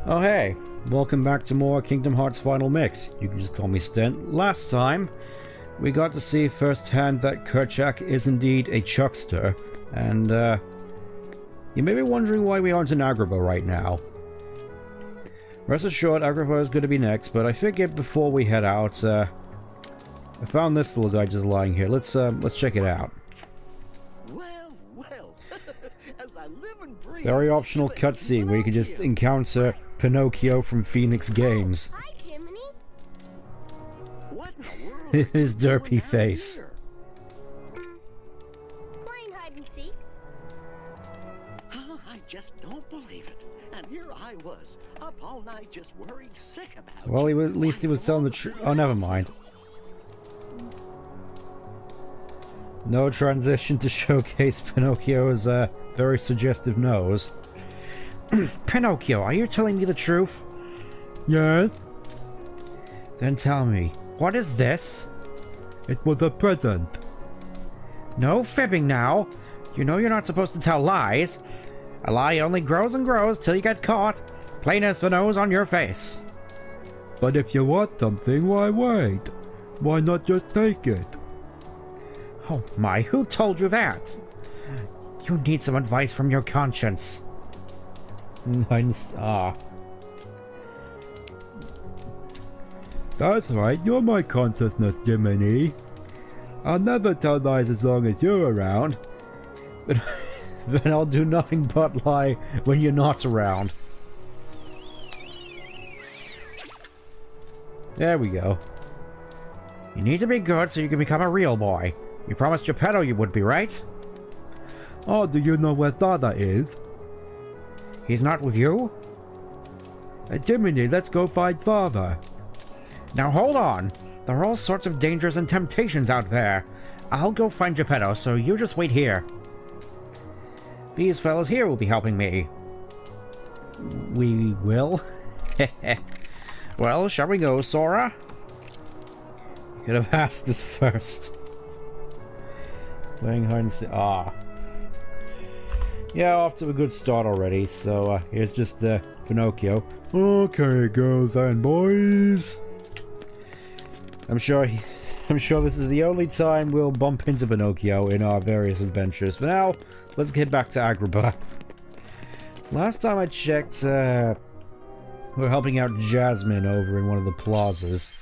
Oh hey, welcome back to more Kingdom Hearts Final Mix. You can just call me Stint. Last time, we got to see firsthand that Kerchak is indeed a chuckster, and you may be wondering why we aren't in Agrabah right now. Rest assured, Agrabah is going to be next, but I figured before we head out, I found this little guy just lying here. Let's check it out. Well, as I live and breathe. Very optional cutscene where you can just encounter Pinocchio from Phoenix Games. Hi, Jiminy. What in the world? In his derpy face. Playing hide and seek. Oh, I just don't believe it. And here I was, up all night just worried sick about Well, you. at least he was telling the truth. Oh, never mind. No transition to showcase Pinocchio's very suggestive nose. Pinocchio, are you telling me the truth? Yes. Then tell me, what is this? It was a present. No fibbing now. You know you're not supposed to tell lies. A lie only grows and grows till you get caught. Plain as the nose on your face. But if you want something, why wait? Why not just take it? Oh my, who told you that? You need some advice from your conscience. That's right, you're my consciousness, Jiminy. I'll never tell lies as long as you're around. But then I'll do nothing but lie when you're not around. There we go. You need to be good so you can become a real boy. You promised Geppetto you would be, right? Oh, do you know where Dada is? He's not with you? Jiminy, let's go find Father. Now hold on. There are all sorts of dangers and temptations out there. I'll go find Geppetto, so you just wait here. These fellows here will be helping me. We will? Well, shall we go, Sora? You could have asked us first. Playing hide and seek. Yeah, off to a good start already, so here's just Pinocchio. Okay, girls and boys. I'm sure this is the only time we'll bump into Pinocchio in our various adventures. For now, let's get back to Agrabah. Last time I checked, we're helping out Jasmine over in one of the plazas.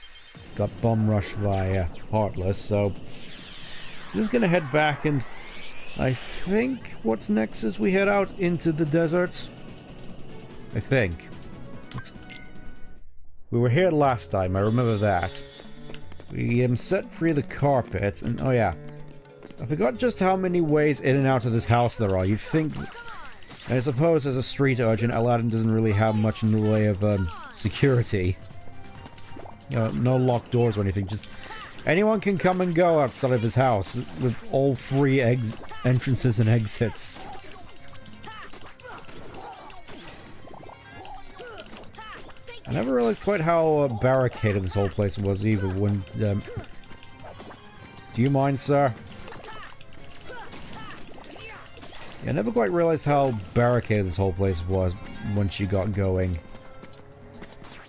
Got bum rushed by Heartless, so I'm just gonna head back, and I think what's next is we head out into the desert. I think. We were here last time, I remember that. We set free the carpet, and oh yeah. I forgot just how many ways in and out of this house there are. You'd think... I suppose as a street urchin, Aladdin doesn't really have much in the way of security. No locked doors or anything, just... Anyone can come and go outside of his house with all three entrances and exits. I never realized quite how barricaded this whole place was either when... Do you mind, sir? Yeah, I never quite realized how barricaded this whole place was once you got going.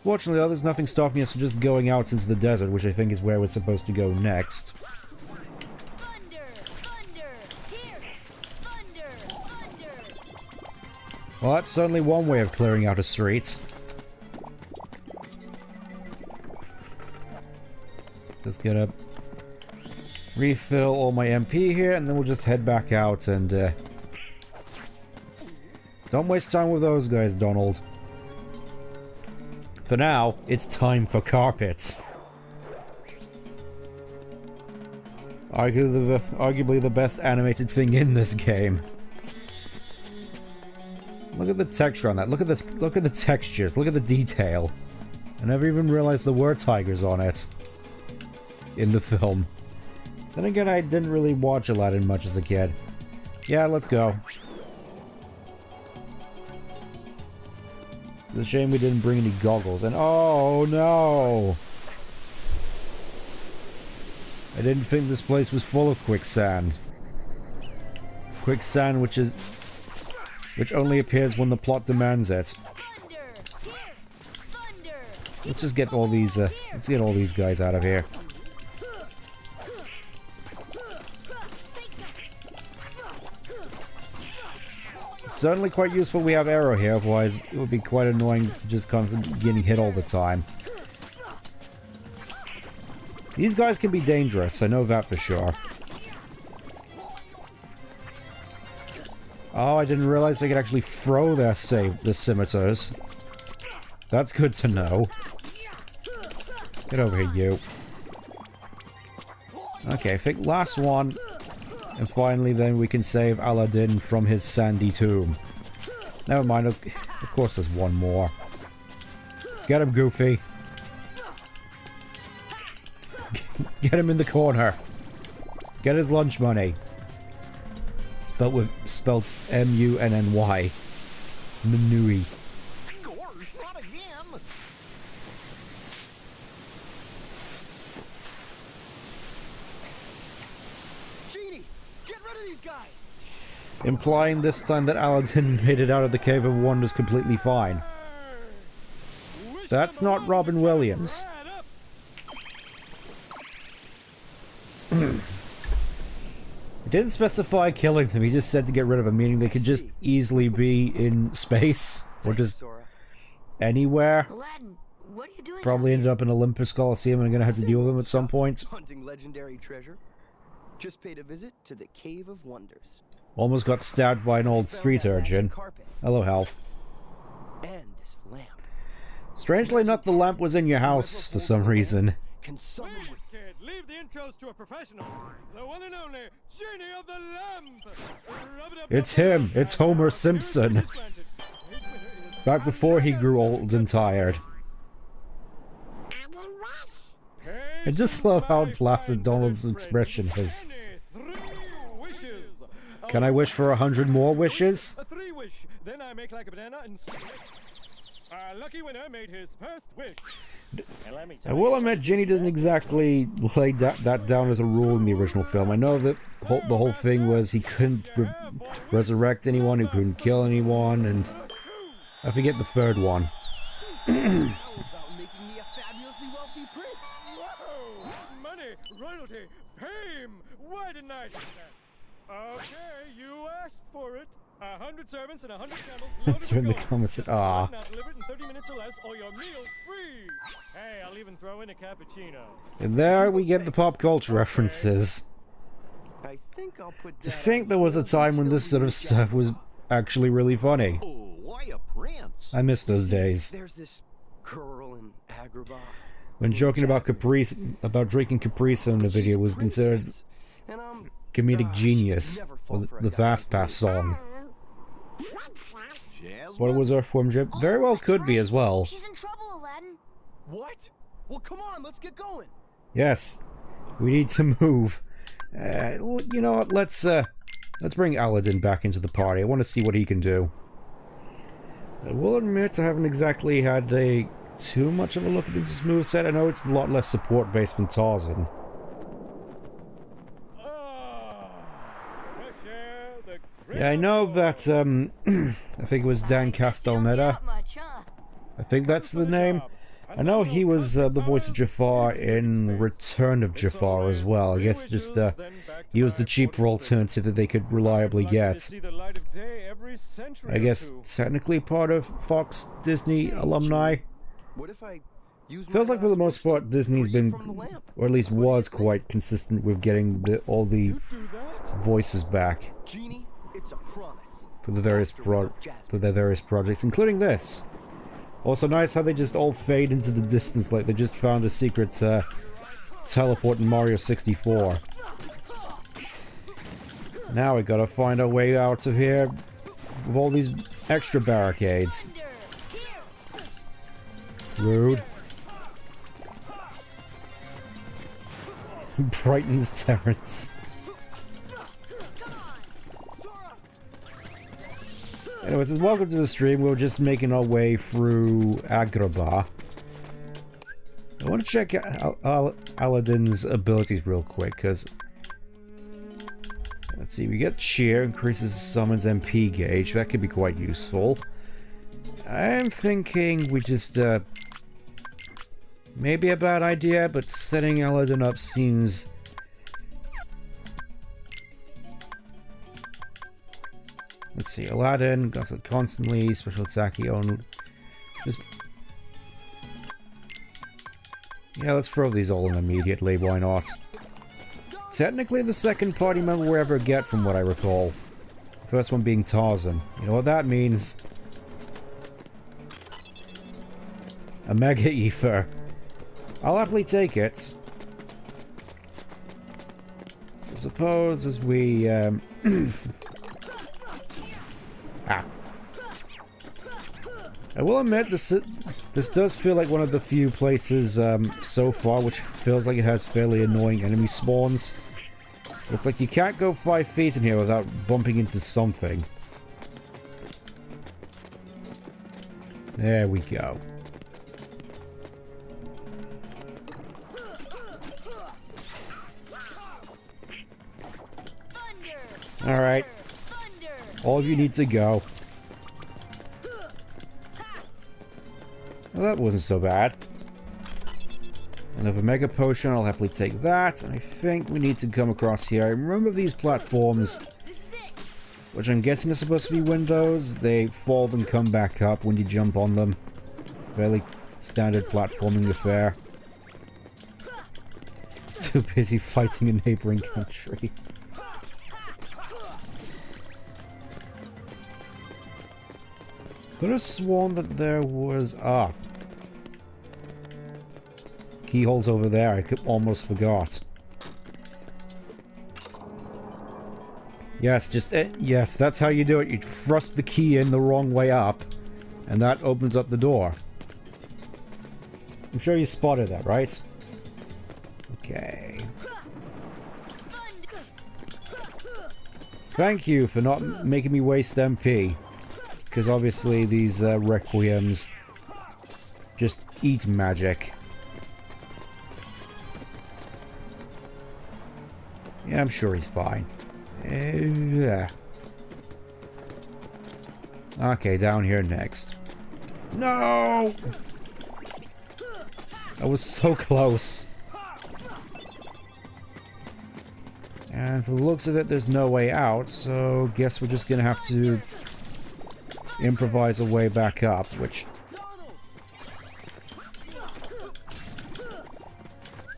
Fortunately, though, there's nothing stopping us from just going out into the desert, which I think is where we're supposed to go next. Thunder, thunder, here. Thunder, thunder. Well, that's certainly one way of clearing out a street. Just gonna refill all my MP here, and then we'll just head back out and, don't waste time with those guys, Donald. For now, it's time for carpets. Arguably the best animated thing in this game. Look at the texture on that. Look at this. Look at the textures. Look at the detail. I never even realized there were tigers on it in the film. Then again, I didn't really watch Aladdin much as a kid. Yeah, let's go. It's a shame we didn't bring any goggles, and oh no! I didn't think this place was full of quicksand. Quicksand which only appears when the plot demands it. Thunder, here. Let's just get all these, let's get all these guys out of here. It's certainly quite useful we have arrow here, otherwise it would be quite annoying just constantly getting hit all the time. These guys can be dangerous, I know that for sure. Oh, I didn't realize they could actually throw their scimitars. That's good to know. Get over here, you. Okay, I think last one. And finally then we can save Aladdin from his sandy tomb. Never mind, of course there's one more. Get him, Goofy. Get him in the corner. Get his lunch money. Spelt M-U-N-N-Y. Manui. Gorge, not again. Genie, get rid of these guys. Implying this time that Aladdin made it out of the Cave of Wonders completely fine. That's not Robin Williams. He didn't specify killing them, he just said to get rid of them, meaning they could just easily be in space, or just anywhere. Aladdin, what are you doing? Probably ended up in Olympus Coliseum and I'm gonna have to deal with them at some point. Hunting legendary treasure. Just paid a visit to the Cave of Wonders. Almost got stabbed by an old street urchin. Hello, Health. And this lamp. Strangely enough, the lamp was in your house for some reason. Can summon with Kid, leave the intros to a professional. The one and only Genie of the Lamp. It's him. It's Homer Simpson. Back before he grew old and tired. I just love how placid Donald's expression is. Can I wish for 100 more wishes? A 3 wish. Then I make like a banana and our lucky winner made his first wish. I will admit, Ginny doesn't exactly lay that down as a rule in the original film. I know that the whole thing was he couldn't resurrect anyone, he couldn't kill anyone, and I forget the third one. about making me a fabulously wealthy prince. Whoa! Money, royalty, fame. Why didn't I do that? Okay, you asked for it. 100 servants and 100 camels loaded So in the with gold. comments, Just ah. now delivered in 30 minutes or less, or your meal's free. Hey, I'll even throw in a cappuccino. And there we get the pop culture references. I think I'll put To think there was a time when this sort of stuff was actually really funny. Oh, why a prince? I miss those days. There's this girl in Agrabah. When joking about drinking Capri Sun in the video was considered And comedic genius. never fall Or for a the guy Fast like Pass song. Jasmine? What was Earthworm Jim? Very well could be as well. She's in trouble, Aladdin. What? Well, come on, let's get going. Yes, we need to move. You know what? Let's bring Aladdin back into the party. I want to see what he can do. I will admit I haven't exactly had too much of a look at his moveset. I know it's a lot less support based than Tarzan. Yeah, I know that I think it was Dan Castellaneta. I think that's the name. I know he was the voice of Jafar in Return of Jafar as well. I guess just he was the cheaper alternative that they could reliably get. I guess technically part of Fox Disney alumni. What if I use Feels like for the most part Disney's been, or at least was, quite consistent with getting all the voices back Genie, it's a promise. for the various their various projects, including this. Also nice how they just all fade into the distance like they just found a secret teleport in Mario 64. Now we gotta find our way out of here with all these extra barricades. Rude. Brighton's Terrace. Anyways, says, welcome to the stream. We're just making our way through Agrabah. I want to check out Aladdin's abilities real quick, because... Let's see, we get Cheer, increases summons MP gauge. That could be quite useful. I'm thinking we just Maybe a bad idea, but setting Aladdin up seems... Let's see, Aladdin, Gosset constantly, special attack he own. Just... Yeah, let's throw these all in immediately, why not? Technically the second party member we ever get from what I recall. First one being Tarzan. You know what that means? A Mega Ether. I'll happily take it. I suppose as we... Ah. I will admit, this does feel like one of the few places so far which feels like it has fairly annoying enemy spawns. It's like you can't go 5 feet in here without bumping into something. There we go. Alright. All of you need to go. Well, that wasn't so bad. Another Mega Potion, I'll happily take that. And I think we need to come across here. I remember these platforms, which I'm guessing are supposed to be windows. They fall and come back up when you jump on them. Fairly standard platforming affair. Too busy fighting a neighboring country. Could have sworn that there was... Ah. Keyholes over there, I almost forgot. Yes, just... yes, that's how you do it. You thrust the key in the wrong way up, and that opens up the door. I'm sure you spotted that, right? Okay. Thank you for not making me waste MP. Because obviously these Requiems just eat magic. Yeah, I'm sure he's fine. Yeah. Okay, down here next. No! I was so close. And for the looks of it, there's no way out, so guess we're just gonna have to improvise a way back up, which...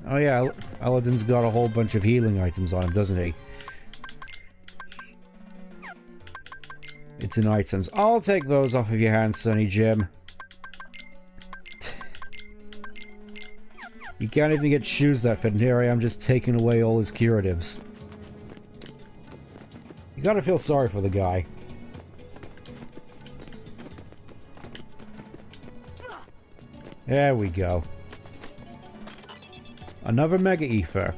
Oh yeah, Aladdin's got a whole bunch of healing items on him, doesn't he? It's in items. I'll take those off of your hands, Sonny Jim. You can't even get shoes that fit, and here I am just taking away all his curatives. You gotta feel sorry for the guy. There we go. Another Mega Ether.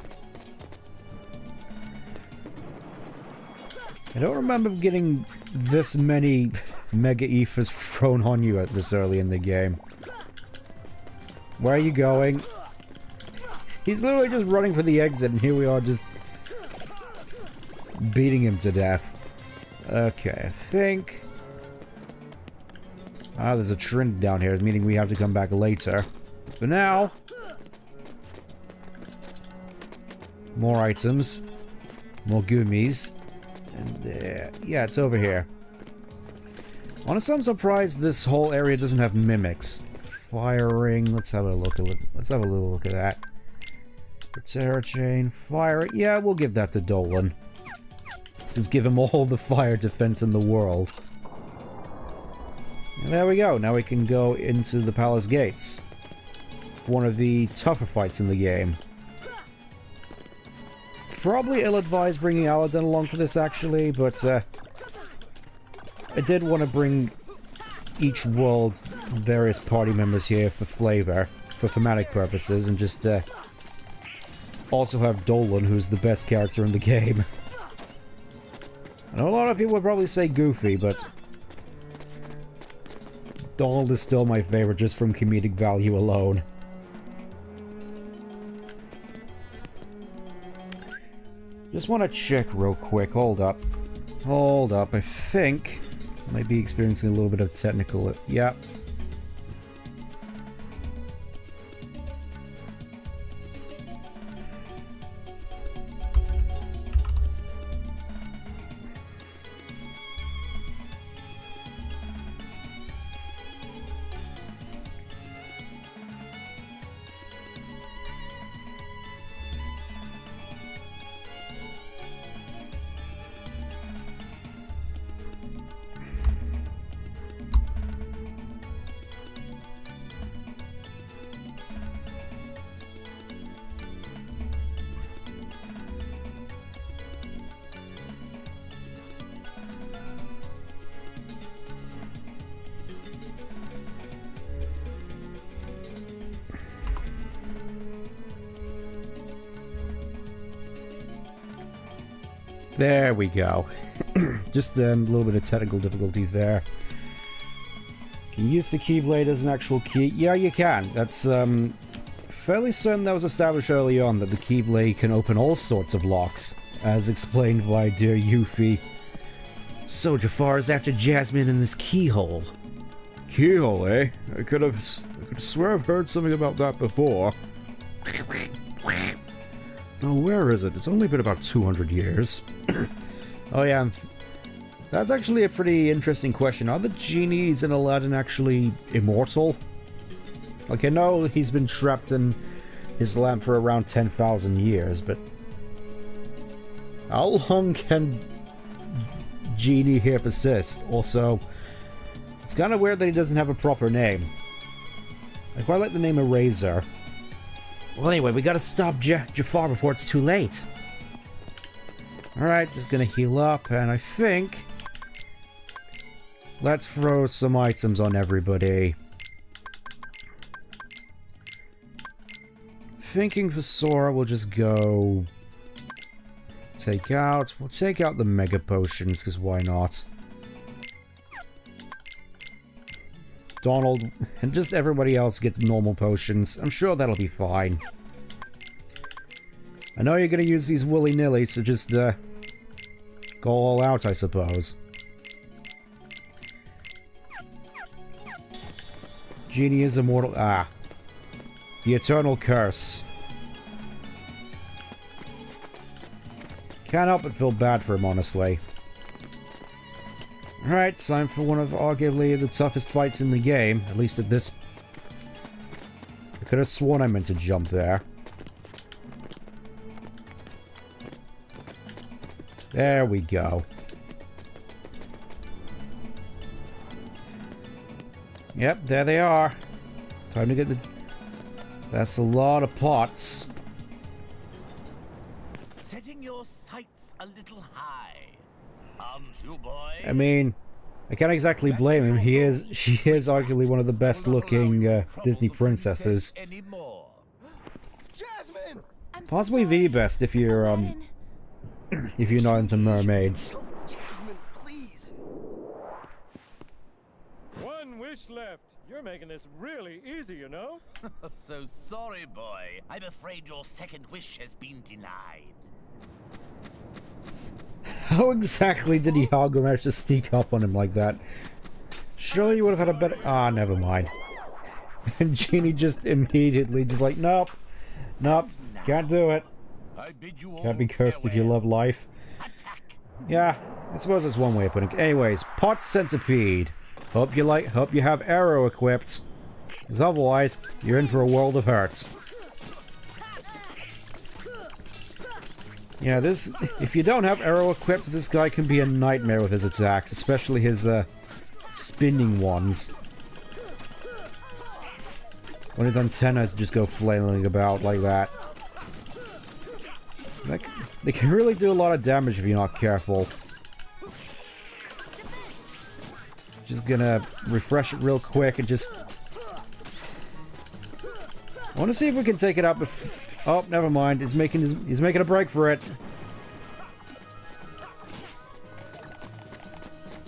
I don't remember getting this many Mega Ethers thrown on you at this early in the game. Where are you going? He's literally just running for the exit, and here we are just beating him to death. Okay, I think... Ah, there's a trend down here, meaning we have to come back later. For now... More items. More gummies. And, yeah, it's over here. Honestly, I'm surprised this whole area doesn't have mimics. Firing, let's have a look at it. Let's have a little look at that. Terra chain, fire it. Yeah, we'll give that to Dolan. Just give him all the fire defense in the world. And there we go. Now we can go into the palace gates. One of the tougher fights in the game. Probably ill-advised bringing Aladdin along for this, actually, but I did want to bring each world's various party members here for flavor, for thematic purposes, and just also have Dolan, who's the best character in the game. I know a lot of people would probably say Goofy, but Donald is still my favorite just from comedic value alone. Just want to check real quick. Hold up. Hold up. I think I might be experiencing a little bit of technical... Yep. There we go. Just a little bit of technical difficulties there. Can you use the Keyblade as an actual key? Yeah, you can. That's fairly certain that was established early on, that the Keyblade can open all sorts of locks, as explained by dear Yuffie. So Jafar is after Jasmine in this keyhole. Keyhole, eh? I could swear I've heard something about that before. Oh, where is it? It's only been about 200 years. Oh yeah, that's actually a pretty interesting question. Are the genies in Aladdin actually immortal? Like, I know he's been trapped in his lamp for around 10,000 years, but how long can Genie here persist? Also, it's kind of weird that he doesn't have a proper name. I quite like the name Eraser. Well, anyway, we gotta stop Jafar before it's too late. Alright, just gonna heal up, and I think... let's throw some items on everybody. Thinking for Sora, we'll just go... We'll take out the Mega Potions, because why not? Donald, and just everybody else gets normal potions. I'm sure that'll be fine. I know you're gonna use these willy-nilly, so just, go all out, I suppose. Genie is immortal. Ah. The Eternal Curse. Can't help but feel bad for him, honestly. Alright, time for one of arguably the toughest fights in the game. At least at this... I could have sworn I meant to jump there. There we go. Yep, there they are. Time to get the... That's a lot of pots. Setting your sights a little high. Boy. I mean, I can't exactly blame him. She is arguably one of the best looking Disney princesses. Jasmine! Possibly the best if you're if you're not into mermaids. Jasmine, please. One wish left. You're making this really easy, you know? So sorry, boy. I'm afraid your second wish has been denied. How exactly did Iago manage to sneak up on him like that? Surely you would have had a better... Ah, never mind. And Genie just immediately just like, nope. Nope. Can't do it. Can't be cursed if you love life. Yeah, I suppose that's one way of putting it. Anyways, Pot Centipede. Hope you have Arrow equipped. Because otherwise, you're in for a world of hurts. Yeah, this... If you don't have Arrow equipped, this guy can be a nightmare with his attacks. Especially his, spinning ones. When his antennas just go flailing about like that. They can really do a lot of damage if you're not careful. Just gonna refresh it real quick and just... I want to see if we can take it out before... Oh, never mind. He's making a break for it.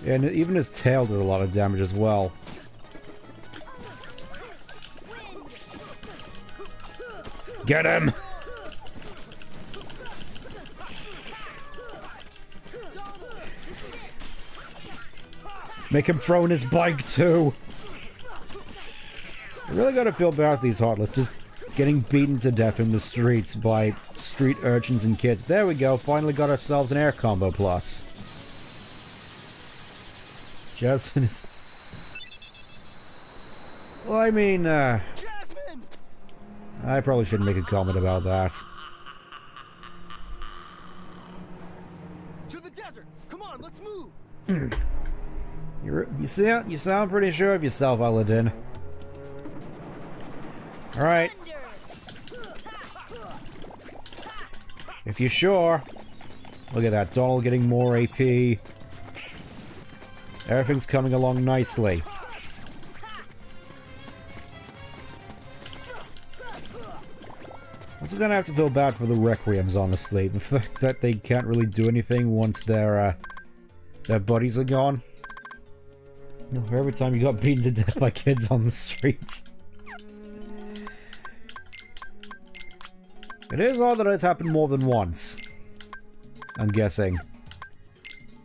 Yeah, and even his tail does a lot of damage as well. Get him! Make him throw in his bike too. I really gotta feel bad with these Heartless, just getting beaten to death in the streets by street urchins and kids. There we go, finally got ourselves an air combo plus. Jasmine is... Well, I mean, Jasmine! I probably shouldn't make a comment about that. To the desert! Come on, let's move! You sound pretty sure of yourself, Aladdin. Alright. If you're sure. Look at that, Donald getting more AP. Everything's coming along nicely. Also gonna have to feel bad for the Requiems, honestly. The fact that they can't really do anything once their bodies are gone. You know, every time you got beaten to death by kids on the streets. It is odd that it's happened more than once. I'm guessing.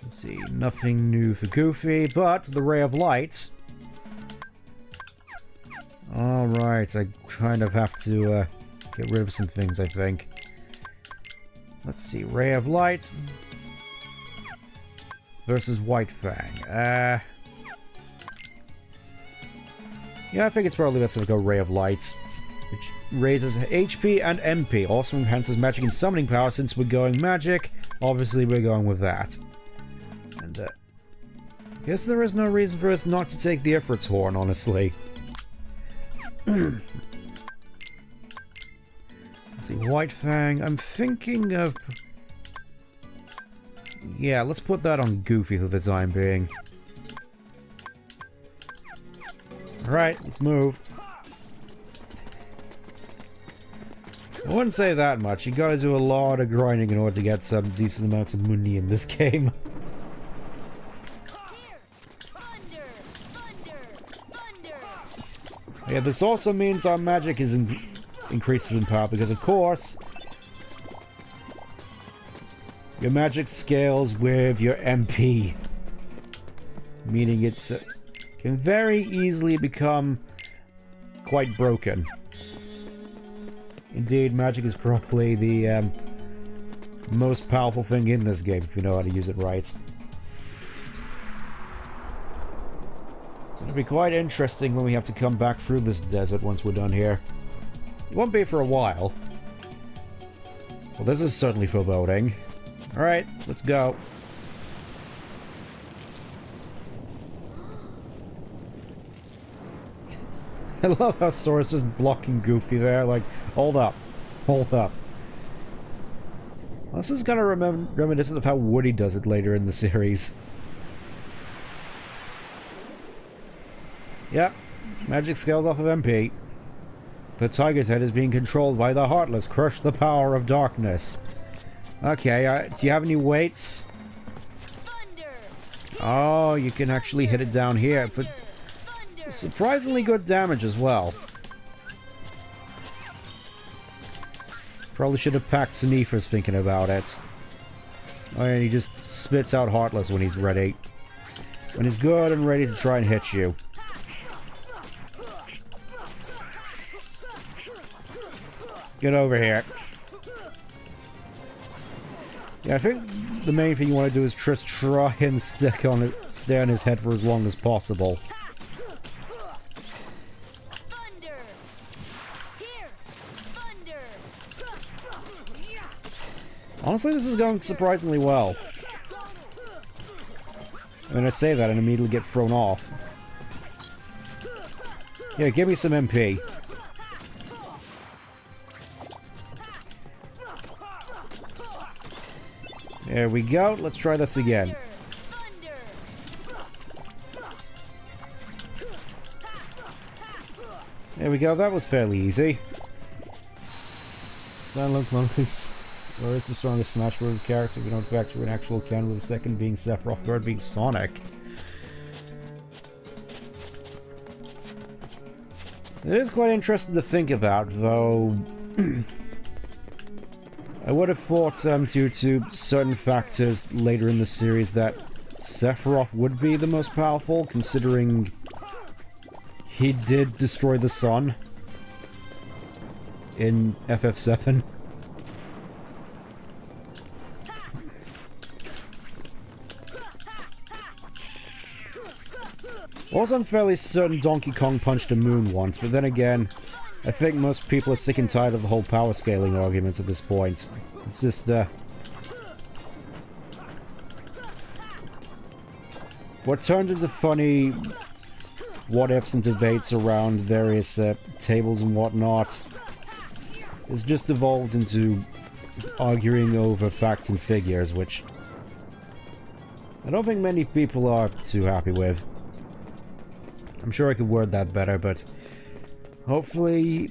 Let's see, nothing new for Goofy, but the Ray of Light. Alright, I kind of have to get rid of some things, I think. Let's see, Ray of Light versus White Fang. Yeah, I think it's probably best to go Ray of Light, which raises HP and MP. Also enhances magic and summoning power. Since we're going magic, obviously we're going with that. And guess there is no reason for us not to take the Ifrit's Horn, honestly. Let's see, White Fang. I'm thinking of... Yeah, let's put that on Goofy for the time being. Alright, let's move. I wouldn't say that much. You gotta do a lot of grinding in order to get some decent amounts of money in this game. Yeah, this also means our magic is increases in power because, of course, your magic scales with your MP, meaning it can very easily become quite broken. Indeed, magic is probably the most powerful thing in this game if you know how to use it right. It'll be quite interesting when we have to come back through this desert once we're done here. It won't be for a while. Well, this is certainly foreboding. Alright, let's go. I love how Sora's just blocking Goofy there, like, hold up. Hold up. Well, this is kind of reminiscent of how Woody does it later in the series. Yep, magic scales off of MP. The Tiger's Head is being controlled by the Heartless. Crush the power of darkness. Okay, do you have any weights? Oh, you can actually hit it down here. But surprisingly good damage as well. Probably should have packed Sneefers thinking about it. Oh, and he just spits out Heartless when he's ready. When he's good and ready to try and hit you. Get over here. Yeah, I think the main thing you want to do is just try and stay on his head for as long as possible. Honestly, this is going surprisingly well. I mean, I say that and immediately get thrown off. Yeah, give me some MP. There we go. Let's try this again. There we go. That was fairly easy. Silent Monk is the strongest Smash Bros. Character. We don't factor in actual canon, with the second being Sephiroth, third being Sonic. It is quite interesting to think about, though. I would have thought, due to certain factors later in the series, that Sephiroth would be the most powerful, considering he did destroy the sun in FF7. Also, I'm fairly certain Donkey Kong punched a moon once, but then again, I think most people are sick and tired of the whole power scaling arguments at this point. It's just, what turned into funny what-ifs and debates around various tables and whatnot has just evolved into arguing over facts and figures, which I don't think many people are too happy with. I'm sure I could word that better, but hopefully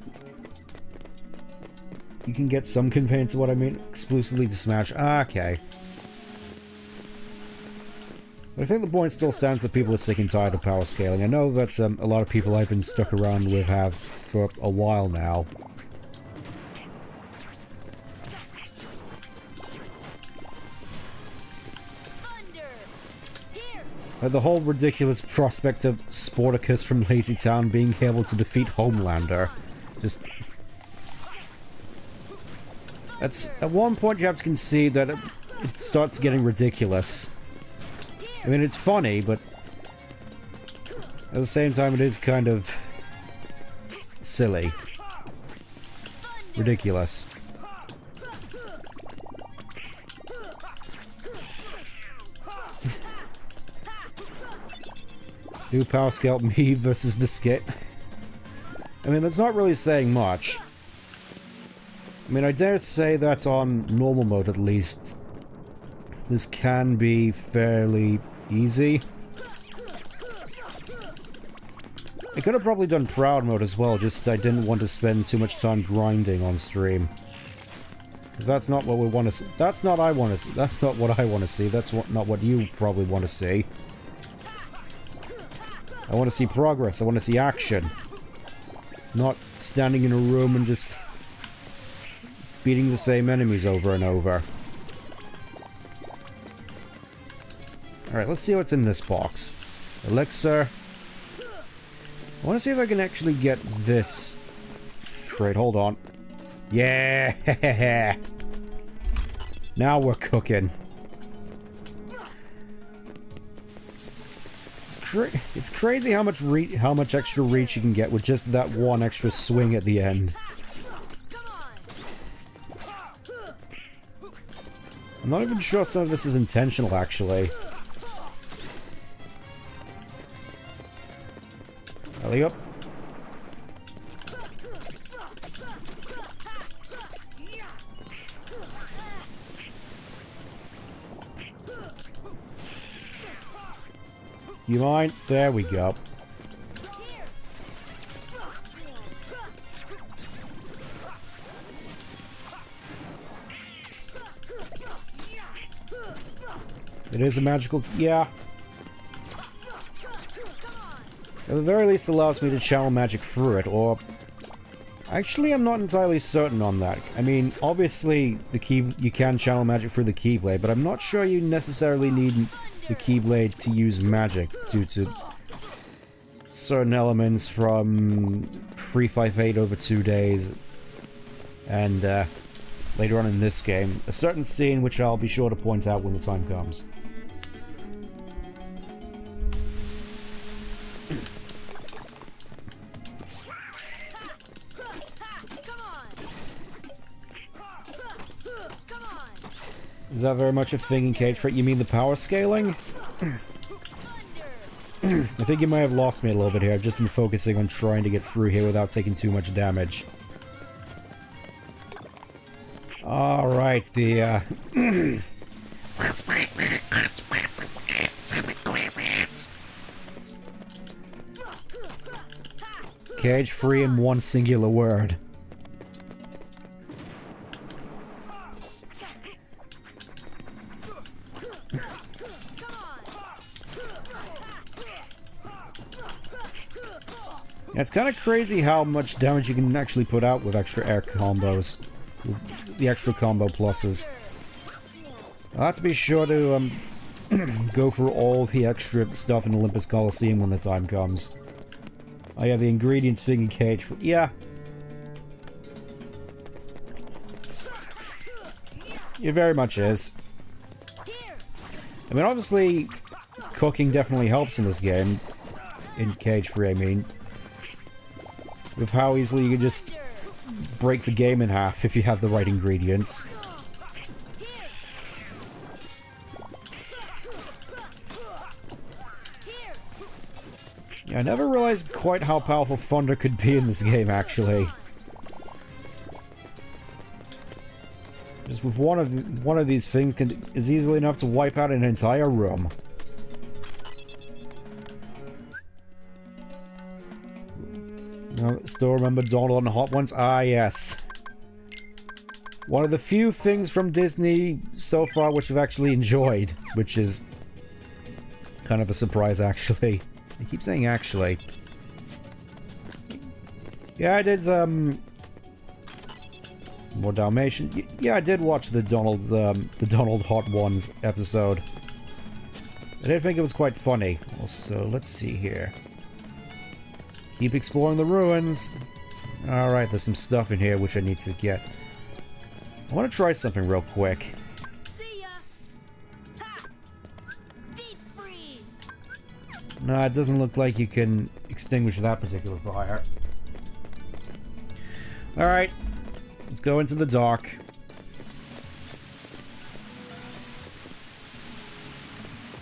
you can get some conveyance of what I mean. Exclusively to Smash. Ah, okay. But I think the point still stands that people are sick and tired of power scaling. I know that a lot of people I've been stuck around with have for a while now. The whole ridiculous prospect of Sporticus from Lazy Town being able to defeat Homelander. Just... at one point you have to concede that it starts getting ridiculous. I mean, it's funny, but... at the same time it is kind of... silly. Ridiculous. Do power scale me versus Visket. I mean, that's not really saying much. I mean, I dare say that on normal mode at least, this can be fairly easy. I could have probably done proud mode as well, just I didn't want to spend too much time grinding on stream. Because that's not what we want to see. That's not what I want to see. That's not what you probably want to see. I want to see progress. I want to see action. Not standing in a room and just beating the same enemies over and over. Alright, let's see what's in this box. Elixir. I want to see if I can actually get this crate. Hold on. Yeah! Now we're cooking. It's crazy how much extra reach you can get with just that one extra swing at the end. I'm not even sure some of this is intentional, actually. Alley up. You mind? There we go. It is a magical... yeah. At the very least allows me to channel magic through it, or... actually, I'm not entirely certain on that. I mean, obviously, you can channel magic through the Keyblade, but I'm not sure you necessarily need the Keyblade to use magic due to certain elements from 358 over 2 days and later on in this game. A certain scene which I'll be sure to point out when the time comes. Is that very much a thing in Cage Fight? You mean the power scaling? I think you might have lost me a little bit here. I've just been focusing on trying to get through here without taking too much damage. Alright, the, Cage free in one singular word. Yeah, it's kind of crazy how much damage you can actually put out with extra air combos. With the extra combo pluses. I'll have to be sure to go through all the extra stuff in Olympus Coliseum when the time comes. Oh yeah, the ingredients thing in Cage. Yeah. It very much is. I mean, obviously, cooking definitely helps in this game. In Cage Free, I mean. With how easily you can just break the game in half if you have the right ingredients. Yeah, I never realized quite how powerful Thunder could be in this game, actually. Just with one of these things is easily enough to wipe out an entire room. Still remember Donald on Hot Ones? Ah, yes. One of the few things from Disney so far which I've actually enjoyed, which is kind of a surprise, actually. I keep saying actually. Yeah, I did more Dalmatian. Yeah, I did watch the Donald Hot Ones episode. I did think it was quite funny. Also, let's see here. Keep exploring the ruins. Alright, there's some stuff in here which I need to get. I want to try something real quick. See ya. Ha! Deep freeze. No, it doesn't look like you can extinguish that particular fire. Alright, let's go into the dark.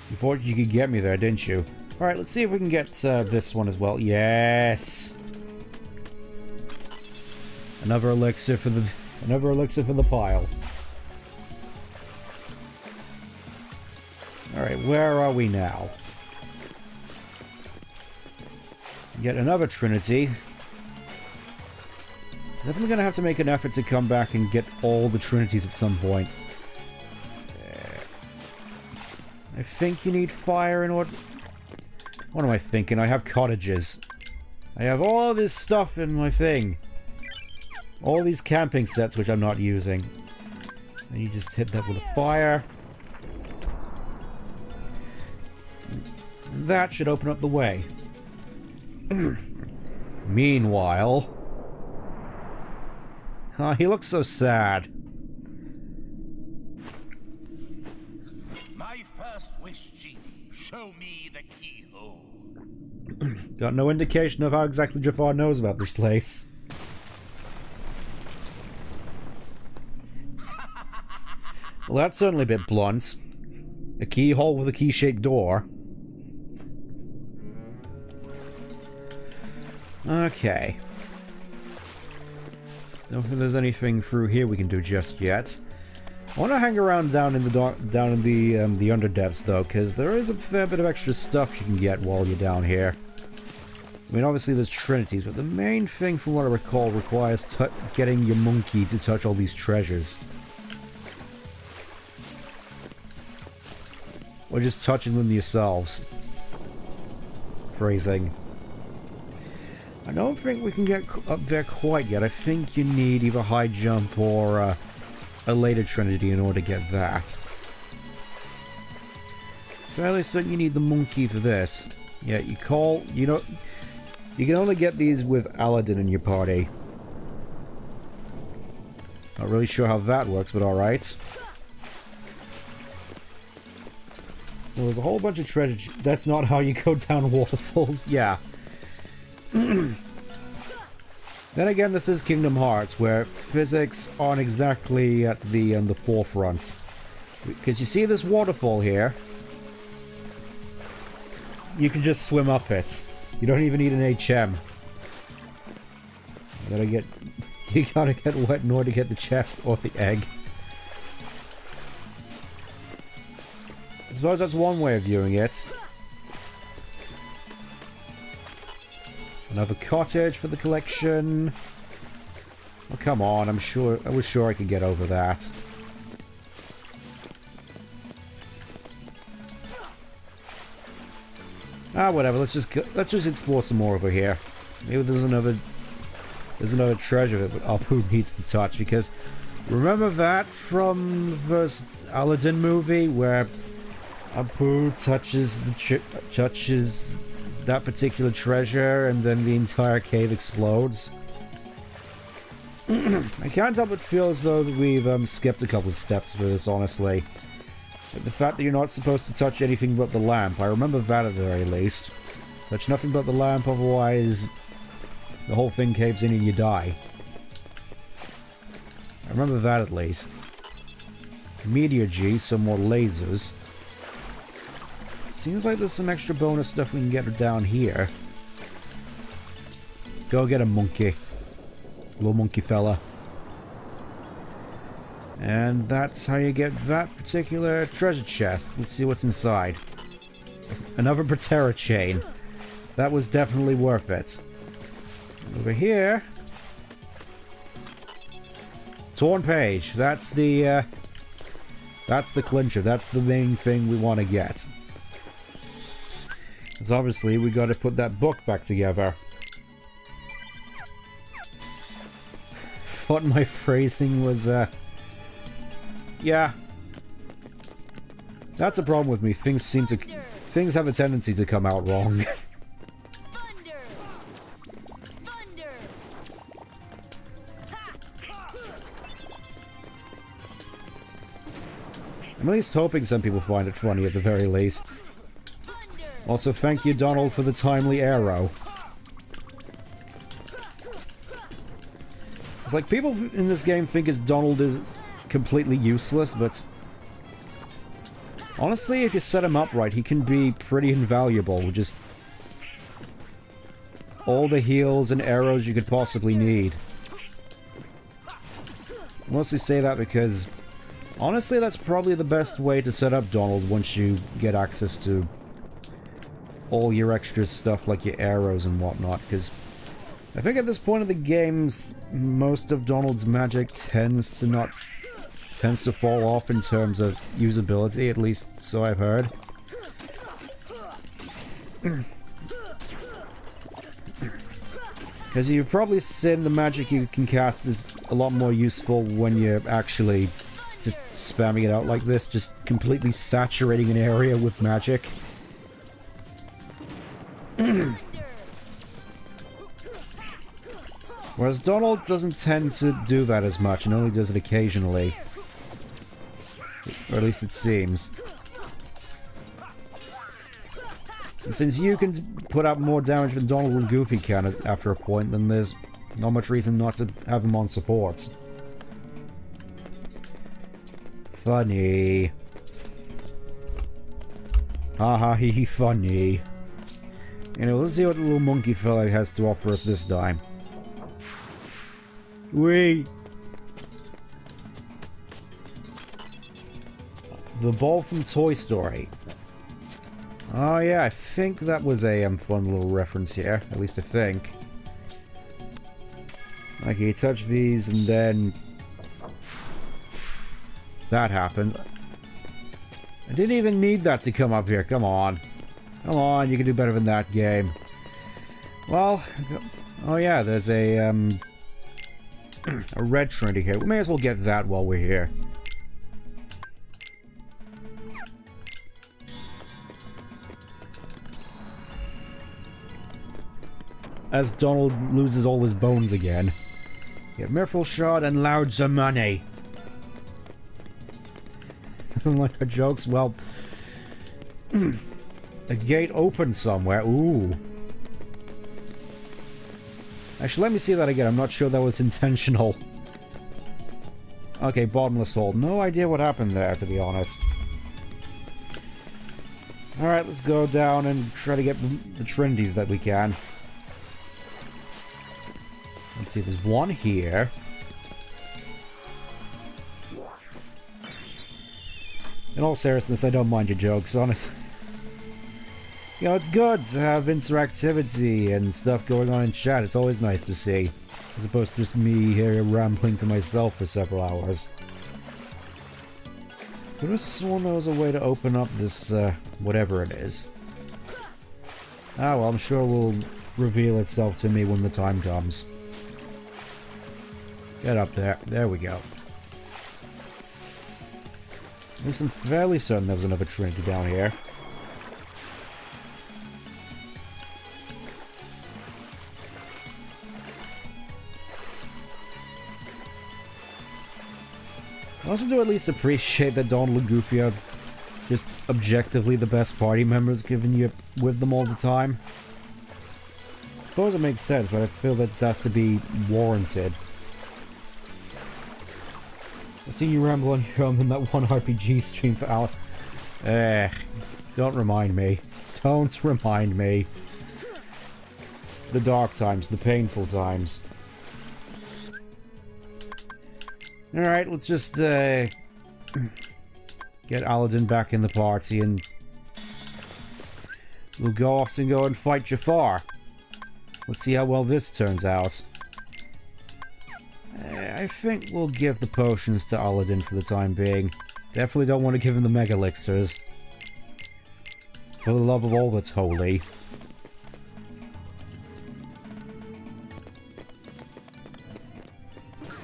You thought you could get me there, didn't you? Alright, let's see if we can get this one as well. Yes! Another elixir for the pile. Alright, where are we now? Yet another Trinity. Definitely gonna have to make an effort to come back and get all the Trinities at some point. I think you need fire in order... What am I thinking? I have cottages. I have all this stuff in my thing. All these camping sets which I'm not using. And you just hit that with a fire. That should open up the way. Meanwhile... Oh, he looks so sad. My first wish, genie. Show me the keyhole. Got no indication of how exactly Jafar knows about this place. Well, that's certainly a bit blunt. A keyhole with a key-shaped door. Okay. Don't think there's anything through here we can do just yet. I want to hang around down in the underdepths though, because there is a fair bit of extra stuff you can get while you're down here. I mean, obviously there's Trinities, but the main thing, from what I recall, requires getting your monkey to touch all these treasures. Or just touching them yourselves. Phrasing. I don't think we can get up there quite yet. I think you need either high jump or a later Trinity in order to get that. Fairly certain you need the monkey for this. Yeah, you know, you can only get these with Aladdin in your party. Not really sure how that works, but alright. So there's a whole bunch of treasure. That's not how you go down waterfalls. Yeah. Then again, this is Kingdom Hearts, where physics aren't exactly at the forefront. Because you see this waterfall here, you can just swim up it. You don't even need an HM. You gotta get wet in order to get the chest or the egg. I suppose that's one way of viewing it. Another cottage for the collection. Oh, come on, I was sure I could get over that. Ah, whatever, let's just explore some more over here. Maybe there's another treasure that Apu needs to touch, because remember that from the first Aladdin movie where Apu touches that particular treasure and then the entire cave explodes? I can't help but feel as though we've skipped a couple of steps for this, honestly. Like the fact that you're not supposed to touch anything but the lamp, I remember that at the very least. Touch nothing but the lamp, otherwise the whole thing caves in and you die. I remember that at least. Meteor G, some more lasers. Seems like there's some extra bonus stuff we can get down here. Go get a monkey. Little monkey fella. And that's how you get that particular treasure chest. Let's see what's inside. Another Protera chain. That was definitely worth it. Over here... Torn page. That's the clincher. That's the main thing we want to get. Because obviously we got to put that book back together. Thought my phrasing was, yeah. That's a problem with me. Things have a tendency to come out wrong. Thunder! Thunder! I'm at least hoping some people find it funny at the very least. Thunder! Also, thank you, Donald, for the timely arrow. It's like, people in this game think Donald is completely useless, but honestly, if you set him up right, he can be pretty invaluable with just all the heals and arrows you could possibly need. I mostly say that because, honestly, that's probably the best way to set up Donald once you get access to all your extra stuff like your arrows and whatnot, because I think at this point of the games, most of Donald's magic tends to fall off in terms of usability, at least so I've heard. Because you've probably seen the magic you can cast is a lot more useful when you're actually just spamming it out like this, just completely saturating an area with magic. Whereas Donald doesn't tend to do that as much, and only does it occasionally. Or at least it seems. And since you can put out more damage than Donald and Goofy can after a point, then there's not much reason not to have him on support. Funny. Haha, hee funny. Anyway, let's see what the little monkey fella has to offer us this time. Wait. The ball from Toy Story. Oh yeah, I think that was a fun little reference here. At least I think. Okay, you touch these and then that happens. I didn't even need that to come up here. Come on. Come on, you can do better than that, game. Well, oh yeah, there's a red trinity here. We may as well get that while we're here. As Donald loses all his bones again. Get Miracle Shot and loads of money. Doesn't like our jokes? Well, a gate opens somewhere. Ooh. Actually, let me see that again. I'm not sure that was intentional. Okay, bottomless hole. No idea what happened there, to be honest. Alright, let's go down and try to get the trinities that we can. Let's see, there's one here. In all seriousness, I don't mind your jokes, honestly. You know, it's good to have interactivity and stuff going on in chat. It's always nice to see. As opposed to just me here rambling to myself for several hours. Could have sworn there was a way to open up this, whatever it is. Ah, well, I'm sure it will reveal itself to me when the time comes. Get up there. There we go. At least I'm fairly certain there was another trinity down here. I also do at least appreciate that Donald and Goofy are just objectively the best party members, given you're with them all the time. I suppose it makes sense, but I feel that it has to be warranted. I've seen you ramble on your own in that one RPG stream for hours. Don't remind me. Don't remind me. The dark times, the painful times. Alright, let's just, get Aladdin back in the party and we'll go off and go and fight Jafar. Let's see how well this turns out. I I think we'll give the potions to Aladdin for the time being. Definitely don't want to give him the Mega Elixirs. For the love of all that's holy.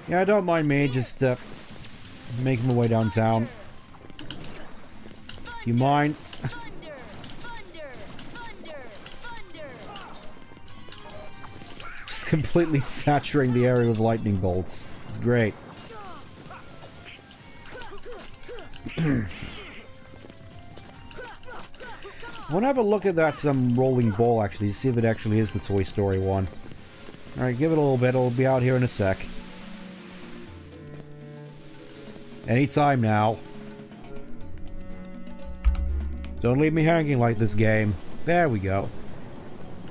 Yeah, don't mind me, just making my way downtown. Do you mind? Thunder! Thunder! Thunder! Thunder! Just completely saturating the area with lightning bolts. It's great. I want to have a look at that rolling ball, actually, to see if it actually is the Toy Story one. Alright, give it a little bit. It'll be out here in a sec. Anytime now. Don't leave me hanging like this game. There we go.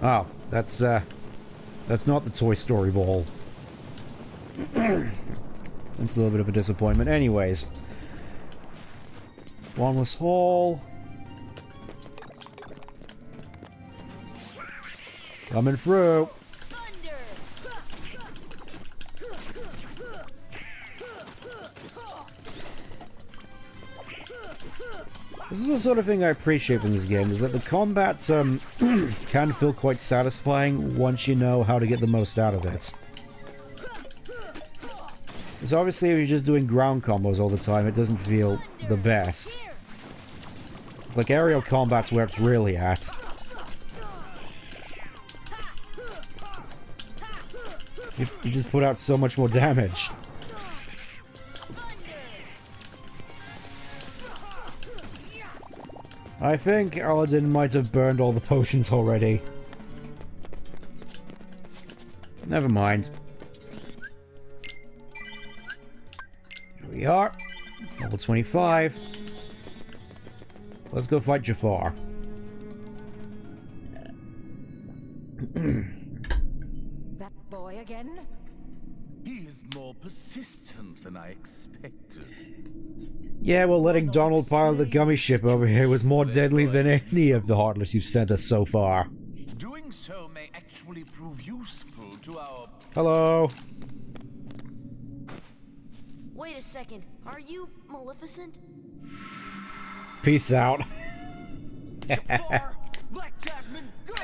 Oh, that's not the Toy Story ball. It's a little bit of a disappointment. Anyways. Wanless Hall. Coming through. Thunder! This is the sort of thing I appreciate in this game, is that the combat can feel quite satisfying once you know how to get the most out of it. Because obviously if you're just doing ground combos all the time, it doesn't feel the best. It's like aerial combat's where it's really at. You just put out so much more damage. I think Aladdin might have burned all the potions already. Never mind. Here we are. Level 25. Let's go fight Jafar. That boy again? He is more persistent than I expected. Yeah, well, letting Donald pilot the gummy ship over here was more deadly than any of the Heartless you've sent us so far. Doing so may actually prove useful to our... Hello. Wait a second. Are you Maleficent? Peace out. Black Jasmine, go!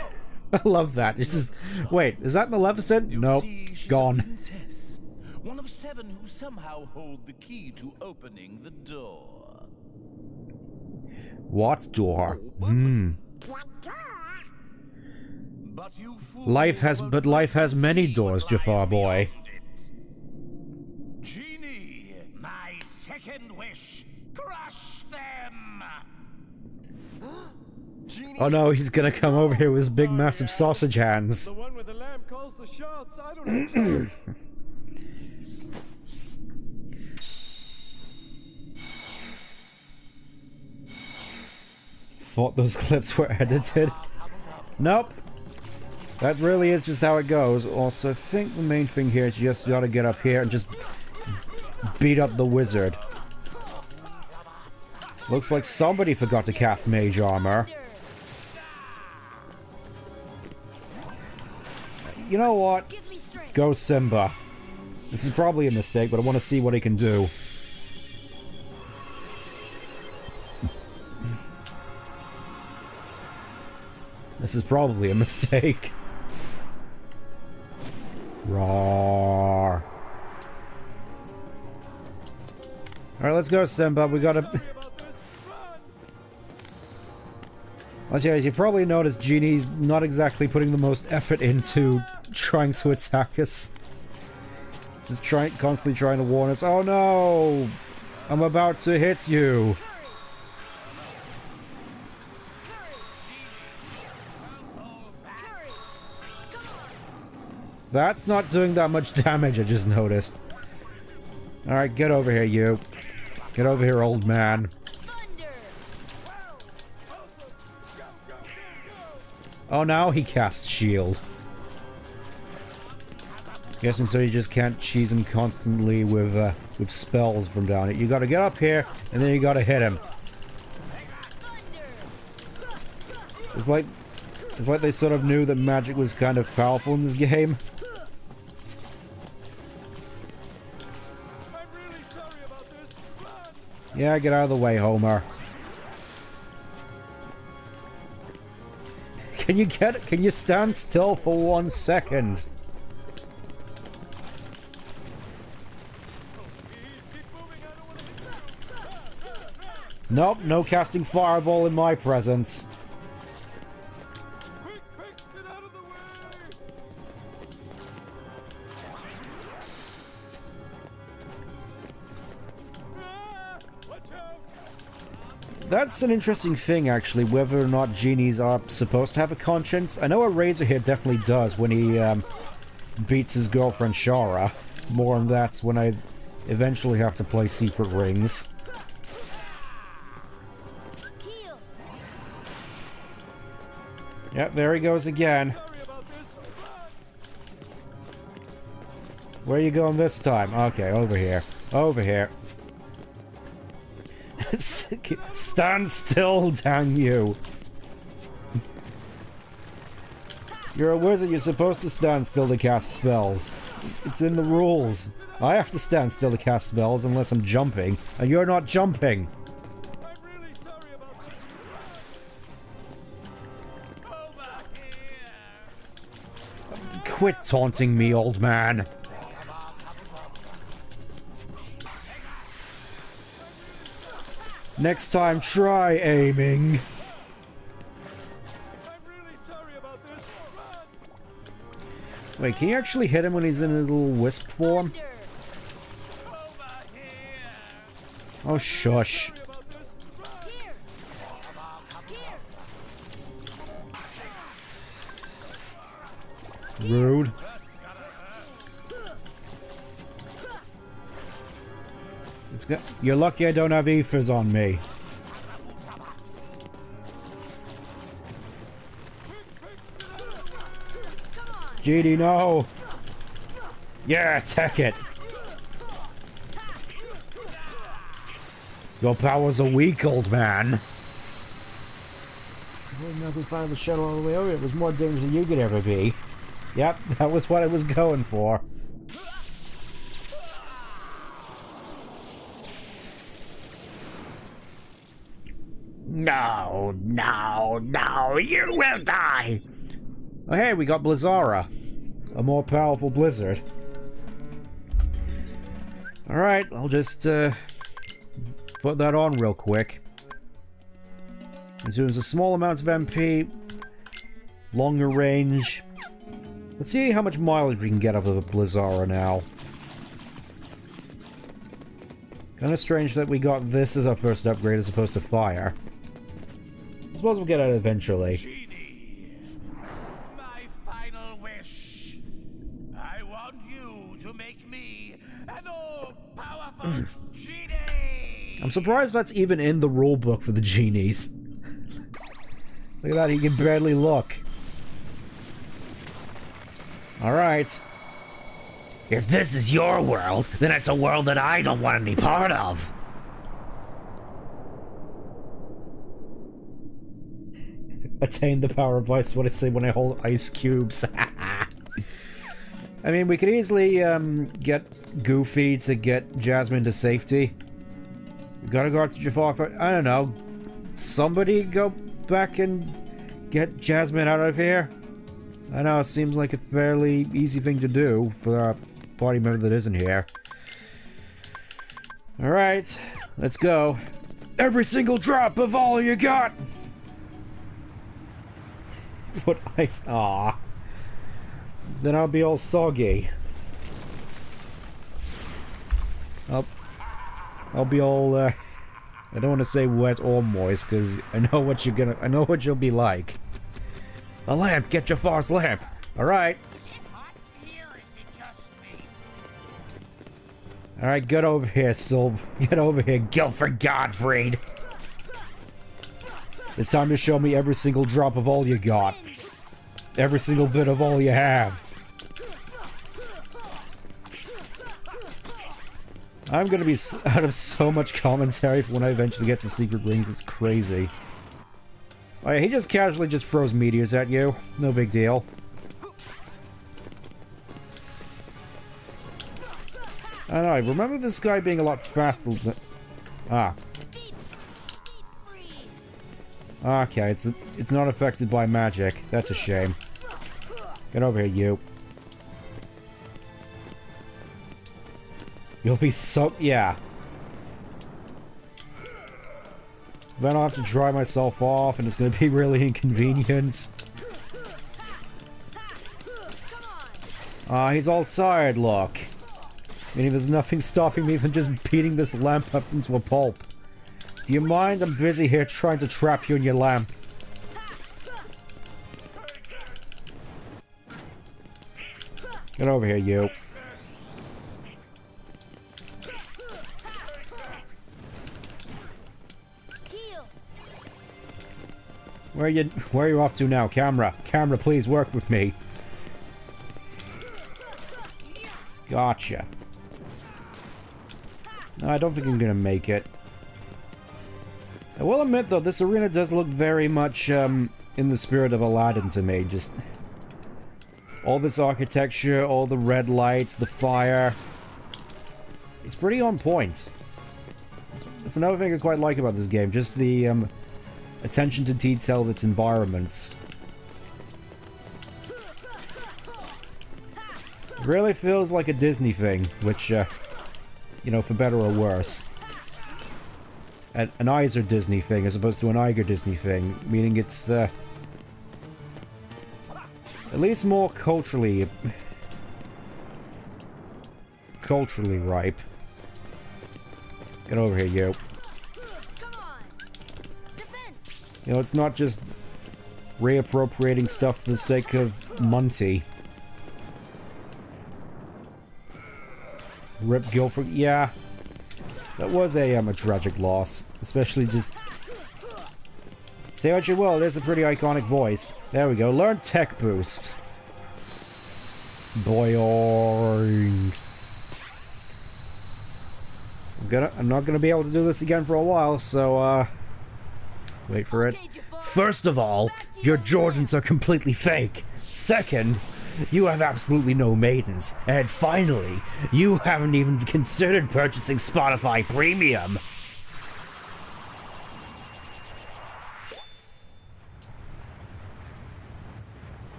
I love that. It's just... Wait, is that Maleficent? You Nope. see, she's a Gone. princess, one of 7 who somehow hold the key to opening the door. What door? Hmm. But you Life has many doors, Jafar boy. Genie, my second wish, crush them! Genie, Oh no, he's gonna come over here with his big massive sausage hands. The one with the lamb calls the shots. I don't know. Thought those clips were edited. Nope. That really is just how it goes. Also, I think the main thing here is you just gotta get up here and just beat up the wizard. Looks like somebody forgot to cast mage armor. You know what? Give me strength. Go Simba. This is probably a mistake, but I want to see what he can do. This is probably a mistake. Roar. Alright, let's go, Simba. We gotta... About this. Run! Well, yeah, you probably noticed Genie's not exactly putting the most effort into trying to attack us. Just constantly trying to warn us. Oh no! I'm about to hit you. That's not doing that much damage, I just noticed. Alright, get over here, you. Get over here, old man. Thunder! Oh, now he casts shield. Guessing so you just can't cheese him constantly with spells from down it. You gotta get up here, and then you gotta hit him. It's like they sort of knew that magic was kind of powerful in this game. Yeah, get out of the way, Homer. Can you stand still for 1 second? Nope, no casting fireball in my presence. Quick, get out of the way! Watch out! That's an interesting thing, actually, whether or not genies are supposed to have a conscience. I know Eraserhead definitely does when he beats his girlfriend Shara. More on that when I eventually have to play Secret Rings. Heal. Yep, there he goes again. Sorry about this. Where are you going this time? Okay, over here. Over here. Stand still, damn you. You're a wizard, you're supposed to stand still to cast spells. It's in the rules. I have to stand still to cast spells unless I'm jumping, and you're not jumping. I'm really sorry about this. Over here! Quit taunting me, old man. Next time, try aiming. I'm really sorry about this. Run! Wait, can you actually hit him when he's in a little wisp form? Thunder. Over here! Oh, shush. Sorry about this. Run! Here. Rude. It's good. You're lucky I don't have ethers on me. GD, no! Yeah, attack it! Your powers are weak, old man. I didn't know if we found the shuttle all the way over. It was more dangerous than you could ever be. Yep, that was what I was going for. No, no, no, you will die! Oh hey, we got Blizzara. A more powerful blizzard. Alright, I'll just put that on real quick. It does a small amounts of MP, longer range. Let's see how much mileage we can get out of the Blizzara now. Kinda strange that we got this as our first upgrade as opposed to fire. I suppose we'll get it eventually. Genie, my final wish. I want you to make me an all-powerful genie. I'm surprised that's even in the rulebook for the genies. Look at that, he can barely look. Alright. If this is your world, then it's a world that I don't want any part of. Attain the power of ice, what I say when I hold ice cubes. I mean, we could easily get Goofy to get Jasmine to safety. We gotta go out to Jafar for, I don't know, somebody go back and get Jasmine out of here? I know, it seems like a fairly easy thing to do for a party member that isn't here. Alright, let's go. Every single drop of all you got! Put ice. Aw. Then I'll be all soggy. I'll be all, I don't want to say wet or moist, because I know what you'll be like. A lamp! Get Jafar's lamp! Alright. Alright, get over here, Sylv. Get over here, Guilford Godfried! It's time to show me every single drop of all you got. Every single bit of all you have. I'm gonna be out of so much commentary when I eventually get to Secret Rings, it's crazy. Oh yeah, he just casually just throws meteors at you. No big deal. I don't know, I remember this guy being a lot faster than... Ah. Okay, it's not affected by magic. That's a shame. Get over here, you. You'll be so... yeah. Then I'll have to dry myself off, and it's gonna be really inconvenient. He's all tired, look. Meaning there's nothing stopping me from just beating this lamp up into a pulp. Do you mind? I'm busy here trying to trap you in your lamp. Get over here, you. Where are you off to now? Camera, please work with me. Gotcha. No, I don't think I'm gonna make it. I will admit, though, this arena does look very much, in the spirit of Aladdin to me. Just... all this architecture, all the red lights, the fire... it's pretty on point. That's another thing I quite like about this game, just the, attention to detail of its environments. It really feels like a Disney thing, which, you know, for better or worse. An Iser Disney thing as opposed to an Iger Disney thing, meaning it's, at least more culturally ripe. Get over here, you. You know, it's not just reappropriating stuff for the sake of Monty. Rip Guilford, yeah. That was a tragic loss. Especially just... say what you will, there's a pretty iconic voice. There we go, learn Tech Boost. Boing. I'm not gonna be able to do this again for a while, so, wait for it. First of all, your Jordans are completely fake. Second, you have absolutely no maidens. And finally, you haven't even considered purchasing Spotify Premium.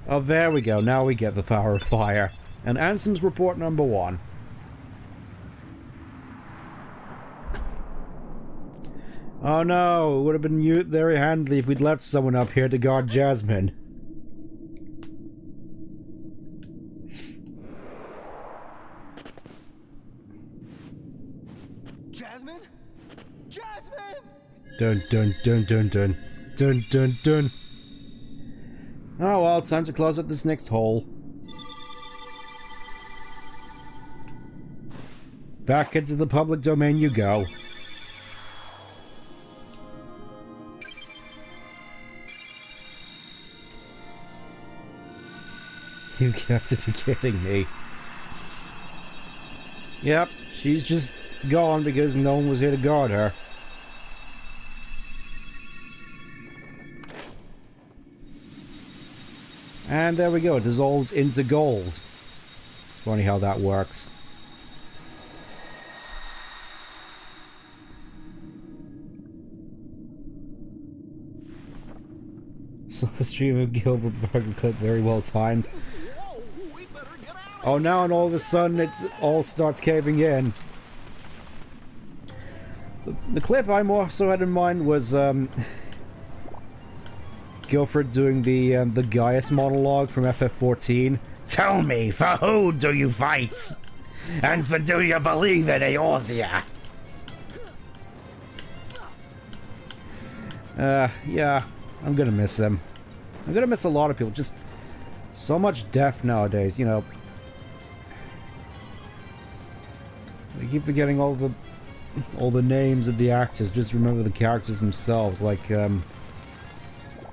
Oh, there we go. Now we get the power of fire. And Ansem's report number 1. Oh no, it would have been very handy if we'd left someone up here to guard Jasmine. Jasmine? Jasmine! Dun dun dun dun dun. Dun dun dun. Oh well, time to close up this next hole. Back into the public domain you go. You got to be kidding me. Yep, she's just gone because no one was here to guard her. And there we go, it dissolves into gold. Funny how that works. So the stream of Gilbert Burger clip very well timed. Oh, now and all of a sudden it all starts caving in. The clip I also had in mind was Guilford doing the Gaius monologue from FF14. Tell me, for who do you fight? And for do you believe in Eorzea? Yeah, I'm gonna miss him. I'm gonna miss a lot of people, just so much death nowadays, you know. I keep forgetting all the names of the actors, just remember the characters themselves, like,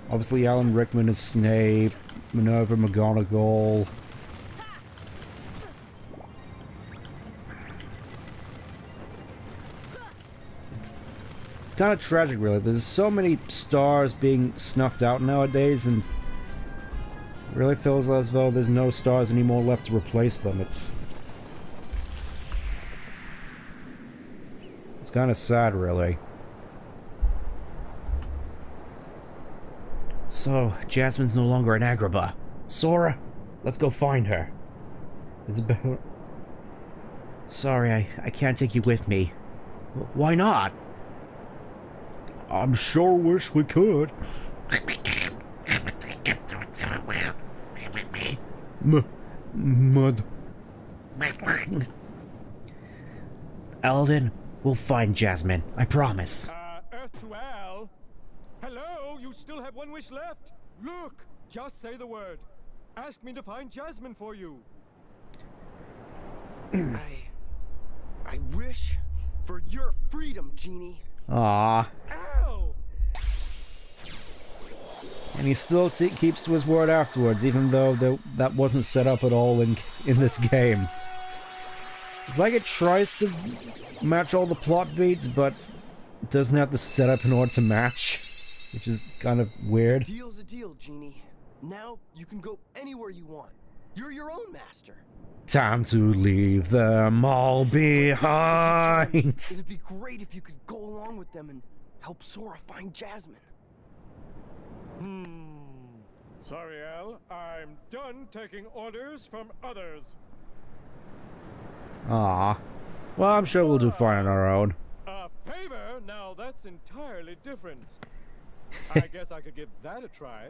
obviously Alan Rickman is Snape, Minerva McGonagall. It's kind of tragic, really. There's so many stars being snuffed out nowadays, and it really feels as though there's no stars anymore left to replace them. It's kind of sad, really. So, Jasmine's no longer in Agrabah. Sora, let's go find her. Isabel... Sorry, I can't take you with me. Why not? I'm sure wish we could. Mud. Eldon, we'll find Jasmine. I promise. Earth to Al. Hello, you still have one wish left. Look, just say the word. Ask me to find Jasmine for you. I wish for your freedom, Genie. Ah. Al! And he still keeps to his word afterwards, even though that wasn't set up at all in this game. It's like it tries to match all the plot beats, but doesn't have the setup in order to match, which is kind of weird. Deal's a deal, Genie. Now you can go anywhere you want. You're your own master. Time to leave them all behind. It'd be great if you could go along with them and help Sora find Jasmine. Sorry, Al. I'm done taking orders from others. Ah. Well, I'm sure we'll do fine on our own. A favor? Now that's entirely different. I guess I could give that a try.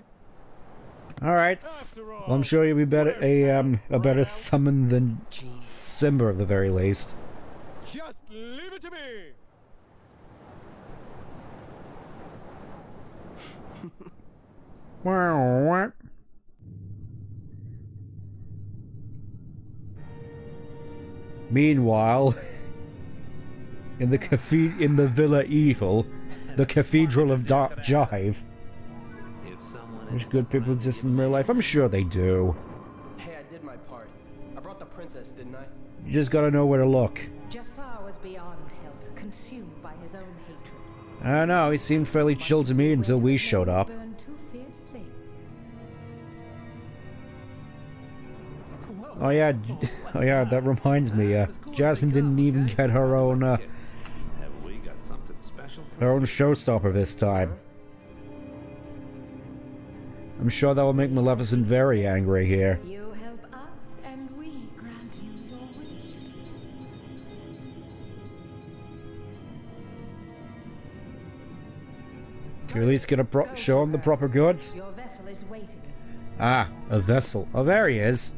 Alright. After all, Well, I'm sure you'll be better a better summon than Genie. Simba at the very least. just leave it to me. What? Meanwhile, in the Villa Evil, the Cathedral of Dark Jive, which good people exist in real life? I'm sure they do. Hey, I did my part. I brought the princess, didn't I? You just gotta know where to look. Jafar was beyond help, consumed by his own hatred. I don't know, he seemed fairly chill to me until we showed up. Burned too fiercely. Oh yeah, that reminds me, Jasmine didn't even get her own, Have we got something special for her own showstopper this time. I'm sure that will make Maleficent very angry here. You help us, and we grant you your wish. Can you at least get a show him the proper goods? Your vessel is waiting. Ah, a vessel. Oh, there he is.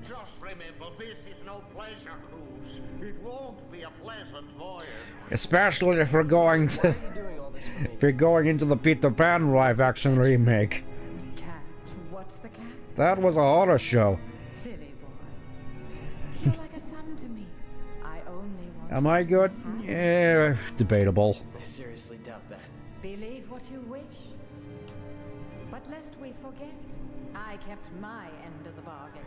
Just remember, this is no pleasure cruise. It won't be a pleasant voyage. Especially if we're going to... Why are you doing all this for me? if you're going into the Peter Pan live-action remake. Cat, what's the cat? That was a horror show. Silly boy. You're like a son to me. I only want Am I good? Yeah, debatable. I seriously doubt that. Believe what you wish. But lest we forget, I kept my end of the bargain.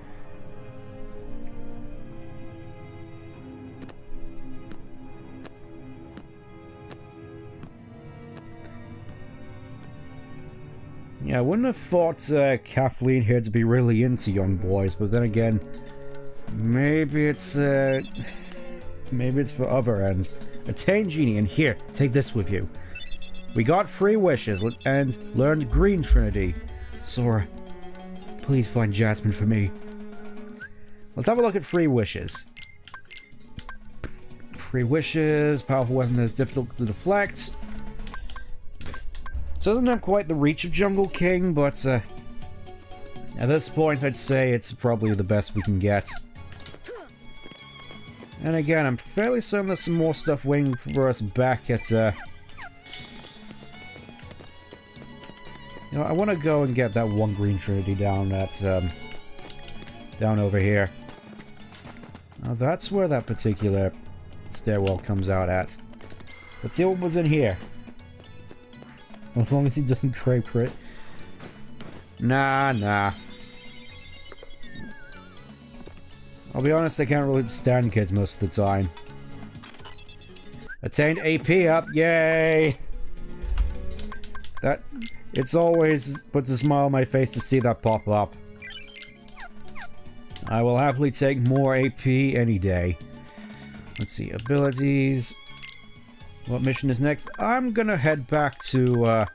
Yeah, I wouldn't have thought Kathleen here to be really into young boys, but then again, maybe it's for other ends. Attain Genie, and here, take this with you. We got 3 wishes and learned Green Trinity. Sora, please find Jasmine for me. Let's have a look at 3 wishes. 3 wishes, powerful weapon that is difficult to deflect. Doesn't have quite the reach of Jungle King, but at this point I'd say it's probably the best we can get. And again, I'm fairly certain there's some more stuff waiting for us back at, you know, I want to go and get that one Green Trinity down at, down over here. Now that's where that particular stairwell comes out at. Let's see what was in here. As long as he doesn't crave crit. Nah. I'll be honest, I can't really stand kids most of the time. Attained AP up, yay! That... It's always puts a smile on my face to see that pop up. I will happily take more AP any day. Let's see, abilities. What mission is next? I'm gonna head back to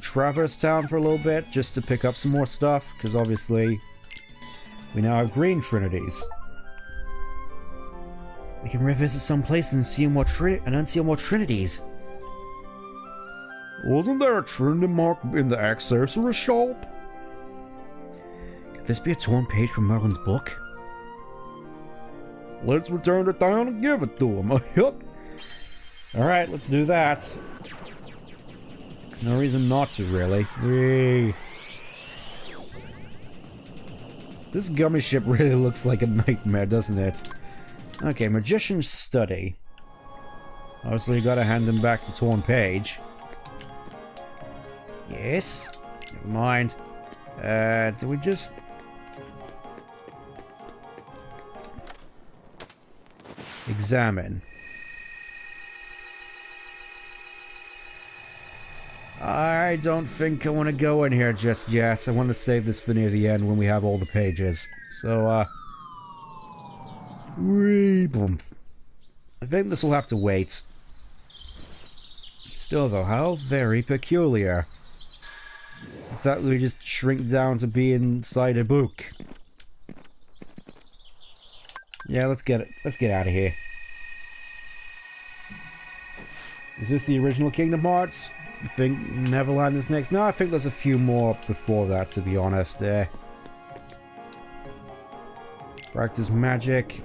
Traverse Town for a little bit, just to pick up some more stuff, because obviously we now have green trinities. We can revisit some places and see more unseal more trinities. Wasn't there a trinity mark in the accessory shop? Could this be a torn page from Merlin's book? Let's return to town and give it to him. Alright, let's do that. No reason not to, really. Whee! This gummy ship really looks like a nightmare, doesn't it? Okay, Magician's Study. Obviously, you gotta hand him back the torn page. Yes. Never mind. Do we just... examine? I don't think I want to go in here just yet. I want to save this for near the end when we have all the pages. So, boom. I think this will have to wait. Still, though, how very peculiar. I thought we just shrink down to be inside a book. Yeah, let's get it. Let's get out of here. Is this the original Kingdom Hearts? You think Neverland is next? No, I think there's a few more before that, to be honest. Practice magic.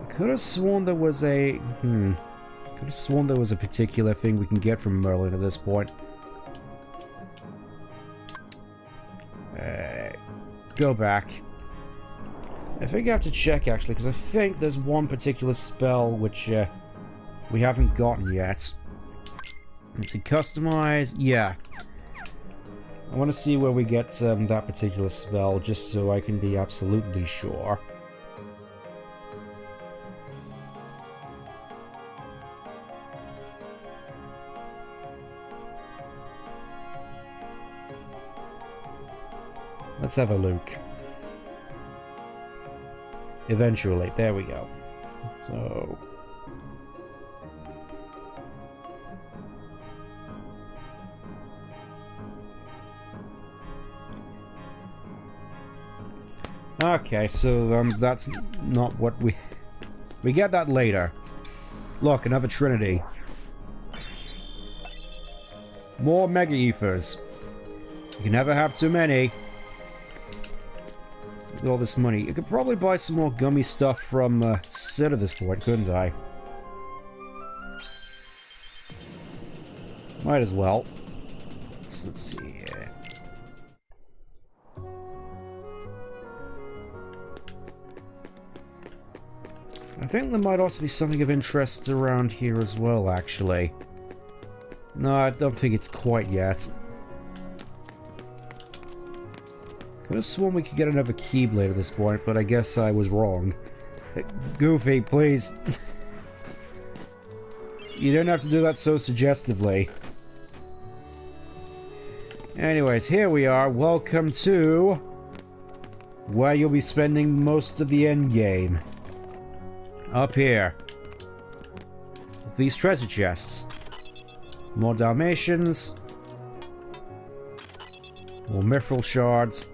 I could have sworn there was a... could have sworn there was a particular thing we can get from Merlin at this point. Go back. I think I have to check, actually, because I think there's one particular spell which we haven't gotten yet. Let's see, customize. Yeah. I want to see where we get that particular spell, just so I can be absolutely sure. Let's have a look. Eventually. There we go. So... okay, so that's not what we... We get that later. Look, another Trinity. More Mega Ethers. You can never have too many. With all this money. You could probably buy some more gummy stuff from Sid at this point, couldn't I? Might as well. So let's see here. I think there might also be something of interest around here as well, actually. No, I don't think it's quite yet. Could have sworn we could get another Keyblade at this point, but I guess I was wrong. Goofy, please. You don't have to do that so suggestively. Anyways, here we are. Welcome to... where you'll be spending most of the endgame. Up here. With these treasure chests. More Dalmatians. More Mithril shards.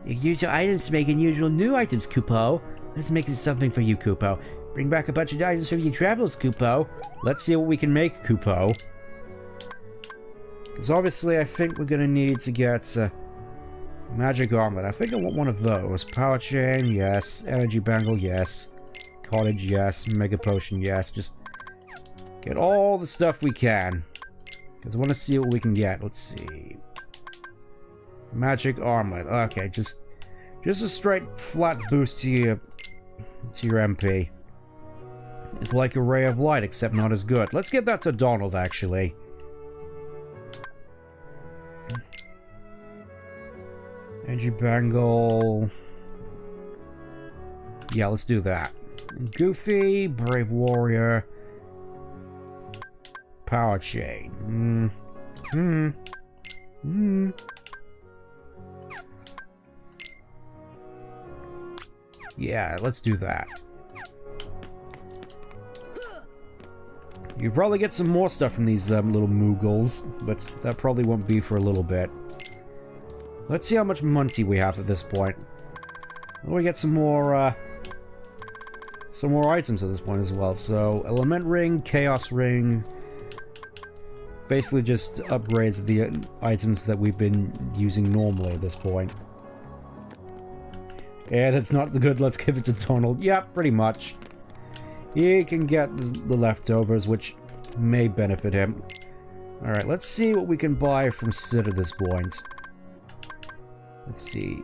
You can use your items to make unusual new items, Kupo. Let's make something for you, Kupo. Bring back a bunch of items from your travels, Kupo. Let's see what we can make, Kupo. Because obviously I think we're going to need to get magic armlet. I think I want one of those. Power chain, yes. Energy bangle, yes. Cottage, yes. Mega potion, yes. Just get all the stuff we can. Because I want to see what we can get. Let's see. Magic armlet. Okay, just a straight flat boost to your MP. It's like a ray of light, except not as good. Let's get that to Donald, actually. Energy bangle. Yeah, let's do that. Goofy, brave warrior. Power chain. Yeah, let's do that. You probably get some more stuff from these little Moogles, but that probably won't be for a little bit. Let's see how much Munty we have at this point. Well, we get some more items at this point as well. So, Element Ring, Chaos Ring... Basically just upgrades of the items that we've been using normally at this point. Yeah, that's not good. Let's give it to Donald. Yeah, pretty much. He can get the leftovers, which may benefit him. Alright, let's see what we can buy from Sid at this point. Let's see.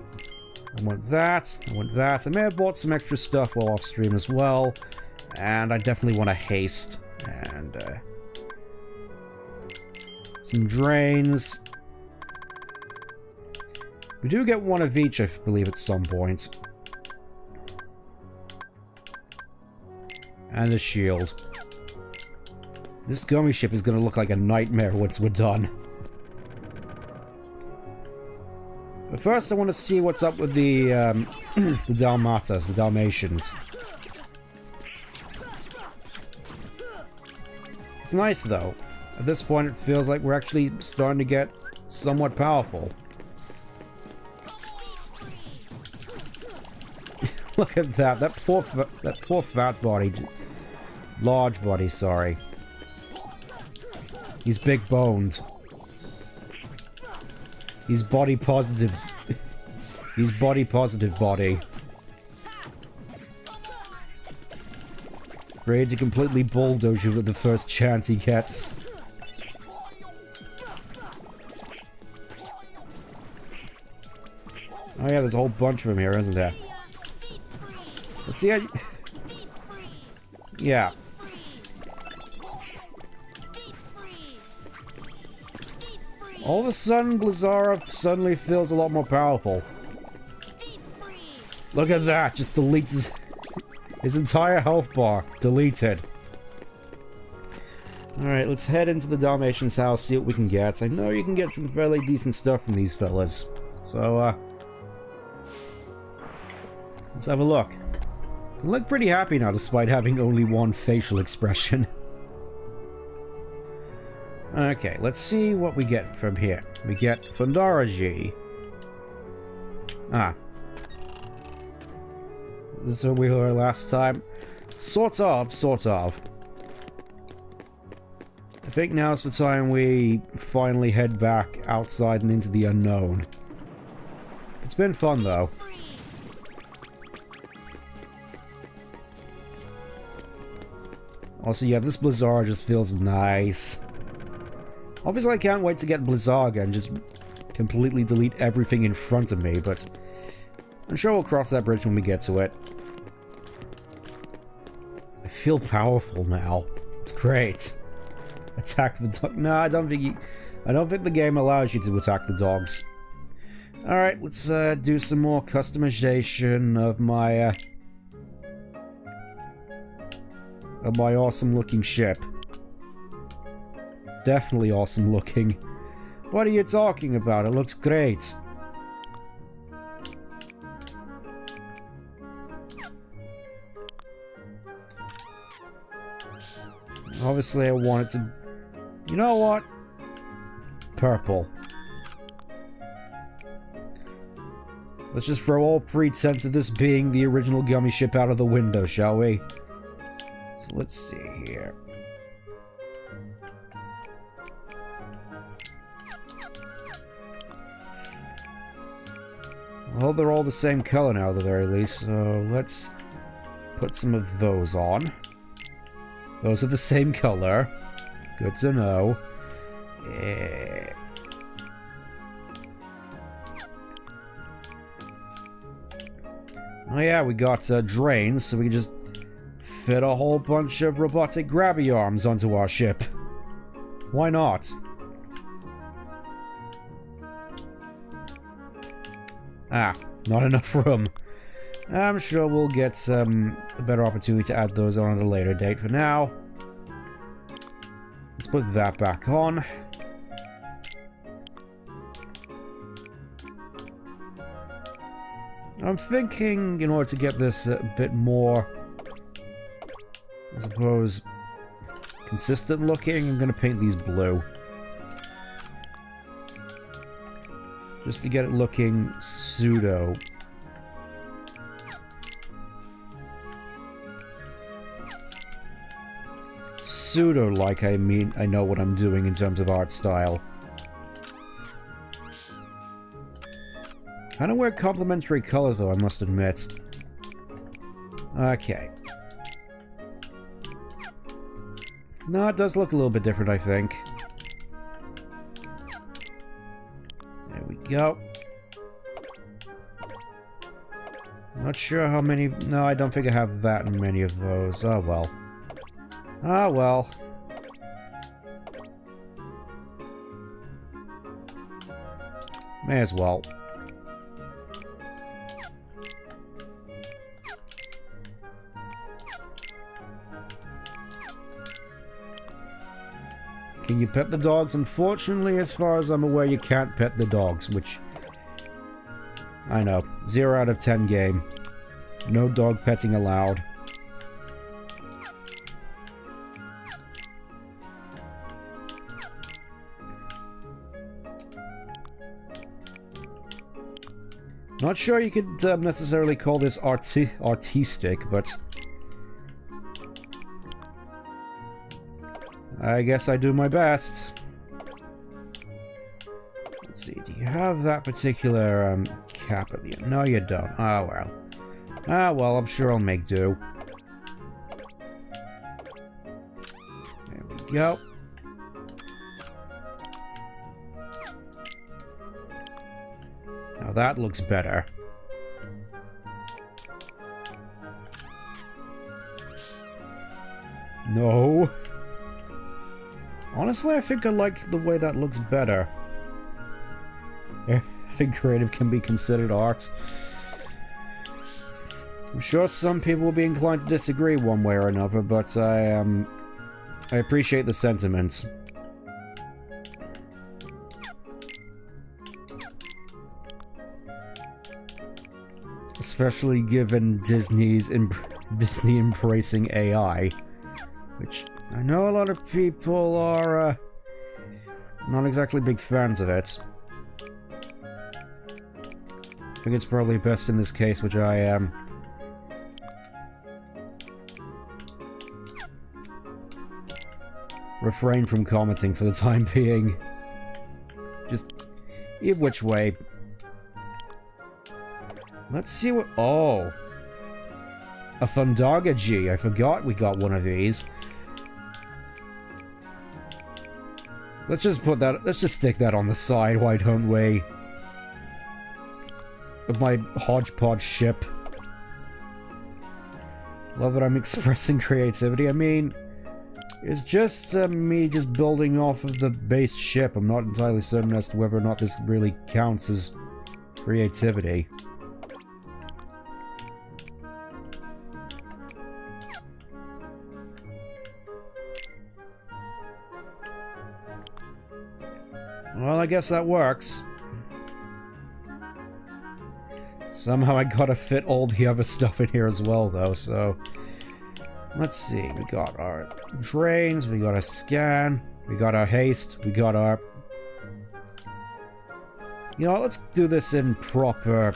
I want that. I want that. I may have bought some extra stuff while off stream as well. And I definitely want a haste. And, some drains. We do get one of each, I believe, at some point. And a shield. This gummy ship is going to look like a nightmare once we're done. But first I want to see what's up with the the Dalmatas, the Dalmatians. It's nice, though. At this point, it feels like we're actually starting to get somewhat powerful. Look at that. That poor fat body. Large body, sorry. He's big boned. He's body positive. He's body positive body. Ready to completely bulldoze you with the first chance he gets. Oh yeah, there's a whole bunch of them here, isn't there? Let's see how... Yeah. All of a sudden, Blizzara suddenly feels a lot more powerful. Look at that, just deletes his entire health bar. Deleted. Alright, let's head into the Dalmatian's house, see what we can get. I know you can get some fairly decent stuff from these fellas. So, let's have a look. They look pretty happy now, despite having only one facial expression. Okay, let's see what we get from here. We get Fundaraji. Ah. This is where we were last time. Sort of, sort of. I think now's the time we finally head back outside and into the unknown. It's been fun, though. Also, yeah, this Blizzard just feels nice. Obviously, I can't wait to get Blizzaga and just completely delete everything in front of me, but I'm sure we'll cross that bridge when we get to it. I feel powerful now. It's great. Attack the dog. No, I don't think the game allows you to attack the dogs. Alright, let's do some more customization of my awesome looking ship. Definitely awesome looking. What are you talking about? It looks great. Obviously I want it to... You know what? Purple. Let's just throw all pretense of this being the original gummy ship out of the window, shall we? So let's see here. Well, they're all the same color now at the very least, so let's put some of those on. Those are the same color. Good to know. Yeah. Oh yeah, we got drains, so we can just fit a whole bunch of robotic grabby arms onto our ship. Why not? Ah, not enough room. I'm sure we'll get a better opportunity to add those on at a later date. For now, let's put that back on. I'm thinking, in order to get this a bit more, I suppose, consistent looking, I'm going to paint these blue. Just to get it looking pseudo. Pseudo-like, I mean, I know what I'm doing in terms of art style. Kind of weird complementary color, though, I must admit. Okay. No, it does look a little bit different, I think. There we go. Not sure how many... No, I don't think I have that many of those. Oh, well. Ah, well. May as well. Can you pet the dogs? Unfortunately, as far as I'm aware, you can't pet the dogs, which... I know. 0 out of 10 game. No dog petting allowed. Not sure you could necessarily call this artistic, but... I guess I do my best. Let's see, do you have that particular cap at the end? No, you don't. Ah, well. Ah, well, I'm sure I'll make do. There we go. Now that looks better. No. Honestly, I think I like the way that looks better. I think creative can be considered art. I'm sure some people will be inclined to disagree one way or another, but I appreciate the sentiment. Especially given Disney embracing AI, which I know a lot of people are not exactly big fans of it. I think it's probably best in this case, which I am. Refrain from commenting for the time being. Just either which way. Let's see what... Oh! A Thundaga G. I forgot we got one of these. Let's just put that... Let's just stick that on the side, why don't we? Of my hodgepodge ship. Love that I'm expressing creativity. I mean... It's just me just building off of the base ship. I'm not entirely certain as to whether or not this really counts as creativity. Well, I guess that works. Somehow I gotta fit all the other stuff in here as well, though, so... Let's see, we got our drains, we got our scan, we got our haste, we got our... You know, let's do this in proper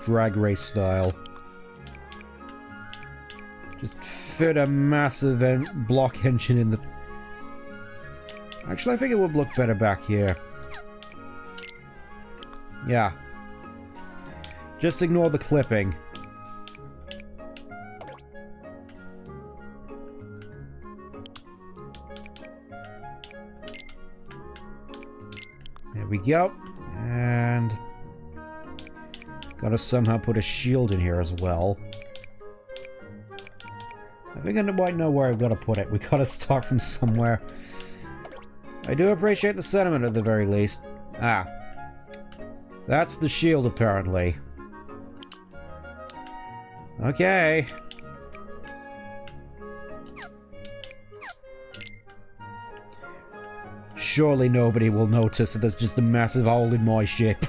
drag race style. Just fit a massive block engine in the... Actually, I think it would look better back here. Yeah. Just ignore the clipping. There we go. And... gotta somehow put a shield in here as well. I think I might know where I've got to put it. We gotta start from somewhere. I do appreciate the sentiment at the very least. Ah. That's the shield, apparently. Okay. Surely nobody will notice that there's just a massive hole in my ship.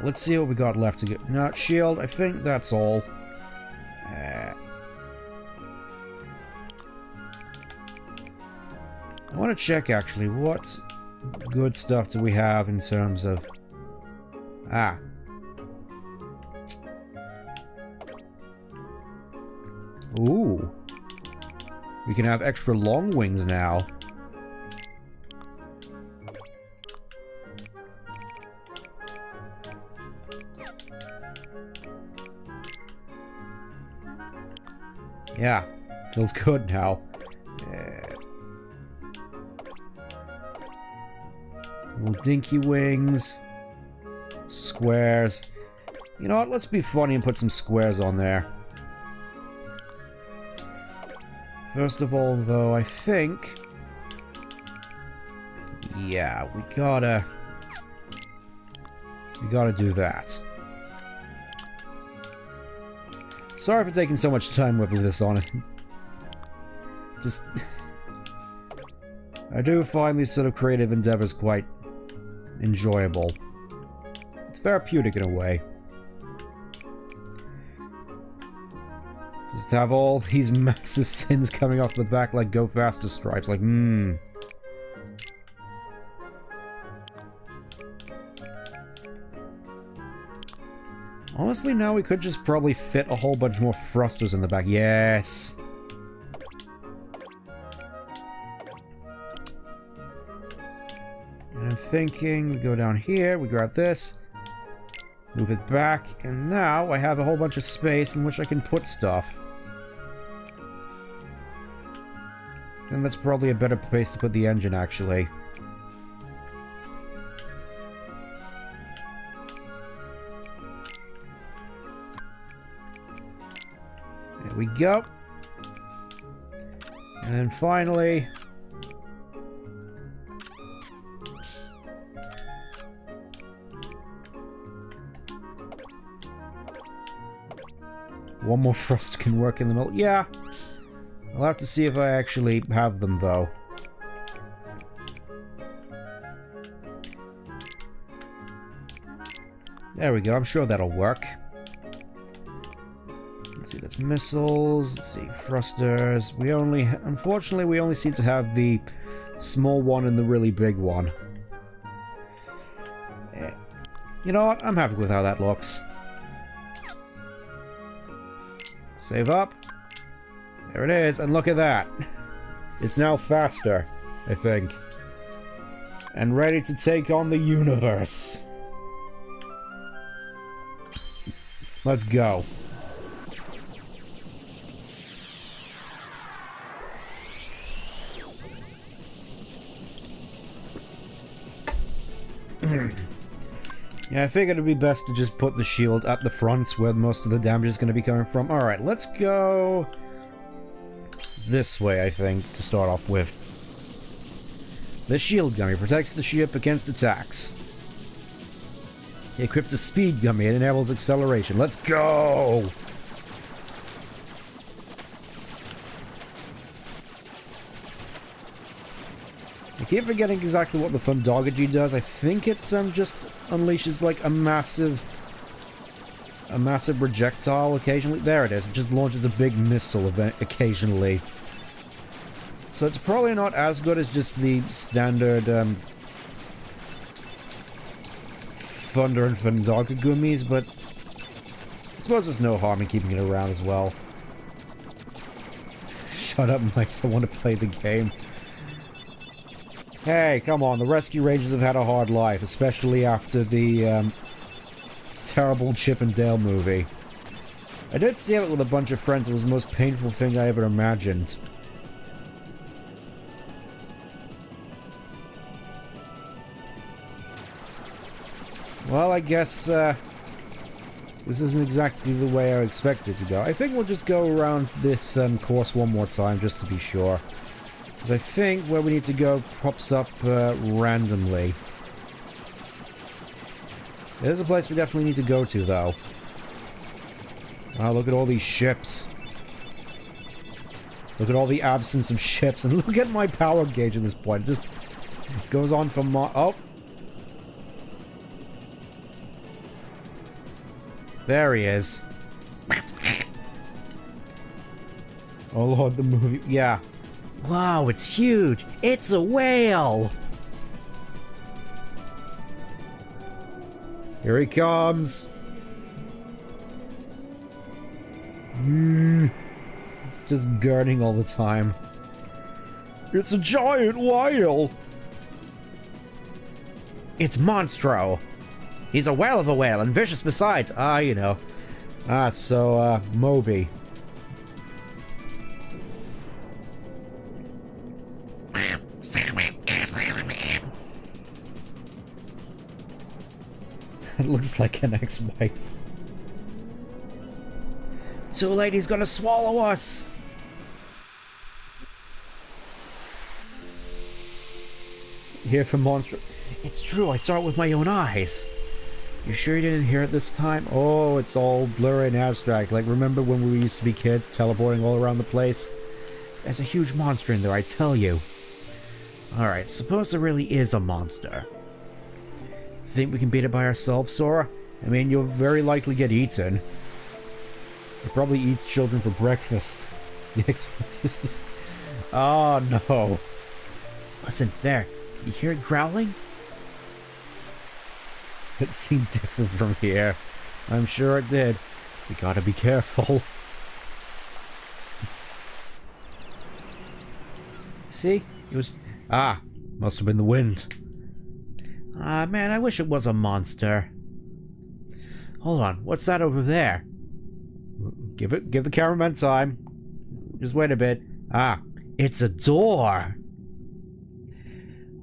Let's see what we got left to get. No, shield, I think that's all. I want to check, actually, what good stuff do we have in terms of... Ah. Ooh. We can have extra long wings now. Yeah, feels good now. Little dinky wings. Squares. You know what, let's be funny and put some squares on there. First of all, though, I think... Yeah, we gotta do that. Sorry for taking so much time with this on it. Just... I do find these sort of creative endeavors quite enjoyable. It's therapeutic in a way. Just to have all these massive fins coming off the back like Go Faster stripes, like, Honestly, now we could just probably fit a whole bunch more thrusters in the back. Yes! And I'm thinking, we go down here, we grab this, move it back, and now I have a whole bunch of space in which I can put stuff. And that's probably a better place to put the engine, actually. There we go. And then finally... one more thrust can work in the middle. Yeah. I'll have to see if I actually have them, though. There we go. I'm sure that'll work. Let's see, that's missiles. Let's see, thrusters. We only... Unfortunately, we only seem to have the small one and the really big one. You know what? I'm happy with how that looks. Save up. There it is, and look at that. It's now faster, I think. And ready to take on the universe. Let's go. Yeah, I figured it'd be best to just put the shield at the front where most of the damage is going to be coming from. Alright, let's go this way, I think, to start off with. The shield gummy protects the ship against attacks. Equipped a speed gummy, it enables acceleration. Let's go! I keep forgetting exactly what the Thundogogy does. I think it just unleashes like a massive projectile occasionally. There it is. It just launches a big missile occasionally. So it's probably not as good as just the standard Thunder and Thundogogumis, but I suppose there's no harm in keeping it around as well. Shut up, Mice. I want to play the game. Hey, come on, the Rescue Rangers have had a hard life, especially after the terrible Chip and Dale movie. I did see it with a bunch of friends. It was the most painful thing I ever imagined. Well, I guess this isn't exactly the way I expected to go. I think we'll just go around this course one more time just to be sure. Because I think where we need to go pops up randomly. There's a place we definitely need to go to, though. Wow, look at all these ships. Look at all the absence of ships, and look at my power gauge at this point. It just goes on from my... Oh! There he is. Oh lord, the movie. Yeah. Wow, it's huge. It's a whale. Here he comes. Just guarding all the time. It's a giant whale. It's Monstro. He's a whale of a whale and vicious besides. You know. Moby. It looks like an ex-wife. Too late, he's gonna swallow us! Here for Monstro. It's true, I saw it with my own eyes. You sure you didn't hear it this time? Oh, it's all blurry and abstract. Like, remember when we used to be kids, teleporting all around the place? There's a huge monster in there, I tell you. Alright, suppose there really is a monster. Think we can beat it by ourselves, Sora? I mean, you'll very likely get eaten. It probably eats children for breakfast. Oh, no. Listen, there. You hear it growling? It seemed different from here. I'm sure it did. We gotta be careful. See? It was... must have been the wind. Man, I wish it was a monster. Hold on, what's that over there? Give the cameraman time. Just wait a bit. It's a door.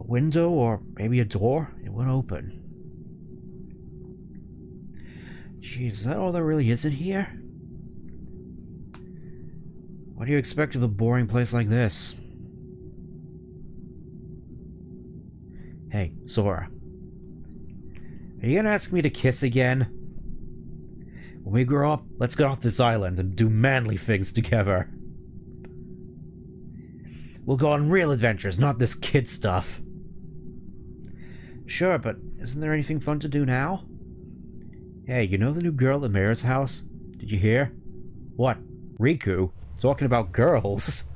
A window or maybe a door? It won't open. Jeez, is that all there really is in here? What do you expect of a boring place like this? Hey, Sora. Are you gonna ask me to kiss again? When we grow up, let's get off this island and do manly things together. We'll go on real adventures, not this kid stuff. Sure, but isn't there anything fun to do now? Hey, you know the new girl at Mayor's house? Did you hear? What? Riku? Talking about girls?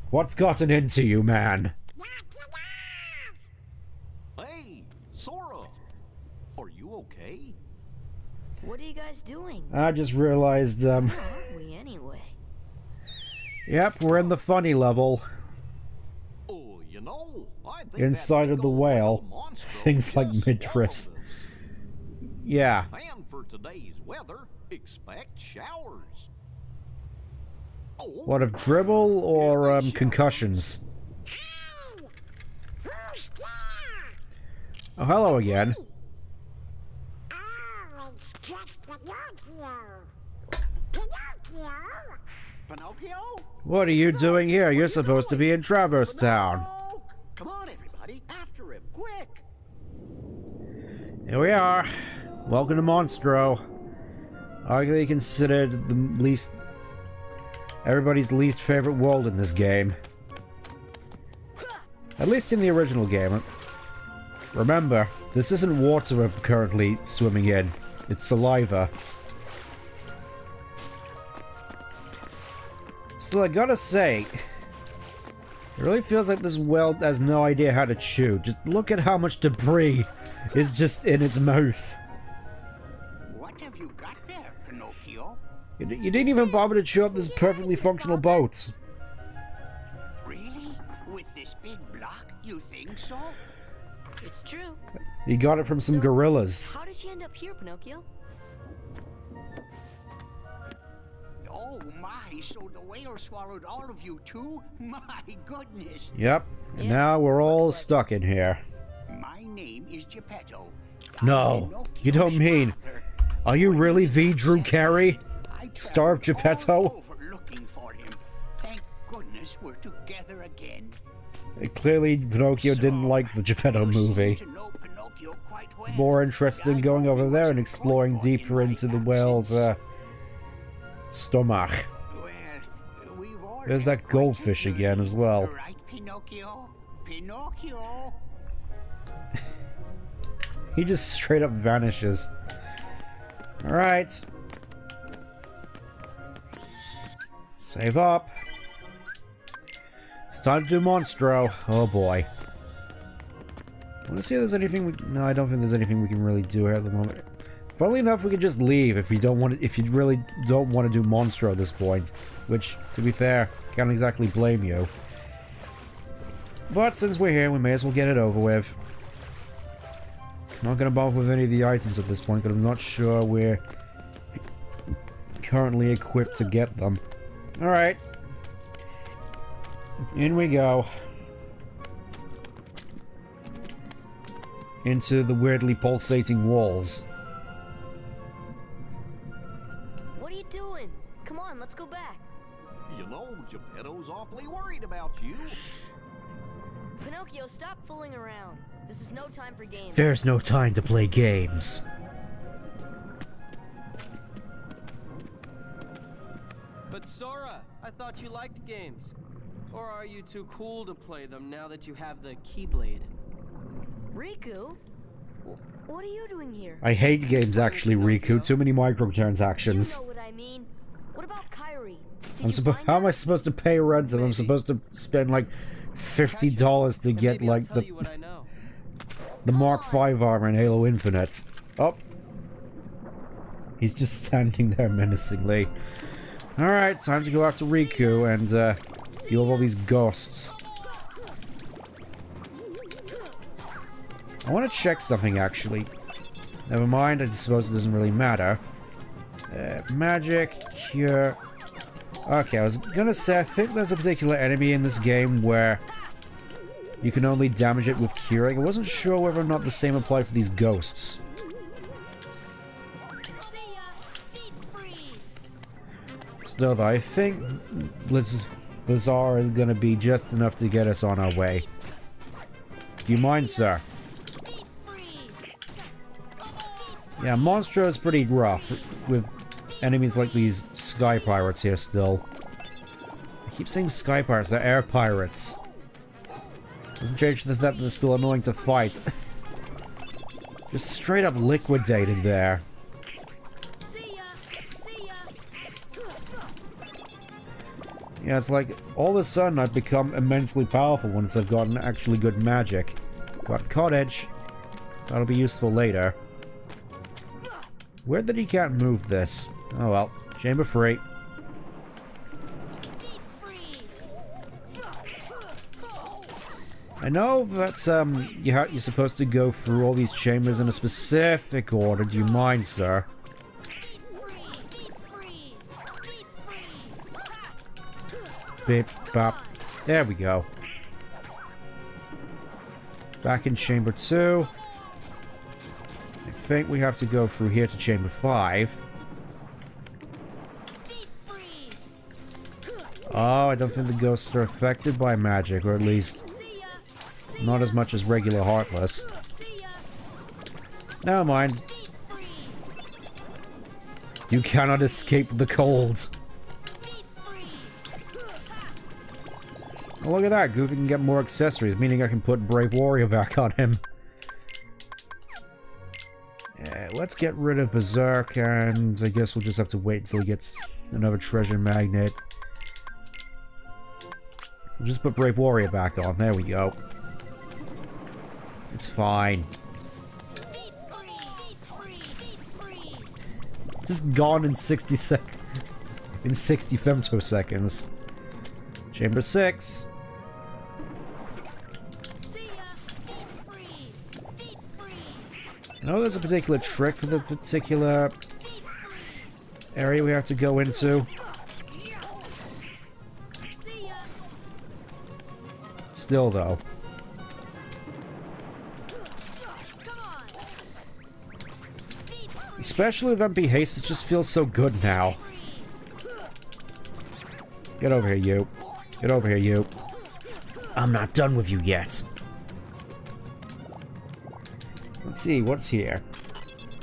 What's gotten into you, man? Hey, Sora! Are you okay? What are you guys doing? I just realized, Where are we anyway? Yep, we're in the funny level. Oh, you know, I think Inside of the whale. Things like midriffs. Yeah. And for today's weather, expect showers. Oh, What of dribble or concussions? Oh, hello again. Oh, it's just Pinocchio. Pinocchio? Pinocchio? What are you doing here? You're supposed to be in Traverse Town. Pinocchio! Come on, everybody, after him, quick! Here we are. Welcome to Monstro. Arguably considered the least... everybody's least favorite world in this game. At least in the original game. Remember, this isn't water we're currently swimming in. It's saliva. Still, I gotta say... it really feels like this whale has no idea how to chew. Just look at how much debris is just in its mouth. What have you got there, Pinocchio? You didn't even bother to chew up this perfectly functional boat. Really? With this big block, you think so? It's true. You got it from some gorillas. How did you end up here, Pinocchio? Oh my, so the whale swallowed all of you too? My goodness. Yep. And Yeah, now we're all looks like stuck in here. My name is Geppetto. No, you don't mean... Are you really V. Drew Carey? Star of Geppetto? Looking for him. Thank goodness we're together again. Clearly, Pinocchio didn't like the Geppetto movie. More interested in going over there and exploring deeper into the whale's, stomach. There's that goldfish again as well. Right, Pinocchio? Pinocchio? He just straight up vanishes. Alright. Save up. It's time to do Monstro. Oh boy. I want to see if there's anything we... No, I don't think there's anything we can really do here at the moment. Funnily enough, we could just leave if you don't want to, if you really don't want to do Monstro at this point. Which, to be fair, can't exactly blame you. But since we're here, we may as well get it over with. Not gonna bother with any of the items at this point, because I'm not sure we're currently equipped to get them. Alright. In we go. Into the weirdly pulsating walls. What are you doing? Come on, let's go back. You know, Geppetto's awfully worried about you. Pinocchio, stop fooling around. This is no time for games. There's no time to play games. But Sora, I thought you liked games. Or are you too cool to play them now that you have the Keyblade? Riku? What are you doing here? I hate games actually, Riku. Too many microtransactions. You know what I mean. What about Kairi? How am I supposed to pay rent if I'm supposed to spend like $50 to get like the Mark V armor in Halo Infinite? Oh. He's just standing there menacingly. Alright, time to go after Riku and deal with all these ghosts. I want to check something, actually. Never mind, I suppose it doesn't really matter. Magic, cure... Okay, I was gonna say, I think there's a particular enemy in this game where you can only damage it with curing. I wasn't sure whether or not the same applied for these ghosts. Still though, I think Blizzard is gonna be just enough to get us on our way. Do you mind, sir? Yeah, Monstro is pretty rough, with enemies like these Sky Pirates here still. I keep saying Sky Pirates, they're Air Pirates. Doesn't change the fact that they're still annoying to fight. Just straight up liquidated there. Yeah, it's like, all of a sudden I've become immensely powerful once I've gotten actually good magic. Got Cottage. That'll be useful later. Weird that he can't move this. Oh well. Chamber free. I know that, you're supposed to go through all these chambers in a specific order. Do you mind, sir? Bip, bop. There we go. Back in chamber 2. I think we have to go through here to chamber 5. Oh, I don't think the ghosts are affected by magic, or at least not as much as regular Heartless. Never mind. You cannot escape the cold. Oh, look at that. Goofy can get more accessories, meaning I can put Brave Warrior back on him. Let's get rid of Berserk, and I guess we'll just have to wait until he gets another treasure magnet. We'll just put Brave Warrior back on. There we go. It's fine. Just gone in 60 femtoseconds. Chamber 6. I know there's a particular trick for the particular area we have to go into. Still, though. Especially with MP Haste, it just feels so good now. Get over here, you. Get over here, you. I'm not done with you yet. Let's see, what's here?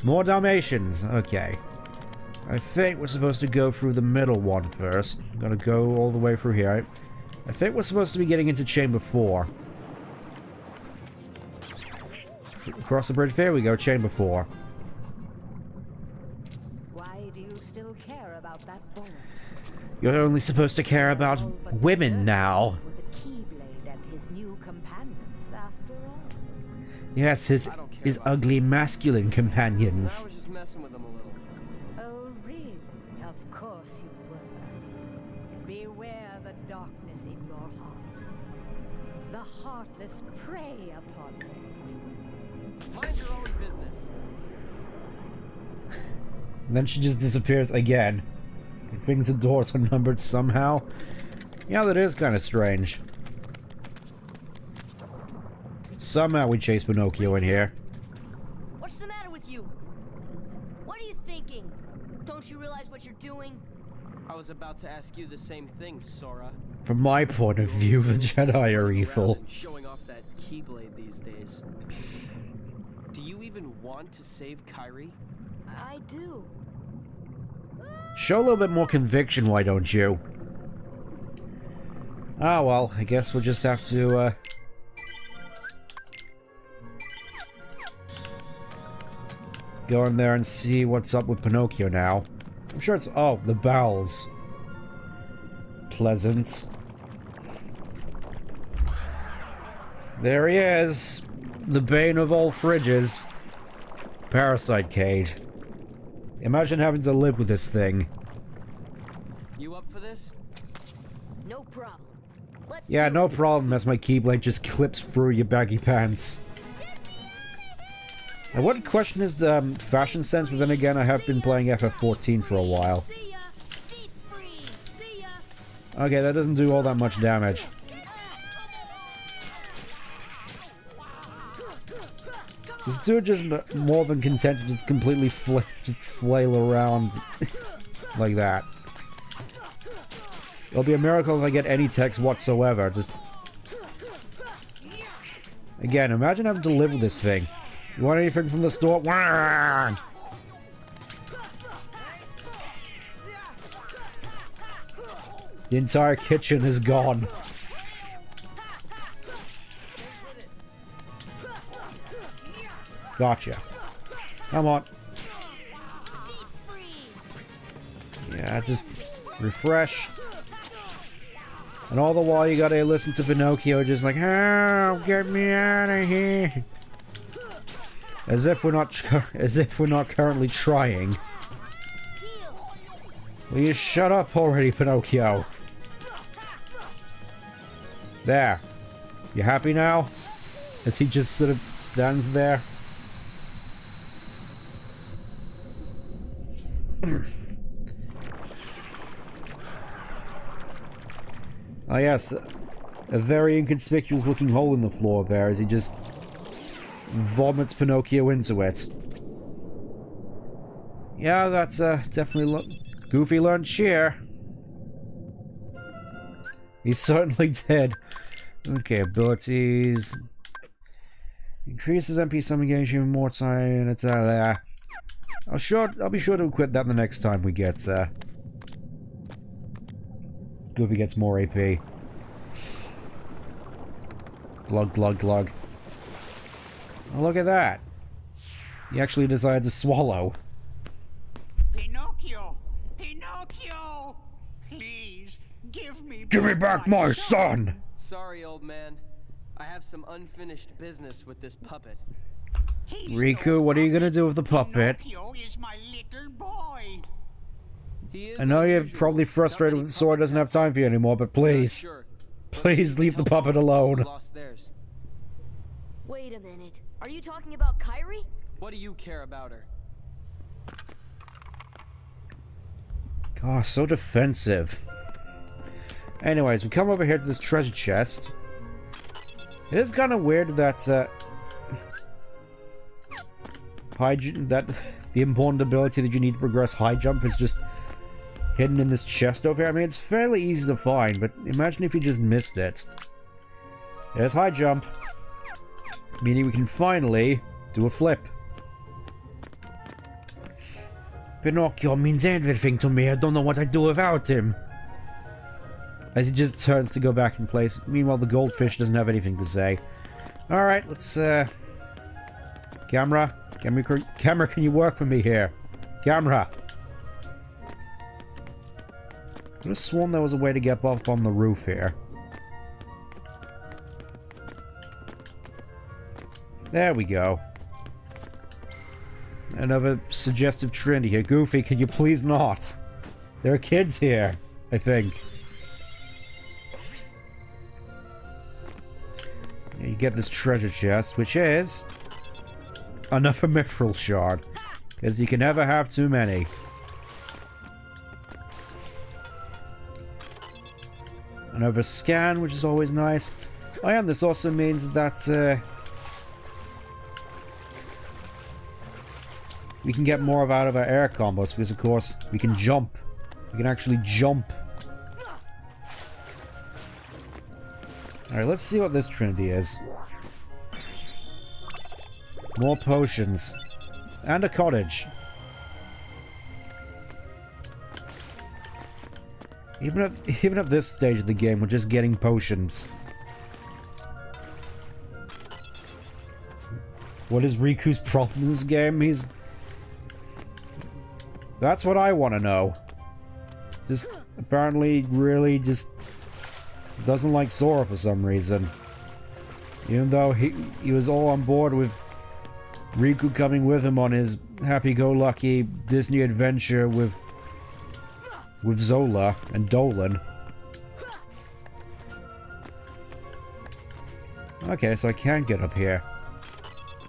More Dalmatians. Okay. I think we're supposed to go through the middle one first. I'm gonna go all the way through here. I think we're supposed to be getting into Chamber 4. Across the bridge. There we go, Chamber 4. You're only supposed to care about women now. For the Keyblade and his new companions, after all. Yes, his ugly masculine I companions. was just messing with them a little. Oh, really? Of course you were. Beware the darkness in your heart. The heartless prey upon it. Mind your own business. And then she just disappears again. It thinks the doors are numbered somehow. Yeah, that is kind of strange. Somehow we chase Pinocchio in here. What's the matter with you? What are you thinking? Don't you realize what you're doing? I was about to ask you the same thing, Sora. From my point of view, the Jedi are Running evil. around and showing off that Keyblade these days. Do you even want to save Kyrie? I do. Show a little bit more conviction, why don't you? Ah, well, I guess we'll just have to, go in there and see what's up with Pinocchio now. I'm sure it's... oh, the bowels. Pleasant. There he is. The bane of all fridges. Parasite cage. Imagine having to live with this thing. You up for this? No problem. Let's Yeah, do no it. problem as my Keyblade just clips through your baggy pants. I wouldn't question his fashion sense, but then again, I have been playing FF14 for a while. See ya. Deep freeze. See ya. Okay, that doesn't do all that much damage. This dude just more than content to just completely just flail around like that. It'll be a miracle if I get any text whatsoever. Just again, imagine having to live with this thing. You want anything from the store? Wah! The entire kitchen is gone. Gotcha. Come on. Yeah, just refresh. And all the while you gotta listen to Pinocchio just like, "Oh, get me out of here." As if we're not currently trying. Will you shut up already, Pinocchio? There. You happy now? As he just sort of stands there. Oh yes, a very inconspicuous looking hole in the floor there as he just vomits Pinocchio into it. Yeah, that's definitely Goofy learned cheer. He certainly did. Okay, abilities. Increases MP summon gauge even more time. It's I'll be sure to equip that the next time we get Goofy gets more AP. Glug glug glug. Oh, look at that. He actually decided to swallow. Pinocchio! Pinocchio! Please, give me Back my son! Sorry, old man. I have some unfinished business with this puppet. He's Riku, no what are you gonna puppet. do with the puppet? Pinocchio is my little boy. He is I know you're unusual. probably frustrated Not many with Sora doesn't have puppets time for you puppets. anymore, but I'm not please. sure. Please leave the Help puppet someone alone. who's lost theirs. Wait a minute. Are you talking about Kyrie? What do you care about her? God, so defensive. Anyways, we come over here to this treasure chest. It is kind of weird that, that the important ability that you need to progress high jump is just hidden in this chest over here. I mean, it's fairly easy to find, but imagine if you just missed it. There's high jump. Meaning we can finally do a flip. Pinocchio means everything to me. I don't know what I'd do without him. As he just turns to go back in place. Meanwhile, the goldfish doesn't have anything to say. Alright, let's, Camera, can you work for me here? Camera! could have sworn there was a way to get up on the roof here. There we go. Another suggestive trinity here. Goofy, can you please not? There are kids here, I think. You get this treasure chest, which is another mithril shard, because you can never have too many. Another scan, which is always nice. Oh yeah, and this also means that we can get more out of our air combos, because of course we can jump. We can actually jump. Alright, let's see what this trinity is. More potions. And a cottage. Even at this stage of the game, we're just getting potions. What is Riku's problem in this game? That's what I want to know. Just apparently really just doesn't like Sora for some reason. Even though he was all on board with Riku coming with him on his happy-go-lucky Disney adventure with Zola and Dolan. Okay, so I can get up here.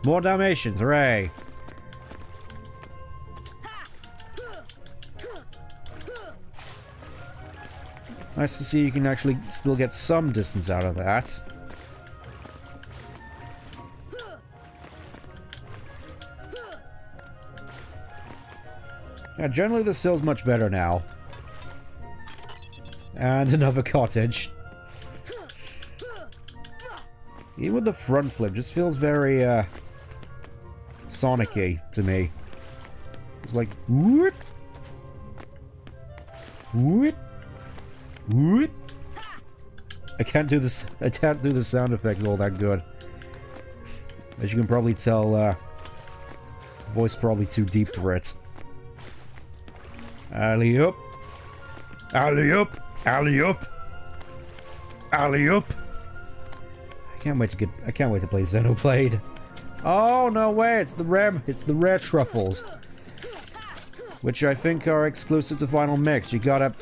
More Dalmatians, hooray! Nice to see you can actually still get some distance out of that. Yeah, generally this feels much better now. And another cottage. Even with the front flip, just feels very, Sonic-y to me. It's like, whoop! Whoop! Whoop! I can't do this. I can't do the sound effects all that good. As you can probably tell, voice probably too deep for it. Alley-oop! Alley-oop! Alley-oop! Alley-oop! I can't wait to play Xenoblade. Oh no way! It's the rare truffles, which I think are exclusive to Final Mix. You gotta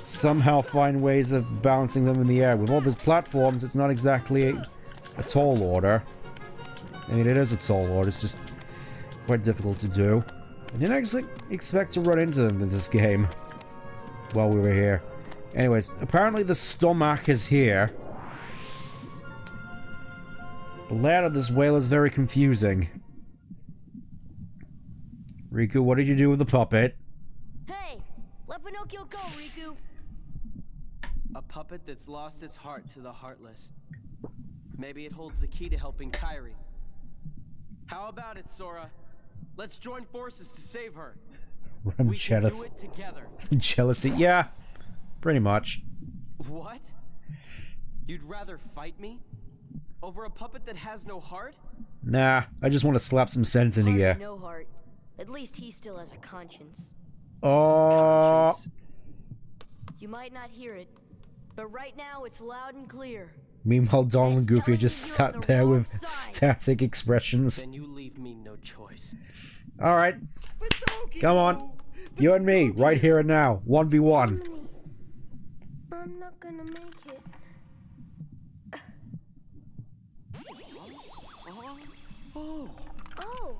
somehow find ways of balancing them in the air. With all these platforms, it's not exactly a tall order. I mean, it is a tall order, it's just quite difficult to do. I didn't actually expect to run into them in this game while we were here. Anyways, apparently the stomach is here. The layout of this whale is very confusing. Riku, what did you do with the puppet? Hey, let Pinocchio go, Riku. A puppet that's lost its heart to the heartless. Maybe it holds the key to helping Kairi. How about it, Sora? Let's join forces to save her. We can do it together. Jealousy, yeah, pretty much. What? You'd rather fight me? Over a puppet that has no heart? Nah, I just want to slap some sense into you. No heart. At least he still has a conscience. Oh. Conscience. You might not hear it, but right now it's loud and clear. Meanwhile, Donald and Goofy are just sat there with static expressions. Then you leave me no choice. Alright. Come on. You and me, right here and now. 1v1. I'm not gonna make it. Oh.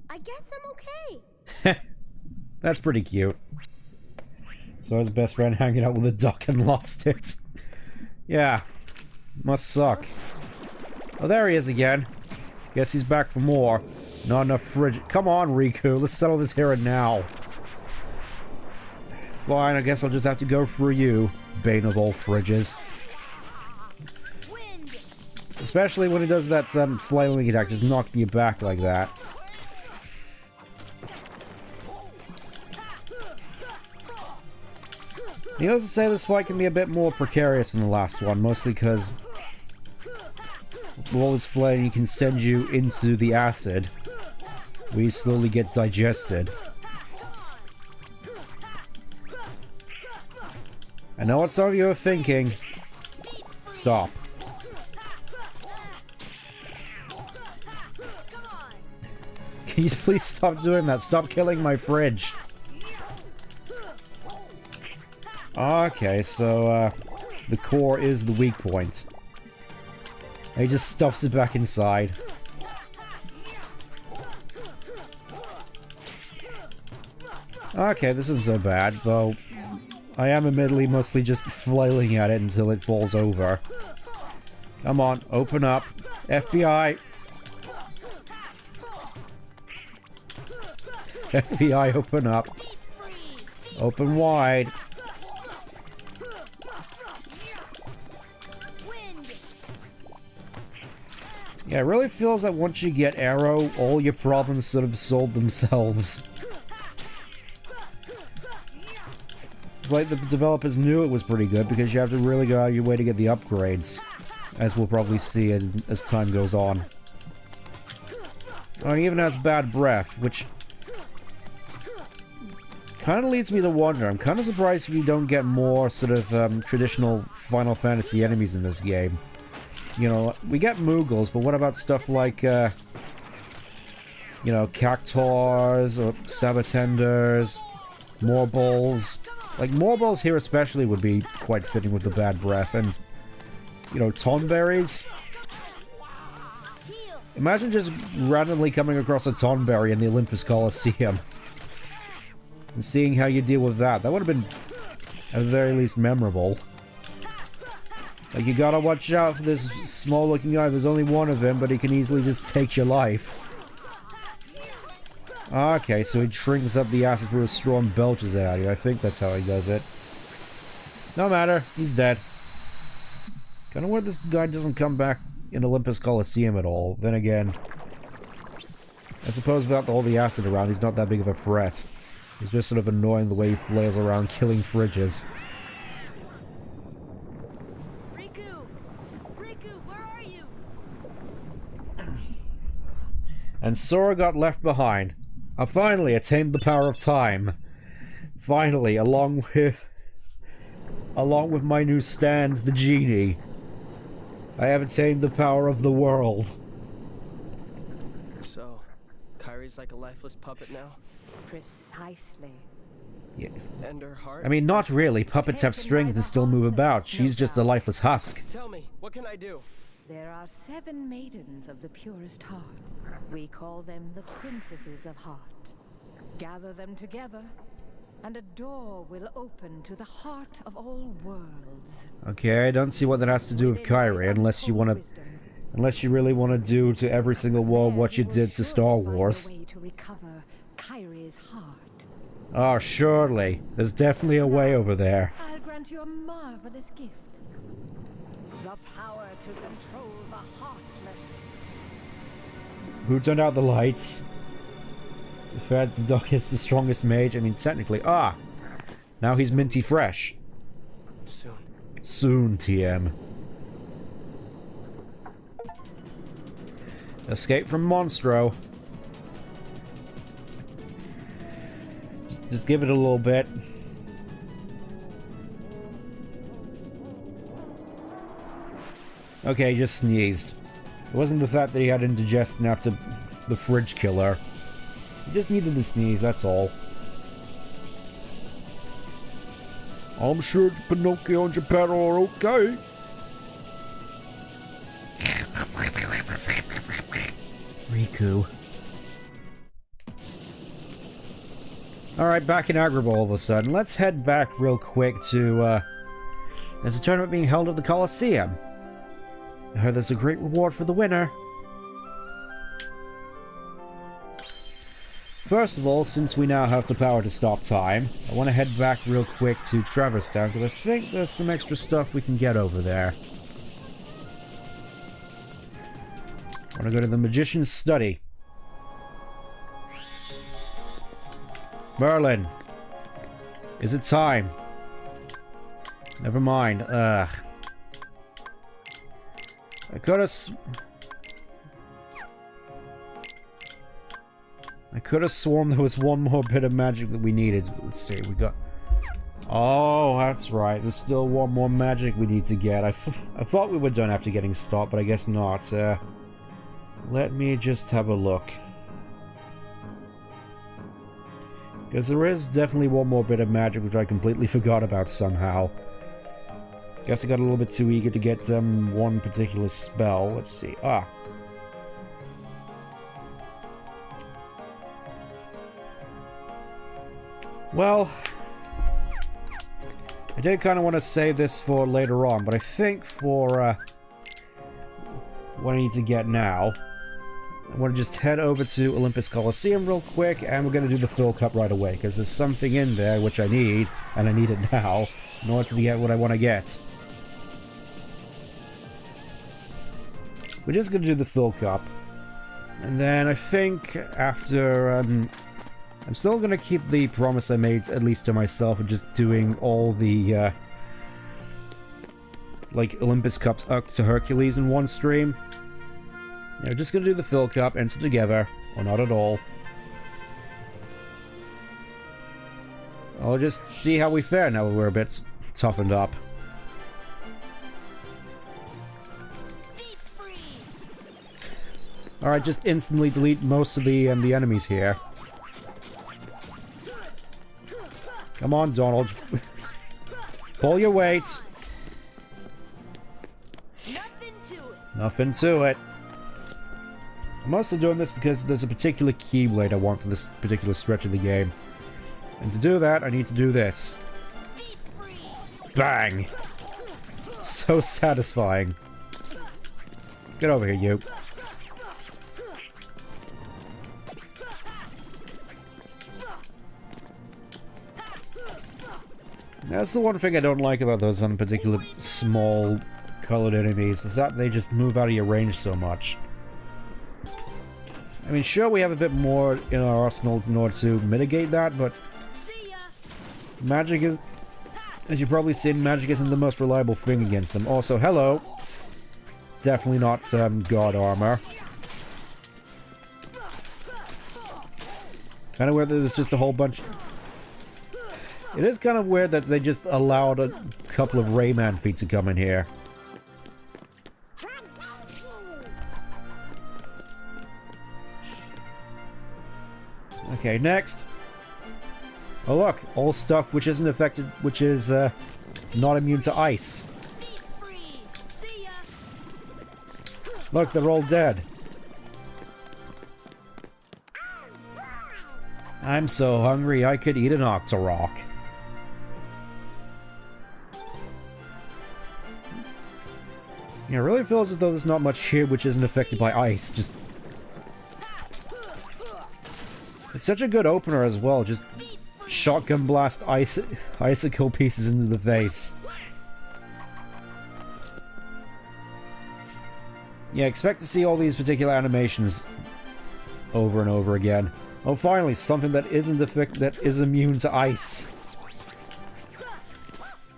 I guess I'm okay. That's pretty cute. So his best friend hanging out with a duck and lost it. Yeah. Must suck. Oh, there he is again. Guess he's back for more. Not enough fridge. Come on, Riku. Let's settle this here and now. Fine, I guess I'll just have to go through you, bane of all fridges. Especially when he does that flailing attack, just knocking you back like that. Needless to say, this fight can be a bit more precarious than the last one, mostly because with all this flame, he can send you into the acid, where you slowly get digested. I know what some of you are thinking. Stop. Can you please stop doing that? Stop killing my fridge. Okay, so, the core is the weak point. He just stuffs it back inside. Okay, this isn't so bad, though I am admittedly mostly just flailing at it until it falls over. Come on, open up. FBI! FBI, open up. Open wide. Yeah, it really feels like once you get Arrow, all your problems sort of solve themselves. It's like the developers knew it was pretty good because you have to really go out of your way to get the upgrades. As we'll probably see as time goes on. Oh, it even has bad breath, which kind of leads me to wonder. I'm kind of surprised we don't get more sort of traditional Final Fantasy enemies in this game. You know, we get Moogles, but what about stuff like, you know, Cactors, or Sabatenders, Morballs? Like, Morballs here especially would be quite fitting with the bad breath, and, you know, Tonberries? Imagine just randomly coming across a Tonberry in the Olympus Coliseum. And seeing how you deal with that. That would have been, at the very least, memorable. Like, you gotta watch out for this small-looking guy. There's only one of him, but he can easily just take your life. Okay, so he shrinks up the acid through a straw and belches it out of you. I think that's how he does it. No matter, he's dead. Kinda wonder this guy doesn't come back in Olympus Coliseum at all. Then again, I suppose without all the acid around, he's not that big of a threat. He's just sort of annoying the way he flails around killing fridges. And Sora got left behind. I finally attained the power of time. Finally, along with my new stand, the genie, I have attained the power of the world. So, Kyrie's like a lifeless puppet now? Precisely. Yeah. And her heart? I mean, not really. Puppets have strings and still move about. She's just a lifeless husk. Tell me, what can I do? There are 7 maidens of the purest heart. We call them the princesses of heart. Gather them together, and a door will open to the heart of all worlds. Okay, I don't see what that has to do with Kyrie, unless you really want to do to every single world what you did to Star Wars. To recover Kyrie's heart. Oh, surely. There's definitely a way over there. I'll grant you a marvelous gift. The power to control the heartless. Who turned out the lights? The fact the Doc is the strongest mage. I mean, technically. Ah! Now he's minty fresh. Soon. Soon, TM. Escape from Monstro. Just give it a little bit. Okay, he just sneezed. It wasn't the fact that he had indigestion after the fridge killer. He just needed to sneeze, that's all. I'm sure Pinocchio and Geppetto are okay. Riku. Alright, back in Agrabah all of a sudden. Let's head back real quick to, there's a tournament being held at the Coliseum. I heard there's a great reward for the winner. First of all, since we now have the power to stop time, I want to head back real quick to Traverse Town, because I think there's some extra stuff we can get over there. I want to go to the Magician's Study. Merlin! Is it time? Never mind. Ugh. I could have sworn there was one more bit of magic that we needed. Let's see, we got Oh, that's right. There's still one more magic we need to get. I thought we were done after getting stopped, but I guess not. Let me just have a look. Because there is definitely one more bit of magic which I completely forgot about somehow. Guess I got a little bit too eager to get one particular spell. Let's see. Ah. Well, I did kind of want to save this for later on, but I think for what I need to get now, I want to just head over to Olympus Coliseum real quick, and we're going to do the Fill Cup right away, because there's something in there which I need, and I need it now, in order to get what I want to get. We're just going to do the Fill Cup, and then I think after, I'm still going to keep the promise I made, at least to myself, of just doing all the, like, Olympus Cups up to Hercules in one stream. Yeah, we're just going to do the Fill Cup, enter together, or not at all. I'll just see how we fare now that we're a bit toughened up. Alright, just instantly delete most of the enemies here. Come on, Donald. Pull your weight. Nothing to it. I'm also doing this because there's a particular Keyblade I want for this particular stretch of the game. And to do that, I need to do this. Bang! So satisfying. Get over here, you. That's the one thing I don't like about those particular small colored enemies, is that they just move out of your range so much. I mean, sure, we have a bit more in our arsenal in order to mitigate that, but magic is, as you've probably seen, magic isn't the most reliable thing against them. Also, hello. Definitely not god armor. Kind of weird that there's just a whole bunch. It is kind of weird that they just allowed a couple of Rayman feet to come in here. Okay, next. Oh look, all stuff which isn't affected, which is not immune to ice. Look, they're all dead. I'm so hungry I could eat an Octorok. Yeah, it really feels as though there's not much here which isn't affected by ice. Just... It's such a good opener as well, just shotgun blast icicle pieces into the face. Yeah, expect to see all these particular animations over and over again. Oh, finally, something that isn't that is immune to ice.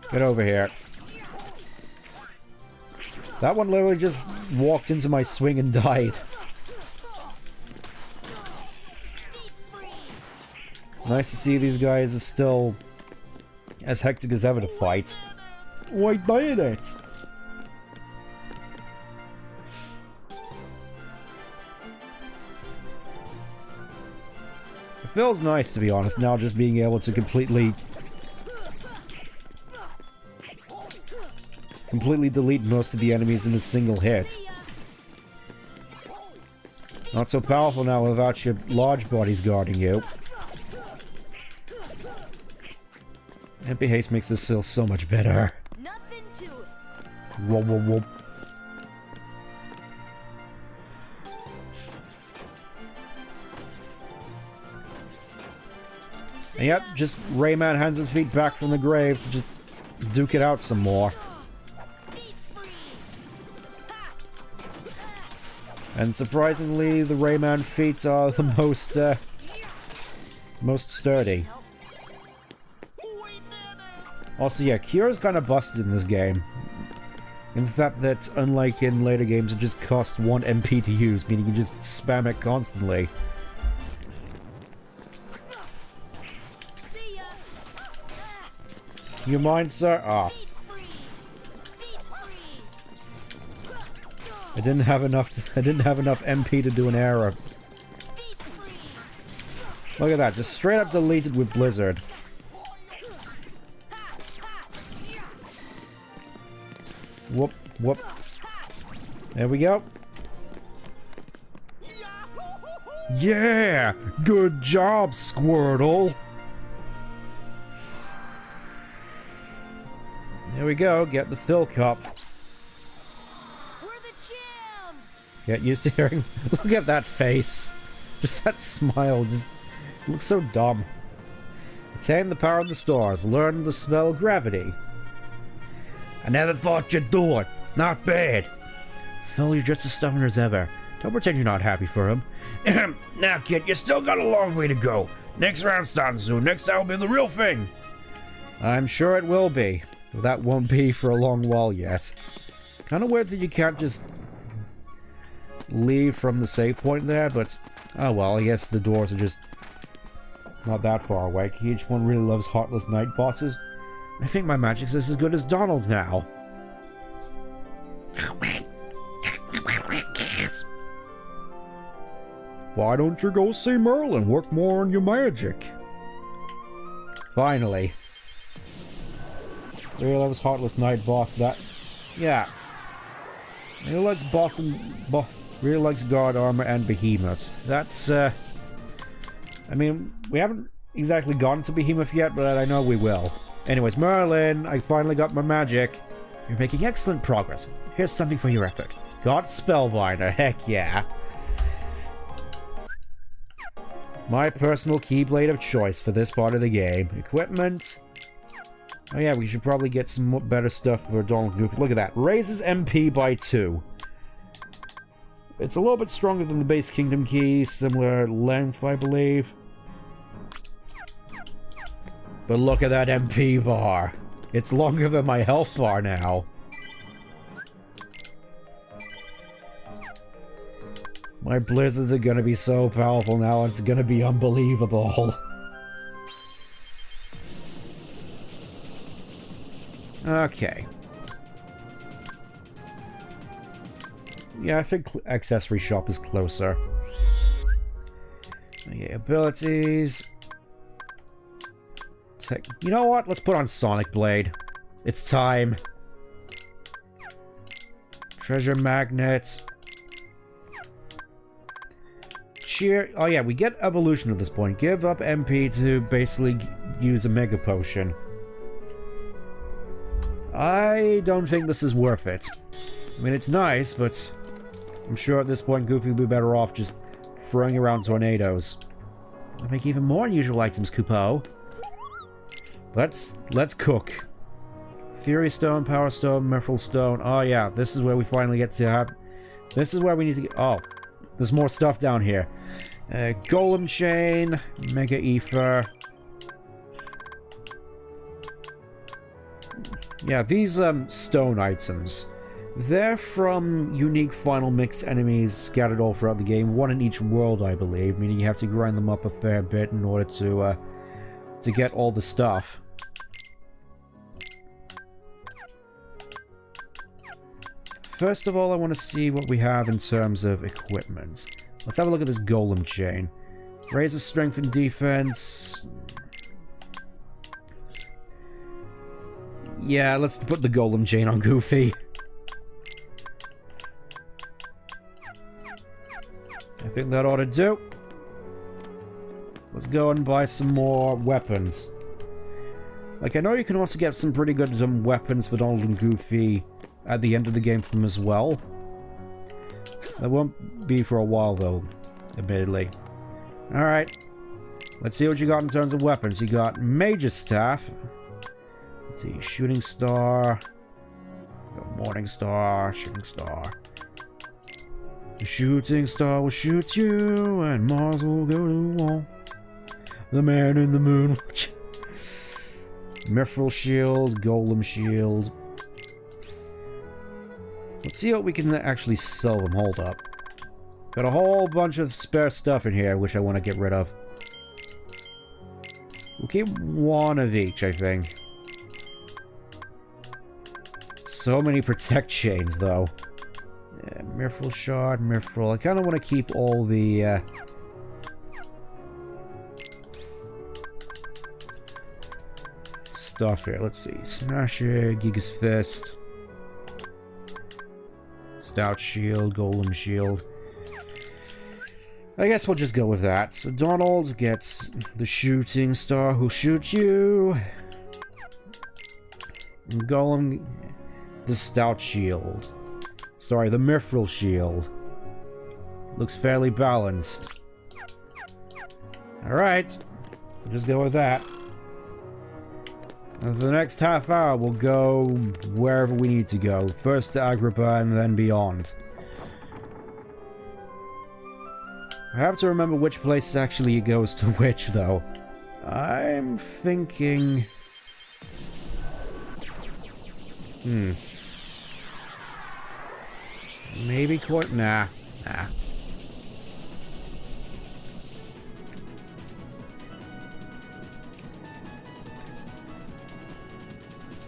Get over here. That one literally just walked into my swing and died. Nice to see these guys are still as hectic as ever to fight. Why did it? It feels nice, to be honest, now just being able to completely delete most of the enemies in a single hit. Not so powerful now without your large bodies guarding you. MP haste makes this feel so much better. Nothing to it. Whoa, whoa, whoa. And yep, just Rayman hands and feet back from the grave to just duke it out some more. And surprisingly, the Rayman feet are the most sturdy. Also, yeah, Cure's kind of busted in this game. In the fact that, unlike in later games, it just costs 1 MP to use, meaning you just spam it constantly. You mind, sir? Ah. I didn't have enough MP to do an error. Look at that, just straight up deleted with Blizzard. Whoop, whoop. There we go. Yeah! Good job, Squirtle! There we go, get the fill cup. We're the champs! Get used to hearing... Look at that face. Just that smile, just looks so dumb. Attain the power of the stars, learn to spell gravity. I never thought you'd do it. Not bad. Phil, you're just as stubborn as ever. Don't pretend you're not happy for him. Now, kid, you still got a long way to go. Next round starting soon. Next time will be the real thing. I'm sure it will be. But that won't be for a long while yet. Kind of weird that you can't just leave from the save point there, but... Oh well, I guess the doors are just not that far away. KH1 really loves Heartless Night bosses. I think my magic's as good as Donald's now. Why don't you go see Merlin? Work more on your magic. Finally. Really loves Heartless Night boss. That, yeah. Really likes boss and really likes guard armor and behemoths. That's I mean, we haven't exactly gone to behemoth yet, but I know we will. Anyways, Merlin, I finally got my magic. You're making excellent progress. Here's something for your effort. Got Spellbinder, heck yeah. My personal Keyblade of choice for this part of the game. Equipment. Oh yeah, we should probably get some better stuff for Donald Goofy. Look at that. Raises MP by 2. It's a little bit stronger than the base Kingdom Key. Similar length, I believe. But look at that MP bar. It's longer than my health bar now. My blizzards are gonna be so powerful now, it's gonna be unbelievable. Okay. Yeah, I think accessory shop is closer. Okay, abilities. You know what? Let's put on Sonic Blade. It's time. Treasure magnets. Cheer. Oh yeah, we get evolution at this point. Give up MP to basically use a Mega Potion. I don't think this is worth it. I mean, it's nice, but I'm sure at this point Goofy will be better off just throwing around tornadoes. I'll make even more unusual items, Kupo. Let's cook. Fury Stone, Power Stone, Mithril Stone. Oh yeah, this is where we finally get to have... This is where we need to get... Oh, there's more stuff down here. Golem Chain, Mega Ether. Yeah, these stone items. They're from unique final mix enemies scattered all throughout the game. One in each world, I believe. Meaning you have to grind them up a fair bit in order to get all the stuff. First of all, I want to see what we have in terms of equipment. Let's have a look at this Golem Chain. Raises strength and defense. Yeah, let's put the Golem Chain on Goofy. I think that ought to do. Let's go and buy some more weapons. Like, I know you can also get some pretty good weapons for Donald and Goofy at the end of the game from as well. That won't be for a while, though, admittedly. Alright. Let's see what you got in terms of weapons. You got Major Staff. Let's see, Shooting Star. Morning Star, Shooting Star. The Shooting Star will shoot you, and Mars will go to the wall. The Man in the Moon. Mithril Shield, Golem Shield. Let's see what we can actually sell them. Hold up. Got a whole bunch of spare stuff in here, which I want to get rid of. We'll keep one of each, I think. So many protect chains, though. Yeah, Mithril Shard, Mithril. I kind of want to keep all the, stuff here. Let's see. Smasher, Giga's Fist. Stout Shield, Golem Shield. I guess we'll just go with that. So Donald gets the Shooting Star who'll shoot you. And Golem, the Stout Shield. Sorry, the Mithril Shield. Looks fairly balanced. Alright. We'll just go with that. And for the next half hour, we'll go wherever we need to go. First to Agrippa and then beyond. I have to remember which place actually goes to which, though. I'm thinking... Maybe court? Nah. Nah.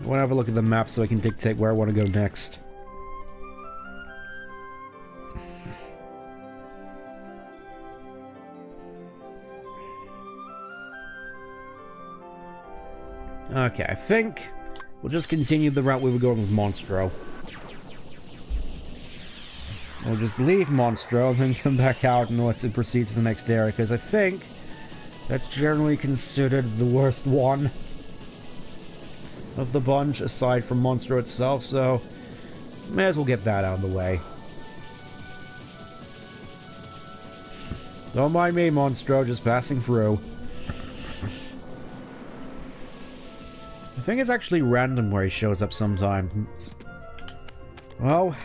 I want to have a look at the map so I can dictate where I want to go next. Okay, I think we'll just continue the route we were going with Monstro. We'll just leave Monstro and then come back out in order to proceed to the next area, because I think that's generally considered the worst one of the bunch, aside from Monstro itself, so may as well get that out of the way. Don't mind me, Monstro, just passing through. I think it's actually random where he shows up sometimes. Well,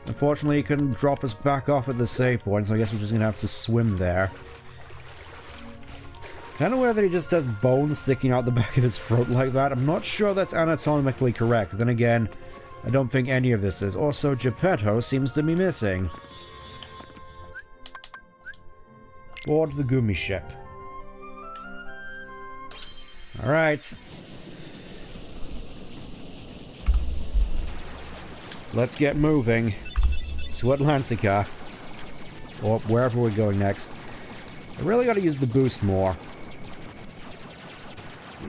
unfortunately he couldn't drop us back off at the save point, so I guess we're just gonna have to swim there. Kind of weird that he just has bones sticking out the back of his throat like that. I'm not sure that's anatomically correct. Then again, I don't think any of this is. Also, Geppetto seems to be missing. Board the Gumi ship. Alright. Let's get moving to Atlantica. Or wherever we're going next. I really gotta use the boost more.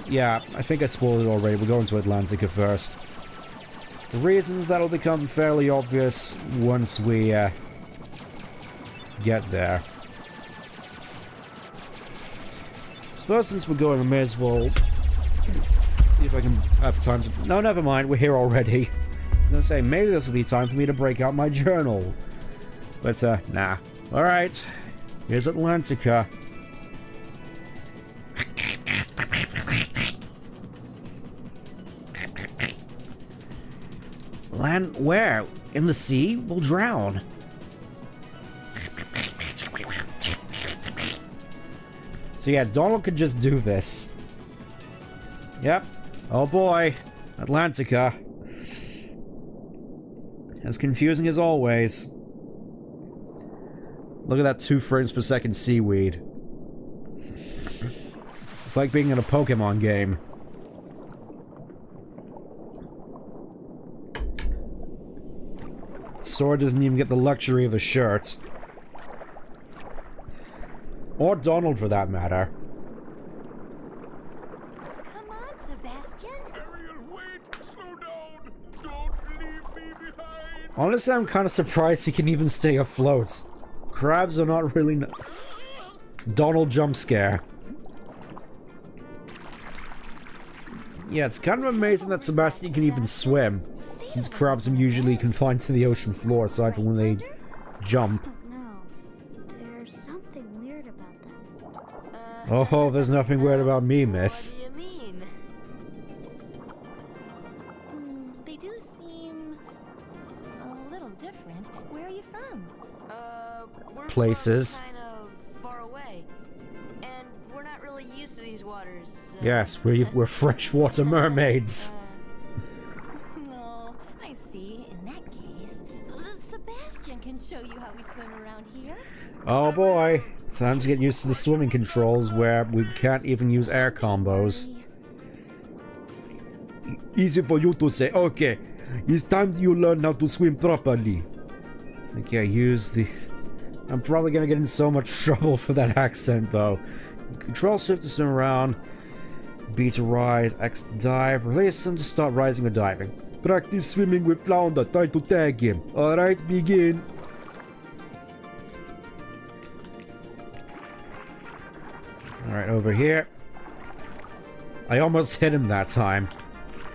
Yeah, I think I spoiled it already. We're going to Atlantica first. The reasons that'll become fairly obvious once we get there. I suppose since we're going, I may as well see if I can have time to... No, never mind. We're here already. I'm gonna say, maybe this will be time for me to break out my journal. But, nah. Alright. Here's Atlantica. Land where? In the sea? We'll drown. So yeah, Donald could just do this. Yep. Oh boy. Atlantica. As confusing as always. Look at that 2 frames per second seaweed. It's like being in a Pokemon game. Sora doesn't even get the luxury of a shirt. Or Donald, for that matter. Come on, Sebastian. Ariel, wait! Slow down! Don't leave me behind! Honestly, I'm kind of surprised he can even stay afloat. Crabs are not really... Donald jump scare. Yeah, it's kind of amazing that Sebastian can even swim, since crabs are usually confined to the ocean floor, aside from when they jump. No, there's something weird about them. Oh, there's nothing weird about me, miss. What do you mean? They do seem a little different. Where are you from? We're Places. kind of far away, and we're not really used to these waters. Yes, we're freshwater mermaids. No, I see. In that case, Sebastian can show you how we swim around here. Oh boy, time to get used to the swimming controls where we can't even use air combos. Easy for you to say. Okay, It's time you learn how to swim properly. Okay, use the... I'm probably gonna get in so much trouble for that accent, though. Control shift to swim around. B to rise, X to dive. Release him to start rising or diving. Practice swimming with Flounder. Try to tag him. Alright, begin. Alright, over here. I almost hit him that time.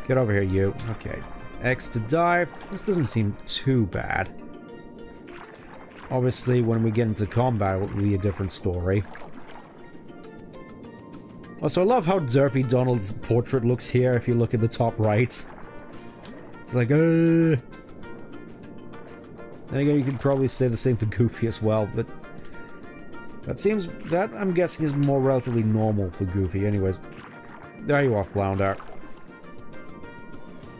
Get over here, you. Okay. X to dive. This doesn't seem too bad. Obviously, when we get into combat, it will be a different story. Also, I love how derpy Donald's portrait looks here if you look at the top right. It's like, Then again, you could probably say the same for Goofy as well, but... That, I'm guessing, is more relatively normal for Goofy. Anyways, there you are, Flounder.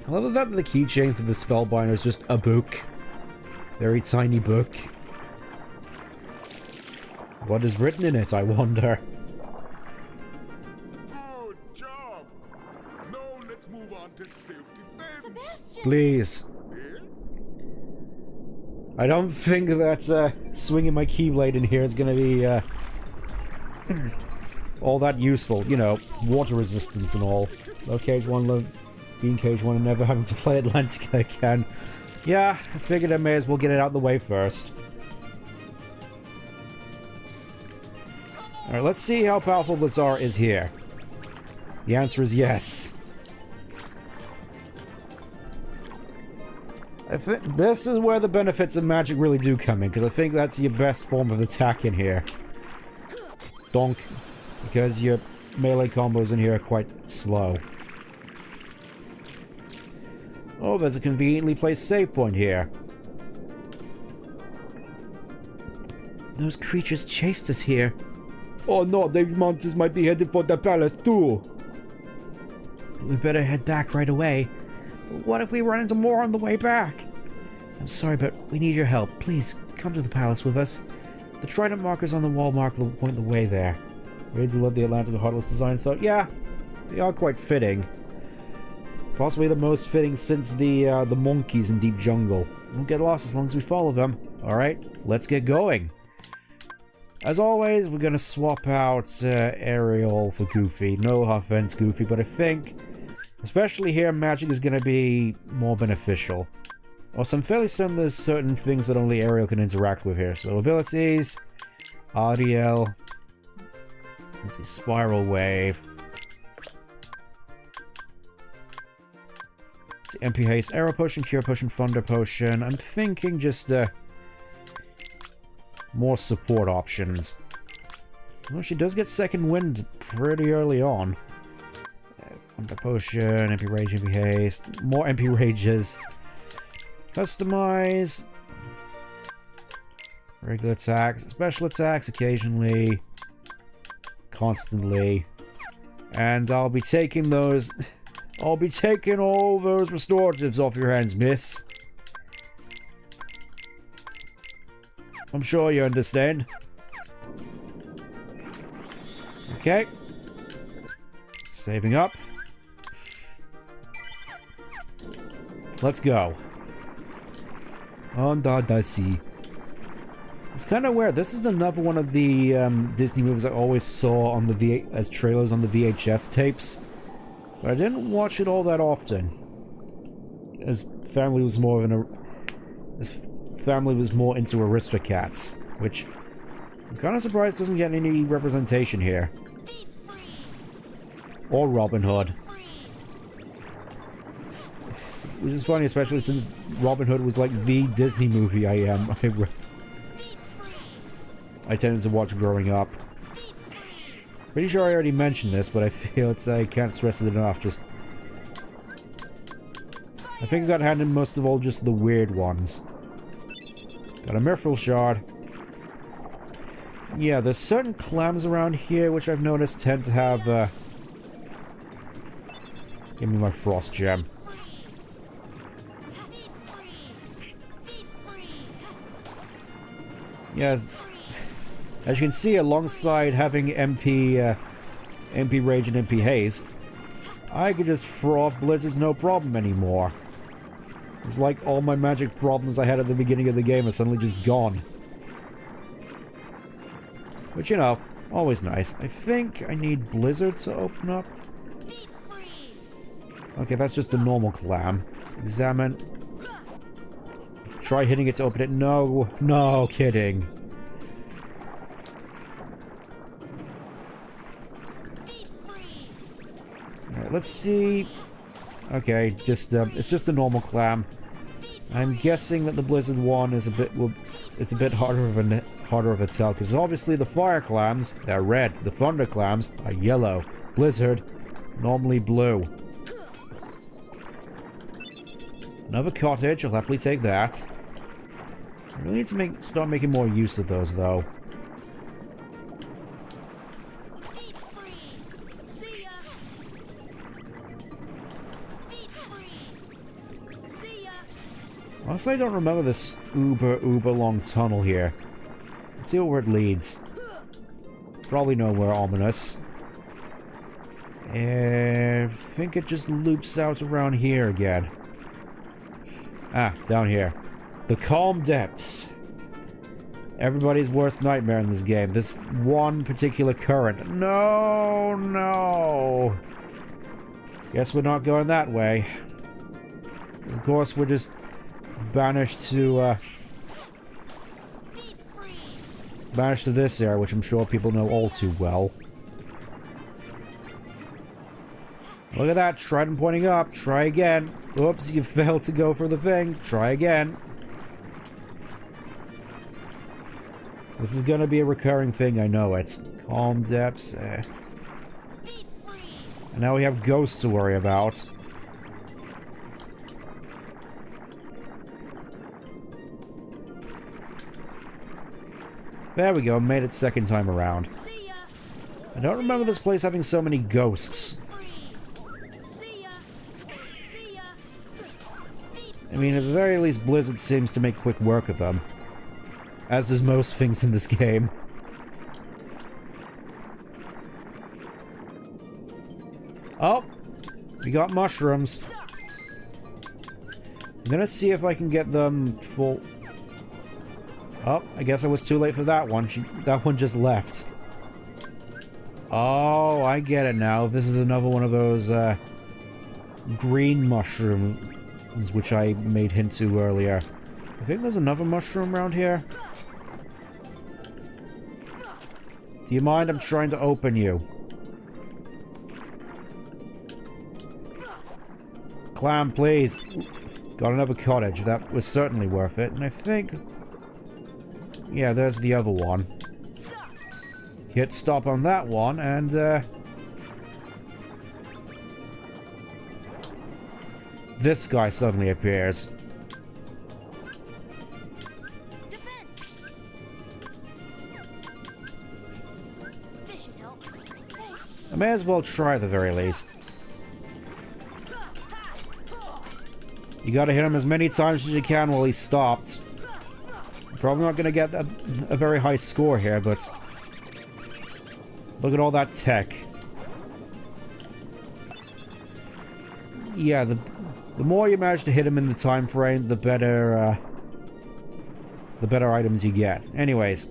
I love that the keychain for the Spellbinder is just a book. Very tiny book. What is written in it, I wonder? Good job! Now let's move on to self-defense. Sebastian! Please. I don't think that swinging my Keyblade in here is gonna be all that useful. You know, water resistance and all. Low Cage 1, Bean Cage 1, and never having to play Atlantica again. Yeah, I figured I may as well get it out of the way first. Alright, let's see how powerful the Tsar is here. The answer is yes. I think this is where the benefits of magic really do come in, because I think that's your best form of attack in here. Donk. Because your melee combos in here are quite slow. Oh, there's a conveniently placed save point here. Those creatures chased us here. Oh no, the monsters might be headed for the palace too. We better head back right away. What if we run into more on the way back? I'm sorry, but we need your help. Please, come to the palace with us. The trident markers on the wall point the way there. Ready to love the Atlantic Heartless designs, though? Yeah, they are quite fitting. Possibly the most fitting since the monkeys in Deep Jungle. We won't get lost as long as we follow them. Alright, let's get going. As always, we're gonna swap out Ariel for Goofy. No offense, Goofy, but I think, especially here, magic is gonna be more beneficial. Also, I'm fairly certain there's certain things that only Ariel can interact with here. So, abilities, Ariel, let's see, Spiral Wave. Let's see, MP Haste, Arrow Potion, Cure Potion, Thunder Potion. I'm thinking just, more support options. Well, she does get Second Wind pretty early on. Thunder Potion, MP Rage, MP Haste, more MP Rages. Customize. Regular attacks, special attacks occasionally. Constantly. And I'll be taking those... I'll be taking all those restoratives off your hands, miss. I'm sure you understand. Okay. Saving up. Let's go. Under the sea. It's kind of weird. This is another one of the Disney movies I always saw on the as trailers on the VHS tapes, but I didn't watch it all that often. As family was more into Aristocats, which I'm kind of surprised doesn't get any representation here. Or Robin Hood. Which is funny, especially since Robin Hood was like the Disney movie I tended to watch growing up. Pretty sure I already mentioned this, but I feel I can't stress it enough. I think I got handed most of all just the weird ones. Got a Mithril Shard. Yeah, there's certain clams around here which I've noticed tend to have, Give me my Frost Gem. Yes. As you can see, alongside having MP Rage and MP Haste, I could just throw off blizzards no problem anymore. It's like all my magic problems I had at the beginning of the game are suddenly just gone. But you know, always nice. I think I need Blizzard to open up. Okay, that's just a normal clam. Examine. Try hitting it to open it. No, no kidding. Alright, let's see. Okay, just it's just a normal clam. I'm guessing that the Blizzard one is a bit harder of a tell, because obviously the fire clams, they're red. The thunder clams are yellow. Blizzard, normally blue. Another cottage, I'll happily take that. I really need to start making more use of those, though. Honestly, I don't remember this uber long tunnel here. Let's see where it leads. Probably nowhere ominous. I think it just loops out around here again. Ah, down here. The calm depths. Everybody's worst nightmare in this game. This one particular current. No, no. Guess we're not going that way. Of course, we're just banished to this area, which I'm sure people know all too well. Look at that, trident pointing up. Try again. Oops, you failed to go for the thing. Try again. This is gonna be a recurring thing, I know it. Calm depths. And now we have ghosts to worry about. There we go, made it second time around. I don't remember this place having so many ghosts. I mean, at the very least, Blizzard seems to make quick work of them. As does most things in this game. Oh! We got mushrooms. I'm gonna see if I can get them full... Oh, I guess I was too late for that one. That one just left. Oh, I get it now. This is another one of those, green mushrooms, which I made hint to earlier. I think there's another mushroom around here. Do you mind? I'm trying to open you. Clam, please. Got another cottage. That was certainly worth it. And I think... yeah, there's the other one. Hit stop on that one, and, this guy suddenly appears. I may as well try at the very least. You gotta hit him as many times as you can while he's stopped. Probably not gonna get a very high score here, but... look at all that tech. Yeah, the more you manage to hit him in the time frame, the better items you get. Anyways.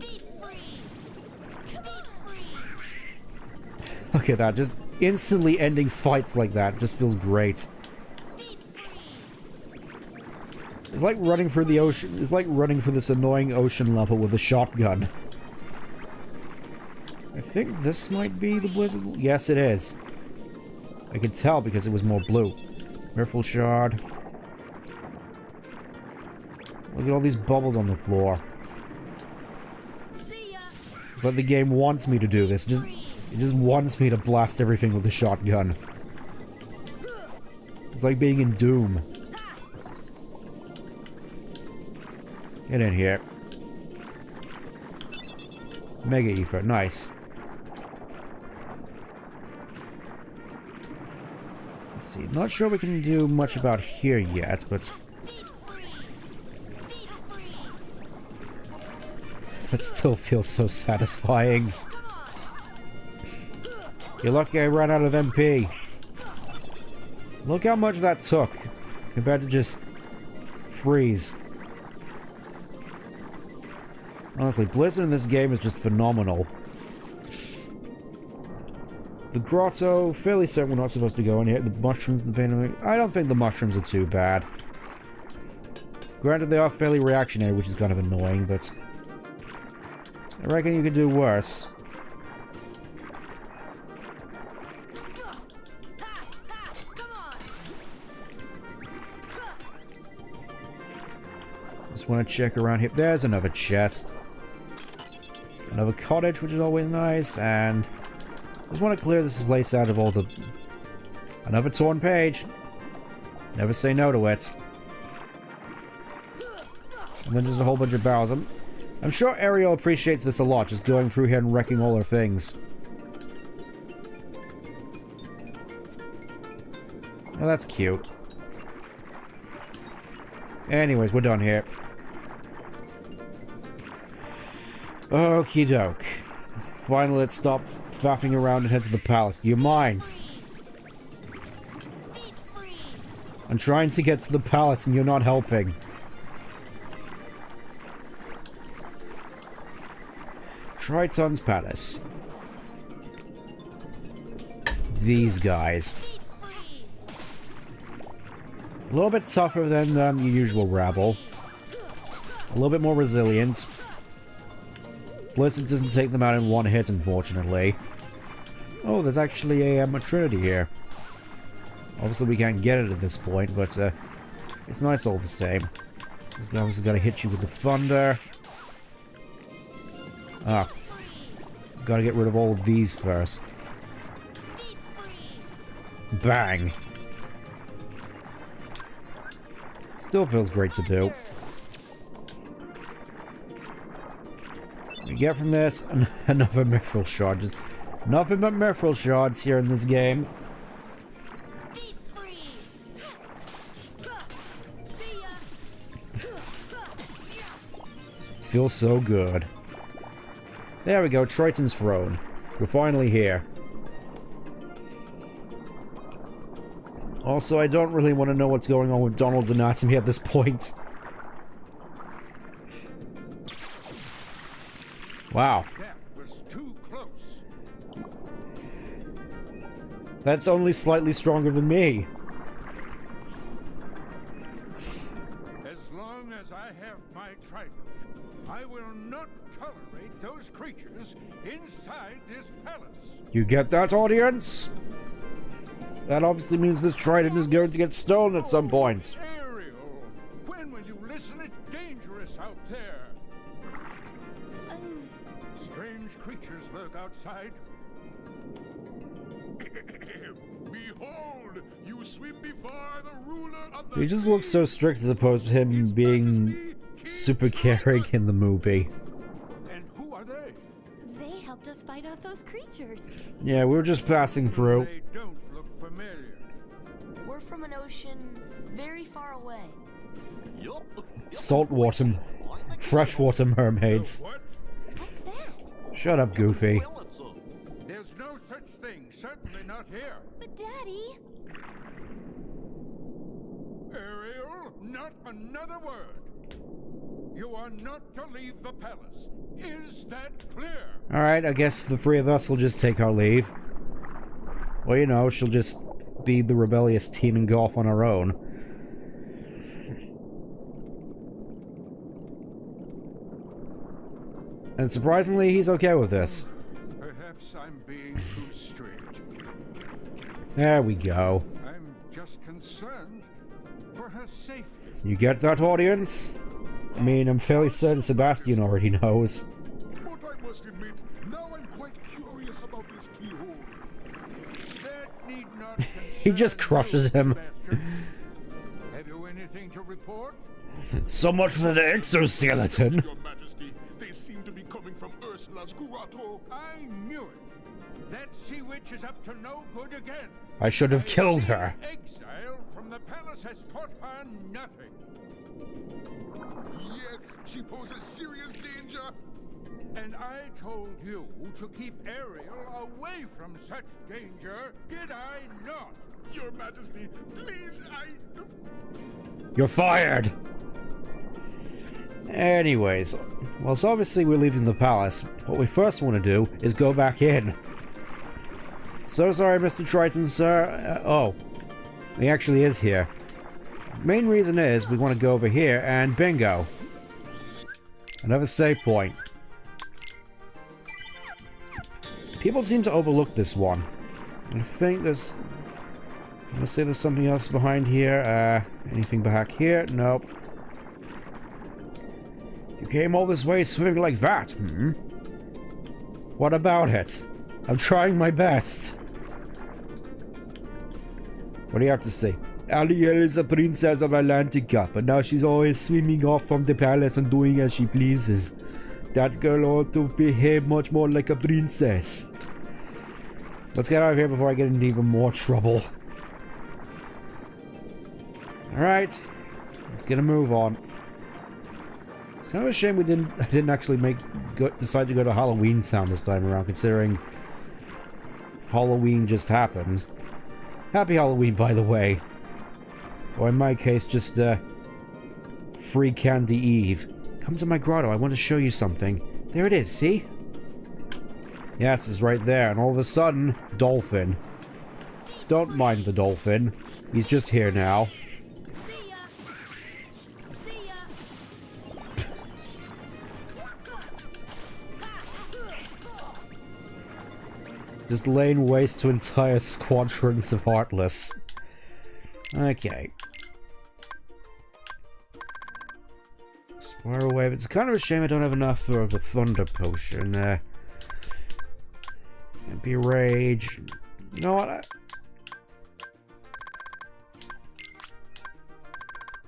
Look at that, just instantly ending fights like that. Just feels great. It's like running through the ocean. It's like running through this annoying ocean level with a shotgun. I think this might be the Blizzard. Yes, it is. I can tell because it was more blue. Myrtle shard. Look at all these bubbles on the floor. It's like the game wants me to do this. It just wants me to blast everything with a shotgun. It's like being in Doom. Get in here. Mega Ether, nice. Let's see, not sure we can do much about here yet, but... that still feels so satisfying. You're lucky I ran out of MP. Look how much that took, compared to just freeze. Honestly, Blizzard in this game is just phenomenal. The grotto, fairly certain we're not supposed to go in here. The mushrooms, I don't think the mushrooms are too bad. Granted, they are fairly reactionary, which is kind of annoying, but I reckon you could do worse. Just want to check around here. There's another chest. Another cottage, which is always nice, and just want to clear this place out of all the... Another torn page. Never say no to it. And then just a whole bunch of barrels. I'm sure Ariel appreciates this a lot, just going through here and wrecking all her things. Oh, that's cute. Anyways, we're done here. Okie doke. Finally, let's stop faffing around and head to the palace. Do you mind? I'm trying to get to the palace and you're not helping. Triton's Palace. These guys. A little bit tougher than your usual rabble. A little bit more resilient. Blizzard doesn't take them out in one hit, unfortunately. Oh, there's actually a Trinity here. Obviously, we can't get it at this point, but it's nice all the same. This guy obviously gotta hit you with the thunder. Ah. Gotta get rid of all of these first. Bang. Still feels great to do. We get from this another mithril shard. Just nothing but mithril shards here in this game. Feels so good. There we go, Triton's Throne. We're finally here. Also, I don't really want to know what's going on with Donald's anatomy at this point. Wow. That was too close. That's only slightly stronger than me. As long as I have my trident, I will not tolerate those creatures inside this palace. You get that, audience? That obviously means this trident is going to get stolen at some point. Ariel, when will you listen? It's dangerous out there. Strange creatures lurk outside. Behold, you swim before the ruler of the He just looks so strict as opposed to him being super caring in the movie. And who are they? They helped us fight off those creatures. Yeah, we were just passing through. They don't look familiar. We're from an ocean very far away. Saltwater, freshwater mermaids. What? What's that? Shut up, Goofy. There's no such thing. Certainly not here. But Daddy... Ariel, not another word. You are not to leave the palace. Is that clear? Alright, I guess the three of us will just take our leave. Well, you know, she'll just be the rebellious teen and go off on her own. And surprisingly, he's okay with this. Perhaps I'm being too strict. There we go. I'm just concerned for her safety. You get that, audience? I mean, I'm fairly certain Sebastian already knows. But I must admit, now I'm quite curious about this keyhole. That need not He just crushes him. Have you anything to report? So much for the exoskeleton. Your Majesty, they seem to be coming from Ursula's grotto. I knew it. That sea witch is up to no good again. I should have killed her. Exile from the palace has taught her nothing. Yes, she poses serious danger. And I told you to keep Ariel away from such danger, did I not? Your Majesty, please, You're fired. Anyways, well, so obviously we're leaving the palace. What we first want to do is go back in. So sorry, Mr. Triton, sir. Oh, he actually is here. Main reason is we want to go over here and bingo. Another save point. People seem to overlook this one. I think there's... I'm gonna say there's something else behind here. Anything back here? Nope. You came all this way swimming like that, hmm? What about it? I'm trying my best. What do you have to say? Ariel is a princess of Atlantica, but now she's always swimming off from the palace and doing as she pleases. That girl ought to behave much more like a princess. Let's get out of here before I get into even more trouble. Alright. Let's get a move on. It's kind of a shame I didn't actually decide to go to Halloween Town this time around, considering Halloween just happened. Happy Halloween, by the way. Or in my case, just Free Candy Eve. Come to my grotto, I want to show you something. There it is, see? Yes, it's right there, and all of a sudden, dolphin. Don't mind the dolphin. He's just here now. Just laying waste to entire squadrons of Heartless. Okay. Spiral Wave. It's kind of a shame I don't have enough of the Thunder Potion. Be Rage. You know what?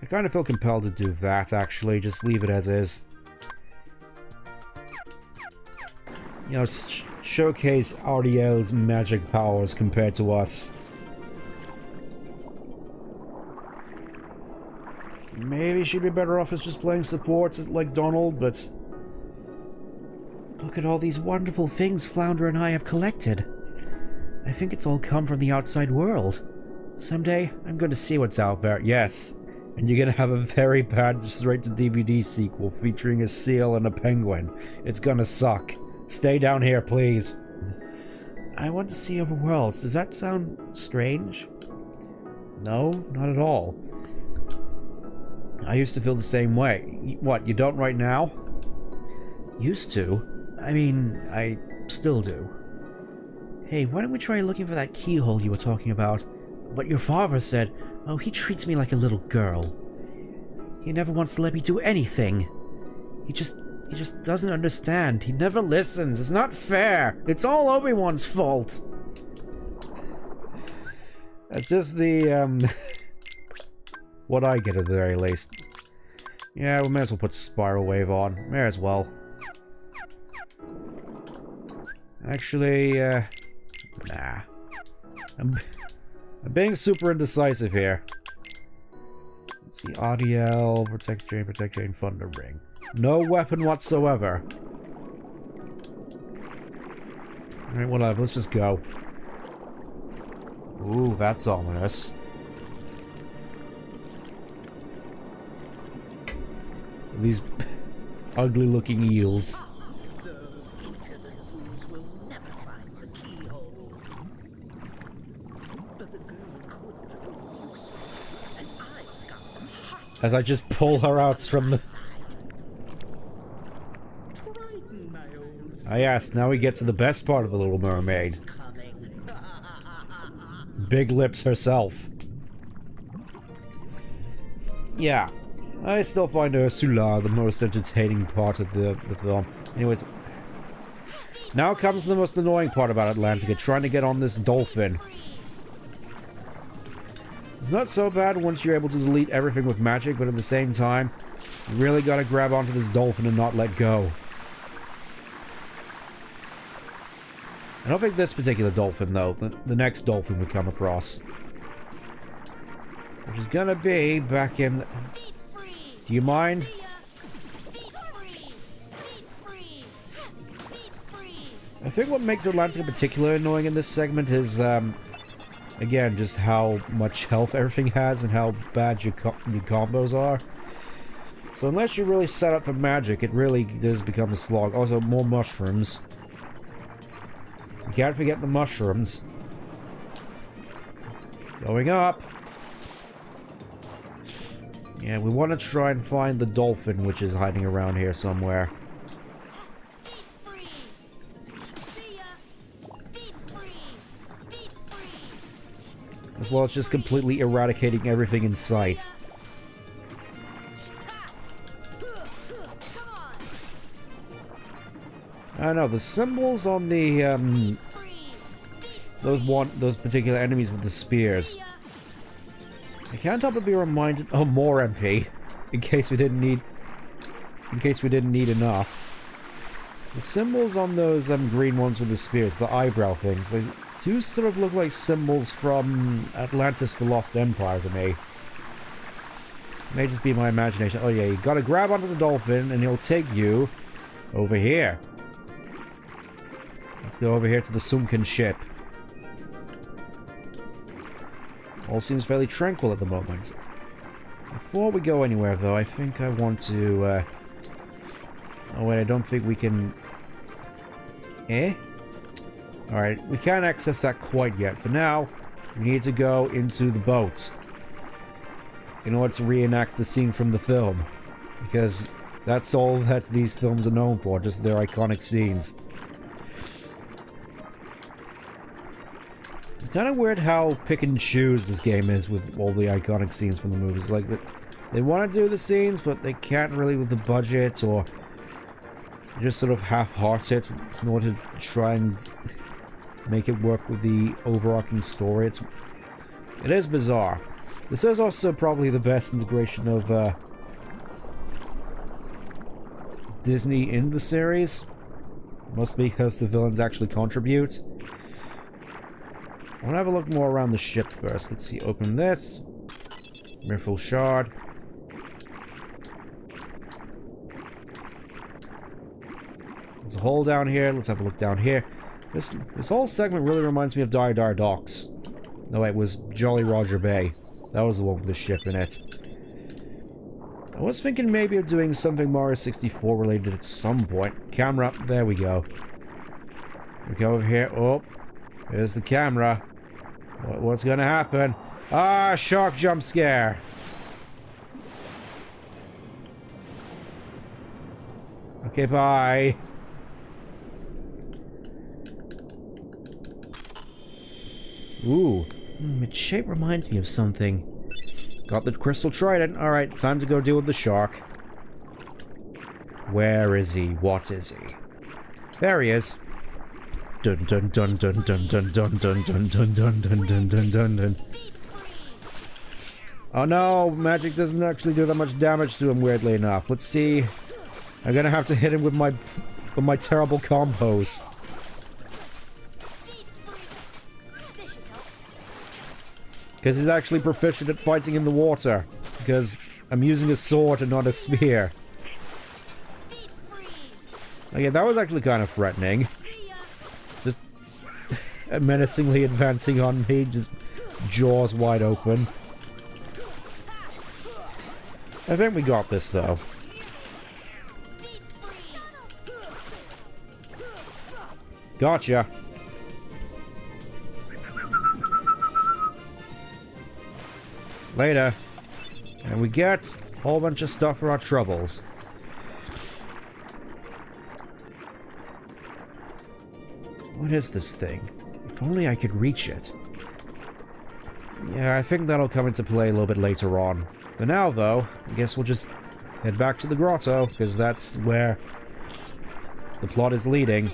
I kind of feel compelled to do that, actually. Just leave it as is. You know, showcase Ariel's magic powers compared to us. Maybe she'd be better off as just playing support like Donald, but... Look at all these wonderful things Flounder and I have collected. I think it's all come from the outside world. Someday, I'm going to see what's out there, yes. And you're going to have a very bad straight-to-DVD sequel featuring a seal and a penguin. It's gonna suck. Stay down here, please. I want to see other worlds. Does that sound strange? No, not at all. I used to feel the same way. What, you don't right now? Used to? I mean, I still do. Hey, why don't we try looking for that keyhole you were talking about? But your father said, oh, he treats me like a little girl. He never wants to let me do anything. He just doesn't understand. He never listens. It's not fair. It's all Obi-Wan's fault. That's just the, what I get at the very least. Yeah, we may as well put Spiral Wave on. May as well. Actually, nah. I'm being super indecisive here. Let's see, Audiel, Protect Jane, Thunder Ring. No weapon whatsoever. Alright, whatever, let's just go. Ooh, that's ominous. These ugly looking eels. Those impudent fools will never find the keyhole. But the girl could remove you, and I've got them hot. As I just pull her out from the... Ah yes, now we get to the best part of the Little Mermaid. Big Lips herself. Yeah. I still find Ursula the most entertaining part of the film. Anyways. Now comes the most annoying part about Atlantica, trying to get on this dolphin. It's not so bad once you're able to delete everything with magic, but at the same time, you really gotta grab onto this dolphin and not let go. I don't think this particular dolphin, though. The next dolphin we come across. Which is gonna be back in... Do you mind? I think what makes Atlantica particularly annoying in this segment is, again, just how much health everything has and how bad your combos are. So unless you really set up for magic, it really does become a slog. Also, more mushrooms. You can't forget the mushrooms. Going up. Yeah, we want to try and find the dolphin, which is hiding around here somewhere. As well as just completely eradicating everything in sight. I don't know, the symbols on the, those particular enemies with the spears. I can't help but be reminded... Oh, more MP. In case we didn't need enough. The symbols on those green ones with the spears, the eyebrow things, they do sort of look like symbols from Atlantis the Lost Empire to me. May just be my imagination. Oh yeah, you gotta grab onto the dolphin and he'll take you over here. Let's go over here to the sunken ship. All seems fairly tranquil at the moment. Before we go anywhere, though, I think I want to, Oh, wait, I don't think we can... Alright, we can't access that quite yet. For now, we need to go into the boat in order to reenact the scene from the film. Because that's all that these films are known for, just their iconic scenes. It's kind of weird how pick and choose this game is with all the iconic scenes from the movies. Like, they want to do the scenes, but they can't really with the budget, or just sort of half-heart it in order to try and make it work with the overarching story. It is bizarre. This is also probably the best integration of Disney in the series. Mostly because the villains actually contribute. I want to have a look more around the ship first. Let's see. Open this. Mirful Shard. There's a hole down here. Let's have a look down here. This whole segment really reminds me of Dire Dire Docks. No, it was Jolly Roger Bay. That was the one with the ship in it. I was thinking maybe of doing something Mario 64 related at some point. Camera. There we go. We go over here. Oh. There's the camera. What's gonna happen? Ah, shark jump scare. Okay, bye. Ooh. Its shape reminds me of something. Got the crystal trident. Alright, time to go deal with the shark. Where is he? What is he? There he is. Dun dun dun dun dun dun dun dun dun dun dun dun dun dun dun dun. Oh no, magic doesn't actually do that much damage to him, weirdly enough. Let's see. I'm gonna have to hit him with my terrible combos. Because he's actually proficient at fighting in the water. Because I'm using a sword and not a spear. Okay, that was actually kind of threatening. Just menacingly advancing on me, just jaws wide open. I think we got this, though. Gotcha. Later. And we get a whole bunch of stuff for our troubles. What is this thing? If only I could reach it. Yeah, I think that'll come into play a little bit later on. For now, though, I guess we'll just head back to the grotto, because that's where the plot is leading.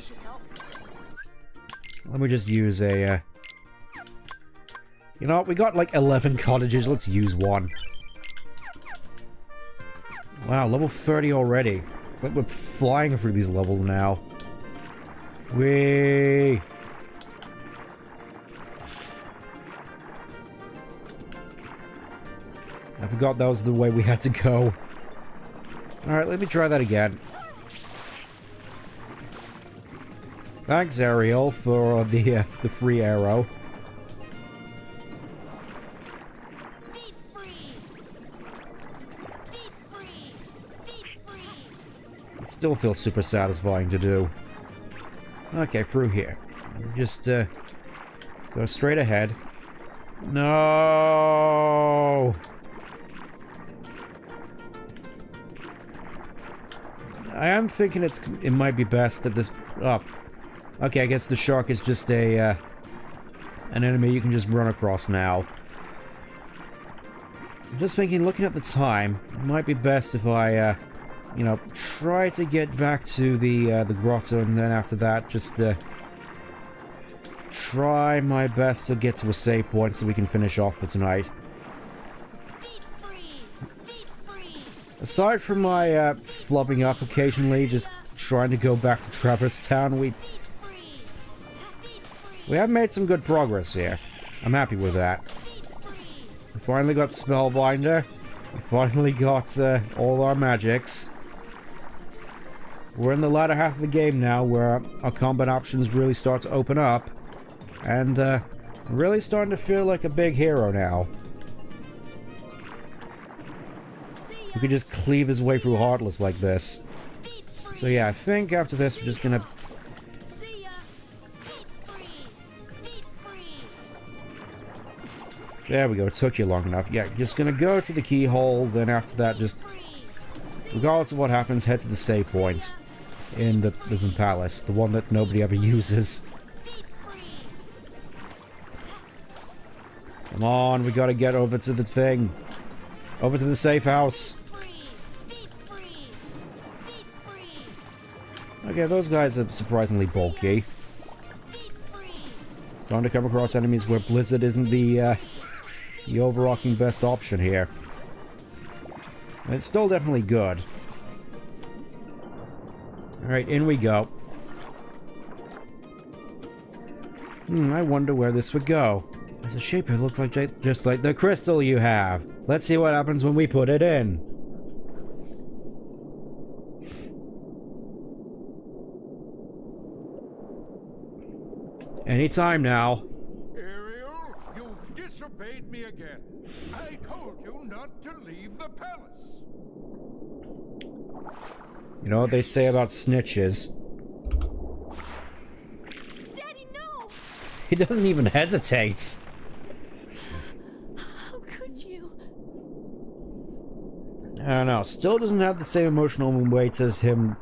Let me just use a, You know what, we got like 11 cottages, let's use one. Wow, level 30 already. It's like we're flying through these levels now. Whee! I forgot that was the way we had to go. Alright, let me try that again. Thanks, Ariel, for the free arrow. still feels super satisfying to do. Okay, through here. Just, go straight ahead. No! I am thinking it might be best at this... Oh. Okay, I guess the shark is just an enemy you can just run across now. I'm just thinking, looking at the time, it might be best if I, you know, try to get back to the grotto, and then after that, just, try my best to get to a save point so we can finish off for tonight. Aside from my, flubbing up occasionally, just trying to go back to Traverse Town, we have made some good progress here. I'm happy with that. We finally got Spellbinder. We finally got all our magics. We're in the latter half of the game now, where our combat options really start to open up. And really starting to feel like a big hero now. We could just cleave his way through Heartless like this. So yeah, I think after this we're just gonna... There we go, it took you long enough. Yeah, just gonna go to the keyhole, then after that just... Regardless of what happens, head to the save point. In the palace, the one that nobody ever uses. Come on, we gotta get over to the thing. Over to the safe house. Okay, those guys are surprisingly bulky. Starting to come across enemies where Blizzard isn't the overarching best option here. It's still definitely good. Alright, in we go. I wonder where this would go. There's a shape here, looks like just like the crystal you have. Let's see what happens when we put it in. Anytime now. Ariel, you've disobeyed me again. I told you not to leave the palace. You know what they say about snitches? Daddy, no! He doesn't even hesitate. How could you? I don't know. Still doesn't have the same emotional weight as him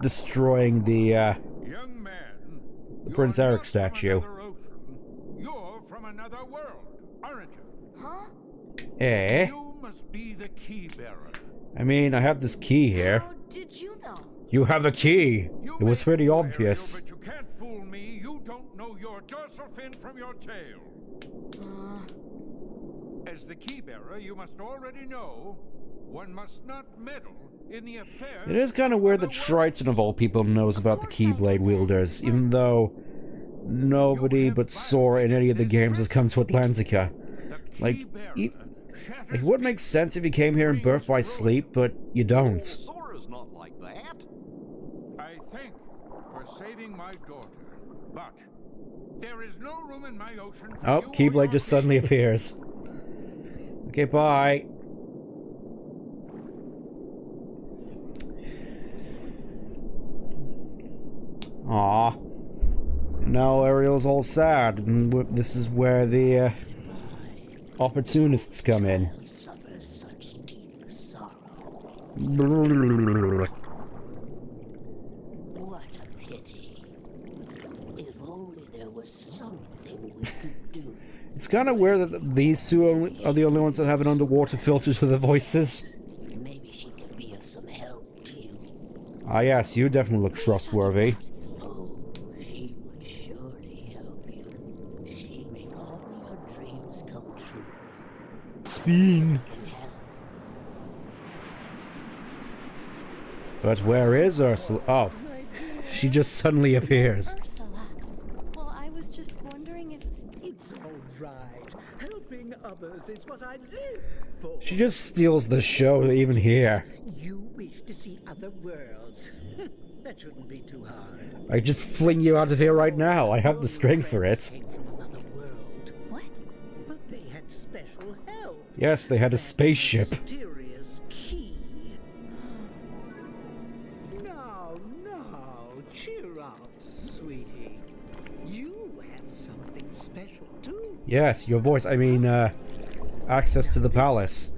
destroying the Young man, Prince Eric statue. you're from another world, aren't you? Huh? Eh? You must be the key bearer. I mean, I have this key here. How did you know? You have the key! It was pretty obvious. But you can't fool me. You don't know your dorsal fin from your tail. As the key bearer, you must already know one must not meddle in the affairs. It is kind of weird that Triton of all people knows about the Keyblade wielders, even though nobody but Sora in any of the games has come to Atlantica. Like, it would make sense if you came here in Birth by Sleep, but you don't. Sora's not like that. I thank for saving my daughter, but there is no room in my ocean for Oh, you or Keyblade your just suddenly appears. Okay, bye. Aw. Now Ariel's all sad, and this is where the opportunists come in. What a pity. If only there was something we could do. It's kind of weird that these two are the only ones that have an underwater filter to their voices. Maybe she can be of some help to you. Ah yes, you definitely look trustworthy. Oh, she would surely help you. She'd make all your dreams come true. Spin. But where is Ursula? Oh, she just suddenly appears. Well, I was just wondering if... It's all right. Helping others is what I live for. She just steals the show even here. You wish to see other worlds. That shouldn't be too hard. I just fling you out of here right now. I have the strength for it. What? But they had special help. Yes, they had a spaceship. Mysterious key. Now Cheer up, sweetie. You have something special too. Yes, your voice. I mean, access to the palace.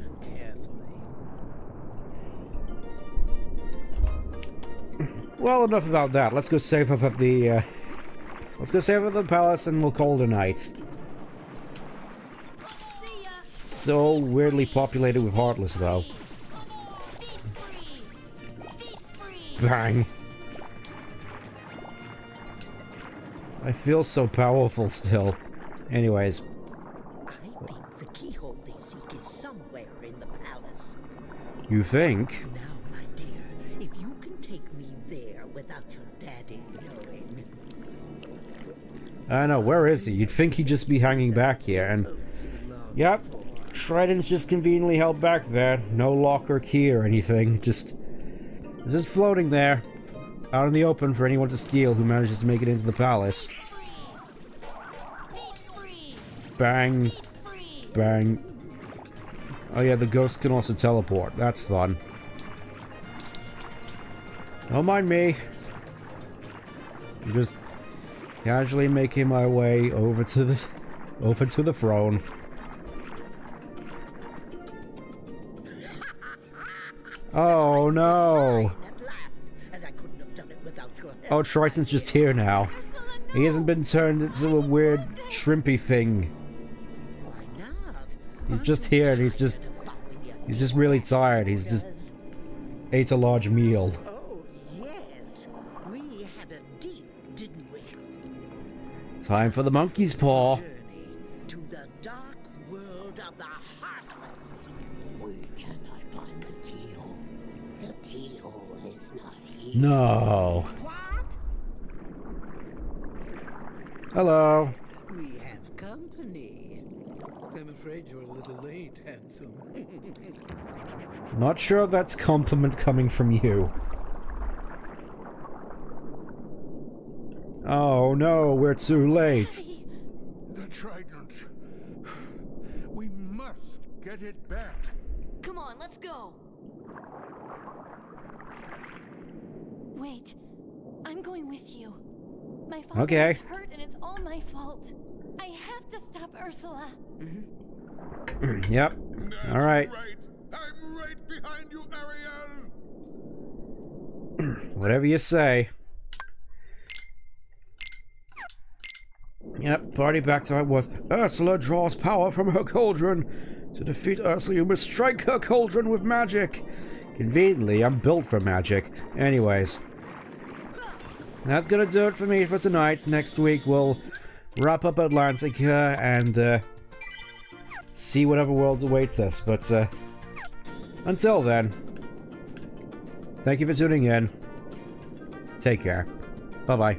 Well, enough about that. Let's go save up at the, let's go save up at the palace and we'll call it a night. Still weirdly populated with Heartless, though. Bang. I feel so powerful still. Anyways. I think the keyhole they seek is somewhere in the palace. You think? Now, my dear, if you can take me there without your daddy knowing. I know, where is he? You'd think he'd just be hanging back here, and... Yep, Trident's just conveniently held back there. No lock or key or anything, just floating there. Out in the open for anyone to steal who manages to make it into the palace. Bang. Bang. Oh yeah, the ghost can also teleport. That's fun. Don't mind me. I'm just casually making my way over to the throne. Oh no. Oh, Triton's just here now. He hasn't been turned into a weird shrimpy thing. He's just here and he's just really tired. He's just ate a large meal. Oh, yes. We had a deal, didn't we? Time for the monkey's paw. To the dark world of the Heartless. We cannot find the keyhole. The keyhole is not here. No. Hello. We have company. I'm afraid you're a little late, handsome. Not sure if that's compliment coming from you. Oh no, we're too late. The trident. We must get it back. Come on, let's go. Wait, I'm going with you. My father Okay. is hurt and it's all my fault. I have to stop Ursula. Yep. All right. I'm right behind you, Ariel. Whatever you say. Yep, party back to how it was. Ursula draws power from her cauldron. To defeat Ursula, you must strike her cauldron with magic. Conveniently, I'm built for magic. Anyways. That's gonna do it for me for tonight. Next week, we'll wrap up Atlantica and see whatever worlds awaits us. But until then, thank you for tuning in. Take care. Bye-bye.